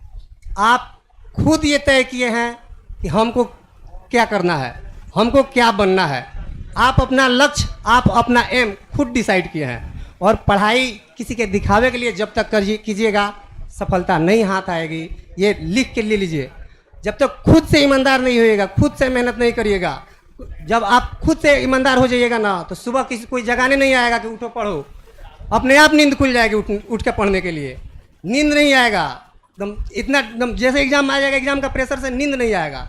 आप खुद ये तय किए हैं कि हमको क्या करना है, हमको क्या बनना है। आप अपना लक्ष्य, आप अपना एम खुद डिसाइड किए हैं। और पढ़ाई किसी के दिखावे के लिए जब तक कीजिएगा, सफलता नहीं हाथ आएगी। ये लिख के ले लीजिए। जब तक खुद से ईमानदार नहीं होइएगा, खुद से मेहनत नहीं करिएगा, जब आप खुद से ईमानदार हो जाइएगा ना, तो सुबह कोई जगाने नहीं आएगा कि उठो पढ़ो। अपने आप नींद खुल जाएगी उठ के पढ़ने के लिए। नींद नहीं आएगा एकदम, इतना एकदम जैसे एग्जाम आ जाएगा, एग्जाम का प्रेशर से नींद नहीं आएगा।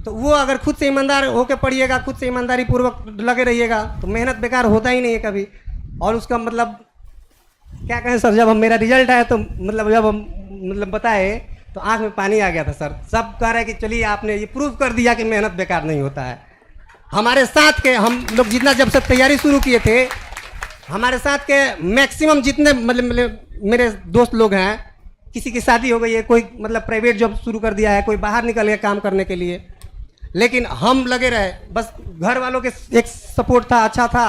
तो वो अगर खुद से ईमानदार होकर पढ़िएगा, खुद से ईमानदारी पूर्वक लगे रहिएगा, तो मेहनत बेकार होता ही नहीं है कभी। और उसका मतलब क्या कहें सर, जब हम मेरा रिजल्ट आया तो मतलब जब हम मतलब बताए तो आंख में पानी आ गया था सर। सब कह रहे हैं कि चलिए आपने ये प्रूव कर दिया कि मेहनत बेकार नहीं होता है। हमारे साथ के हम लोग जितना जब से तैयारी शुरू किए थे, हमारे साथ के मैक्सिमम जितने मतलब मेरे दोस्त लोग हैं, किसी की शादी हो गई है, कोई मतलब प्राइवेट जॉब शुरू कर दिया है, कोई बाहर निकल गया काम करने के लिए। लेकिन हम लगे रहे, बस घर वालों के एक सपोर्ट था, अच्छा था।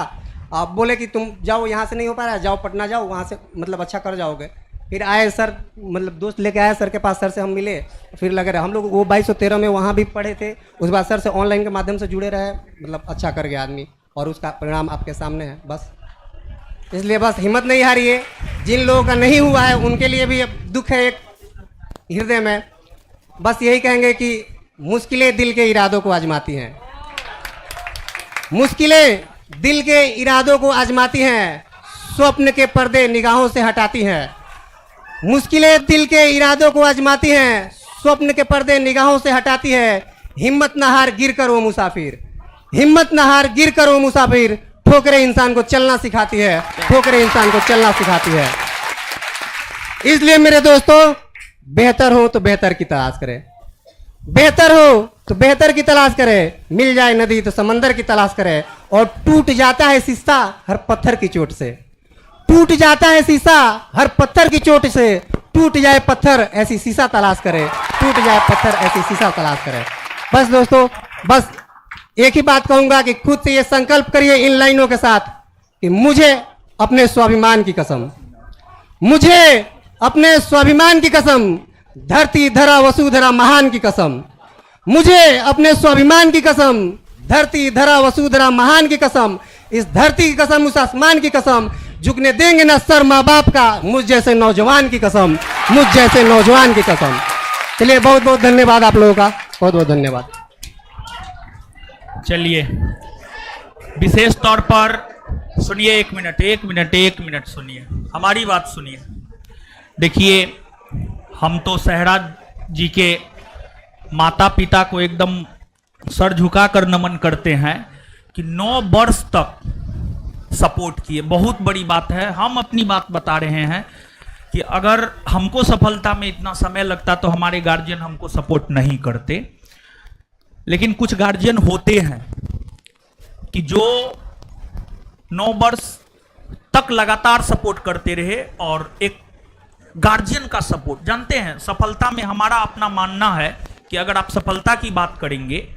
आप बोले कि तुम जाओ, यहाँ से नहीं हो पा रहा है, जाओ पटना जाओ, वहाँ से मतलब अच्छा कर जाओगे। फिर आए सर, मतलब दोस्त लेके आए सर के पास, सर से हम मिले, फिर लगे रहे। हम लोग वो 2213 में वहाँ भी पढ़े थे, उस बाद सर से ऑनलाइन के माध्यम से जुड़े रहे, मतलब अच्छा कर गया आदमी। और उसका परिणाम आपके सामने है। बस इसलिए बस हिम्मत नहीं हारिए। जिन लोगों का नहीं हुआ है उनके लिए भी अब दुख है एक हृदय में। बस यही कहेंगे कि मुश्किलें दिल के इरादों को आजमाती हैं, मुश्किलें दिल के इरादों को आजमाती हैं, स्वप्न के पर्दे निगाहों से हटाती हैं। मुश्किलें दिल के इरादों को आजमाती हैं, स्वप्न के पर्दे निगाहों से हटाती है। हिम्मत न हार गिर कर वो मुसाफिर, हिम्मत न हार गिर कर वो मुसाफिर, ठोकरें इंसान को चलना सिखाती है, ठोकरें इंसान को चलना सिखाती है। इसलिए मेरे दोस्तों, बेहतर हो तो बेहतर की तलाश करें, बेहतर हो तो बेहतर की तलाश करें। मिल जाए नदी तो समंदर की तलाश करें। और टूट जाता है शीशा हर पत्थर की चोट से, टूट जाता है शीशा हर पत्थर की चोट से। टूट जाए पत्थर ऐसी शीशा तलाश करें, टूट जाए पत्थर ऐसी शीशा तलाश करें। बस दोस्तों, बस एक ही बात कहूंगा कि खुद से ये संकल्प करिए इन लाइनों के साथ कि मुझे अपने स्वाभिमान की कसम, मुझे अपने स्वाभिमान की कसम, धरती धरा वसुधरा महान की कसम, मुझे अपने स्वाभिमान की कसम, धरती धरा वसुधरा महान की कसम, इस धरती की कसम, उस आसमान की कसम, झुकने देंगे ना सर माँ बाप का, मुझ जैसे नौजवान की कसम, मुझ जैसे नौजवान की कसम। चलिए, बहुत बहुत धन्यवाद आप लोगों का, बहुत बहुत धन्यवाद। चलिए, विशेष तौर पर सुनिए, एक मिनट सुनिए, हमारी बात सुनिए। देखिए, हम तो सहरा जी के माता पिता को एकदम सर झुकाकर नमन करते हैं कि 9 वर्ष तक सपोर्ट किए। बहुत बड़ी बात है। हम अपनी बात बता रहे हैं कि अगर हमको सफलता में इतना समय लगता तो हमारे गार्जियन हमको सपोर्ट नहीं करते। लेकिन कुछ गार्जियन होते हैं कि जो 9 वर्ष तक लगातार सपोर्ट करते रहे। और एक गार्जियन का सपोर्ट, जानते हैं, सफलता में हमारा अपना मानना है कि अगर आप सफलता की बात करेंगे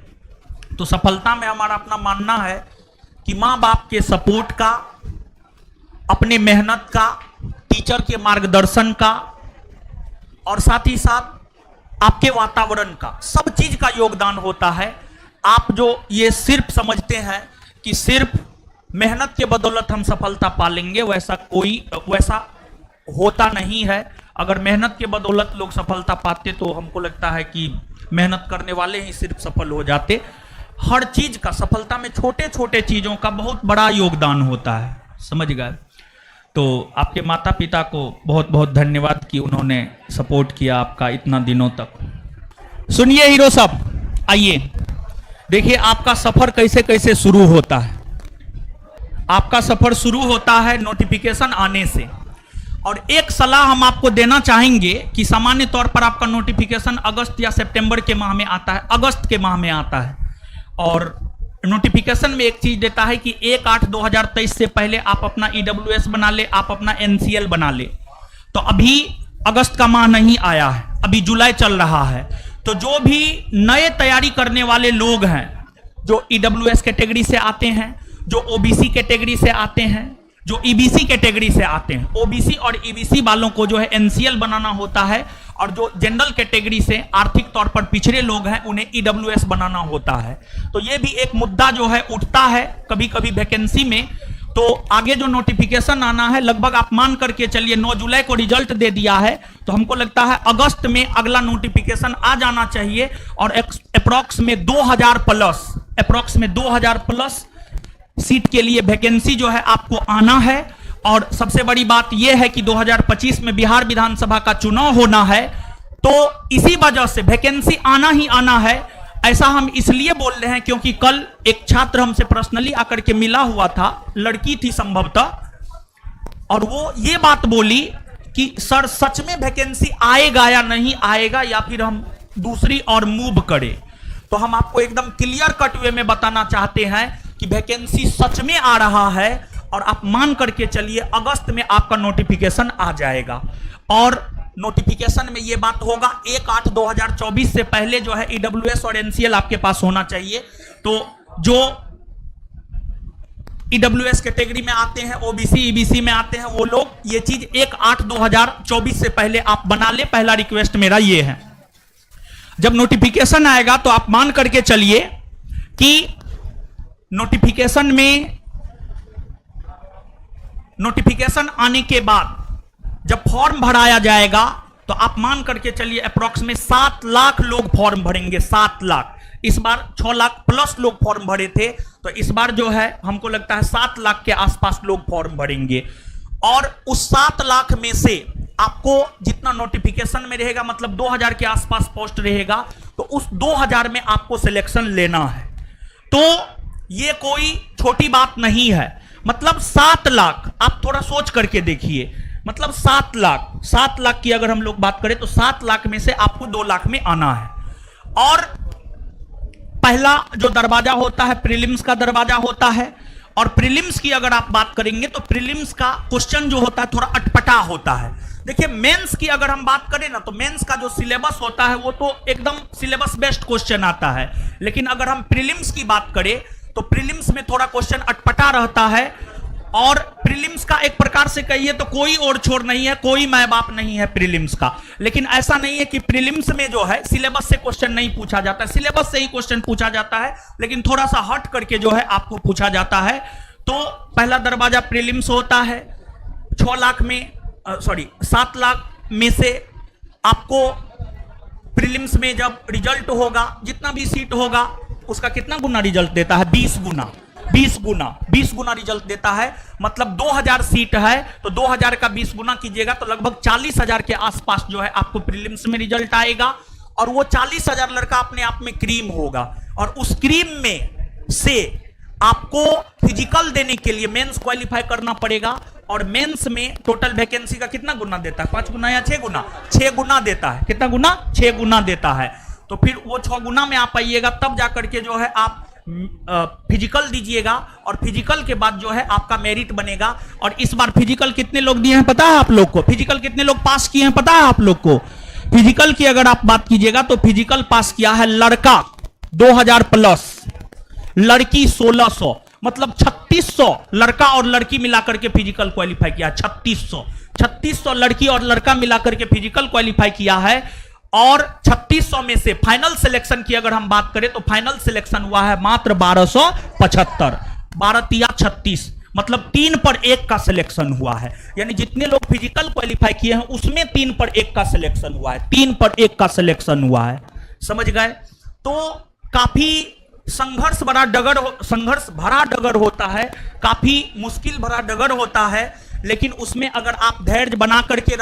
तो सफलता में हमारा अपना मानना है कि माँ बाप के सपोर्ट का अपने मेहनत का, टीचर के मार्गदर्शन का और साथ ही साथ आपके वातावरण का, सब चीज का योगदान होता है। आप जो ये सिर्फ समझते हैं कि सिर्फ मेहनत के बदौलत हम सफलता पा लेंगे, वैसा होता नहीं है। अगर मेहनत के बदौलत लोग सफलता पाते तो हमको लगता है कि मेहनत करने वाले ही सिर्फ सफल हो जाते। हर चीज का, सफलता में छोटे छोटे चीजों का बहुत बड़ा योगदान होता है, समझ गए। तो आपके माता पिता को बहुत बहुत धन्यवाद कि उन्होंने सपोर्ट किया आपका इतना दिनों तक। सुनिए हीरो साहब, आइए देखिए आपका सफर कैसे कैसे शुरू होता है। आपका सफर शुरू होता है नोटिफिकेशन आने से, और एक सलाह हम आपको देना चाहेंगे कि सामान्य तौर पर आपका नोटिफिकेशन अगस्त या सितंबर के माह में आता है, अगस्त के माह में आता है। और नोटिफिकेशन में एक चीज देता है कि 1/8/2023 से पहले आप अपना EWS बना ले, आप अपना NCL बना ले। तो अभी अगस्त का माह नहीं आया है, अभी जुलाई चल रहा है। तो जो भी नए तैयारी करने वाले लोग हैं, जो EWS कैटेगरी से आते हैं, जो OBC कैटेगरी से आते हैं, जो EBC कैटेगरी से आते हैं, OBC और EBC वालों को जो है NCL बनाना होता है, और जो जनरल कैटेगरी से आर्थिक तौर पर पिछड़े लोग हैं उन्हें EWS बनाना होता है। तो ये भी एक मुद्दा जो है उठता है कभी कभी वैकेंसी में। तो आगे जो नोटिफिकेशन आना है, लगभग आप मान करके चलिए 9 जुलाई को रिजल्ट दे दिया है, तो हमको लगता है अगस्त में अगला नोटिफिकेशन आ जाना चाहिए। और अप्रॉक्स में 2000 प्लस सीट के लिए वैकेंसी जो है आपको आना है। और सबसे बड़ी बात यह है कि 2025 में बिहार विधानसभा का चुनाव होना है, तो इसी वजह से वैकेंसी आना ही आना है। ऐसा हम इसलिए बोल रहे हैं क्योंकि कल एक छात्र हमसे पर्सनली आकर के मिला हुआ था, लड़की थी संभवतः, और वो ये बात बोली कि सर सच में वैकेंसी आएगा या नहीं आएगा, या फिर हम दूसरी और मूव करें। तो हम आपको एकदम क्लियर कट वे में बताना चाहते हैं कि वैकेंसी सच में आ रहा है, और आप मान करके चलिए अगस्त में आपका नोटिफिकेशन आ जाएगा। और नोटिफिकेशन में ये बात होगा 1/8/2024 से पहले जो है EWS और NCL आपके पास होना चाहिए। तो जो EWS कैटेगरी में आते हैं, OBC EBC में आते हैं, वो लोग ये चीज 1/8/2024 से पहले आप बना ले। पहला रिक्वेस्ट मेरा ये है, जब नोटिफिकेशन आएगा तो आप मान करके चलिए कि नोटिफिकेशन आने के बाद जब फॉर्म भराया जाएगा तो आप मान करके चलिए अप्रॉक्सीमेट 7 लाख लोग फॉर्म भरेंगे। 7 लाख, इस बार 6 लाख प्लस लोग फॉर्म भरे थे, तो इस बार जो है हमको लगता है 7 लाख के आसपास लोग फॉर्म भरेंगे। और उस 7 लाख में से आपको जितना नोटिफिकेशन में रहेगा, मतलब 2000 के आसपास पोस्ट रहेगा, तो उस 2000 में आपको सिलेक्शन लेना है। तो ये कोई छोटी बात नहीं है, मतलब 7 लाख, आप थोड़ा सोच करके देखिए, मतलब 7 लाख की अगर हम लोग बात करें तो 7 लाख में से आपको 2 लाख में आना है। और पहला जो दरवाजा होता है प्रीलिम्स का दरवाजा होता है, और प्रीलिम्स की अगर आप बात करेंगे तो प्रीलिम्स का क्वेश्चन जो होता है थोड़ा अटपटा होता है। देखिए मेंस की अगर हम बात करें ना, तो मेंस का जो सिलेबस होता है वो तो एकदम सिलेबस बेस्ड क्वेश्चन आता है, लेकिन अगर हम प्रीलिम्स की बात करें तो प्रीलिम्स में थोड़ा क्वेश्चन अटपटा रहता है। और प्रीलिम्स का एक प्रकार से कहिए तो कोई और छोर नहीं है, कोई माय बाप नहीं है प्रीलिम्स का। लेकिन ऐसा नहीं है कि प्रीलिम्स में जो है सिलेबस से क्वेश्चन नहीं पूछा जाता है, सिलेबस से ही क्वेश्चन पूछा जाता है, लेकिन थोड़ा सा हट करके जो है आपको पूछा जाता है। तो पहला दरवाजा प्रीलिम्स होता है। 7 लाख में से आपको प्रीलिम्स में जब रिजल्ट होगा, जितना भी सीट होगा उसका कितना गुना रिजल्ट देता है? 20 गुना रिजल्ट देता है। मतलब 2000 सीट है तो 2000 का 20 गुना कीजिएगा तो लगभग 40,000 के आसपास जो है आपको प्रीलिम्स में रिजल्ट आएगा। और वो 40,000 लड़का अपने आप में क्रीम होगा, और उस क्रीम में से आपको फिजिकल देने के लिए मेंस क्वालिफाई करना पड़ेगा। और मेंस में टोटल वैकेंसी का कितना गुना देता है? 5 गुना या 6 गुना? 6 गुना देता है। कितना गुना? 6 गुना देता है। तो फिर वो 6 गुना में आप आइएगा, तब जाकर के जो है आप फिजिकल दीजिएगा, और फिजिकल के बाद जो है आपका मेरिट बनेगा। और इस बार फिजिकल कितने लोग दिए हैं पता है आप लोग को? फिजिकल कितने लोग पास किए हैं पता है आप लोग को? फिजिकल की अगर आप बात कीजिएगा तो फिजिकल पास किया है लड़का 2000 प्लस, लड़की 1600, मतलब 3600 लड़का और लड़की मिलाकर के फिजिकल क्वालिफाई किया। 3600 लड़की और लड़का मिलाकर के फिजिकल क्वालिफाई किया है। और 3600 में से फाइनल सिलेक्शन की अगर हम बात करें तो फाइनल सिलेक्शन हुआ है मात्र 1275। 12 36 मतलब 3 पर 1 का सिलेक्शन हुआ है। यानी जितने लोग फिजिकल क्वालिफाई किए हैं उसमें 3 पर 1 का सिलेक्शन हुआ है। 3 पर 1 का सिलेक्शन हुआ है। समझ गए? तो काफी संघर्ष भरा डगर होता है, काफी मुश्किल भरा डगर होता है। लेकिन उसमें अगर आप धैर्य बना करके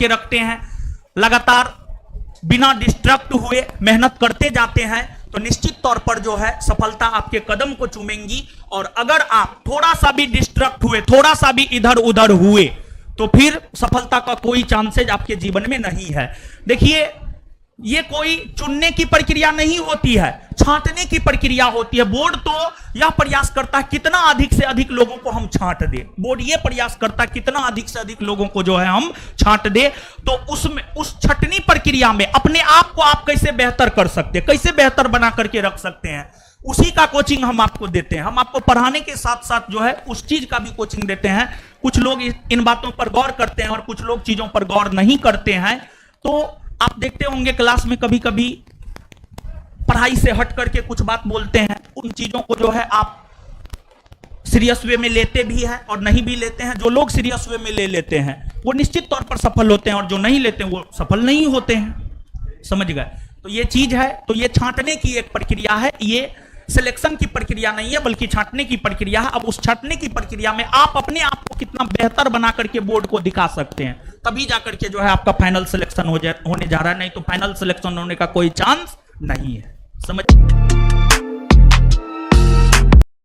रखते हैं, लगातार बिना डिस्ट्रैक्ट हुए मेहनत करते जाते हैं तो निश्चित तौर पर जो है सफलता आपके कदम को चूमेंगी। और अगर आप थोड़ा सा भी डिस्ट्रैक्ट हुए, थोड़ा सा भी इधर उधर हुए तो फिर सफलता का कोई चांसेज आपके जीवन में नहीं है। देखिए, ये कोई चुनने की प्रक्रिया नहीं होती है, छांटने की प्रक्रिया होती है। बोर्ड तो यह प्रयास करता है कितना अधिक से अधिक लोगों को हम छांट दे। बोर्ड ये प्रयास करता है कितना अधिक से अधिक लोगों को जो है हम छांट दे। तो उसमें उस छटनी प्रक्रिया में अपने आप को आप कैसे बेहतर कर सकते हैं, कैसे बेहतर बना करके रख सकते हैं, उसी का कोचिंग हम आपको देते हैं। हम आपको पढ़ाने के साथ साथ जो है उस चीज का भी कोचिंग देते हैं। कुछ लोग इन बातों पर गौर करते हैं और कुछ लोग चीजों पर गौर नहीं करते हैं। तो आप देखते होंगे क्लास में कभी कभी पढ़ाई से हट करके कुछ बात बोलते हैं। उन चीजों को जो है आप सीरियस वे में लेते भी हैं और नहीं भी लेते हैं। जो लोग सीरियस वे में ले लेते हैं वो निश्चित तौर पर सफल होते हैं और जो नहीं लेते हैं वो सफल नहीं होते हैं। समझ गए? तो ये चीज है। तो ये छांटने की एक प्रक्रिया है, ये सिलेक्शन की प्रक्रिया नहीं है बल्कि छांटने की प्रक्रिया है। अब उस छांटने की प्रक्रिया में आप अपने आप को कितना बेहतर बना करके बोर्ड को दिखा सकते हैं, तभी जाकर के जो है आपका फाइनल सिलेक्शन होने जा रहा है। नहीं तो फाइनल सिलेक्शन होने का कोई चांस नहीं है। समझ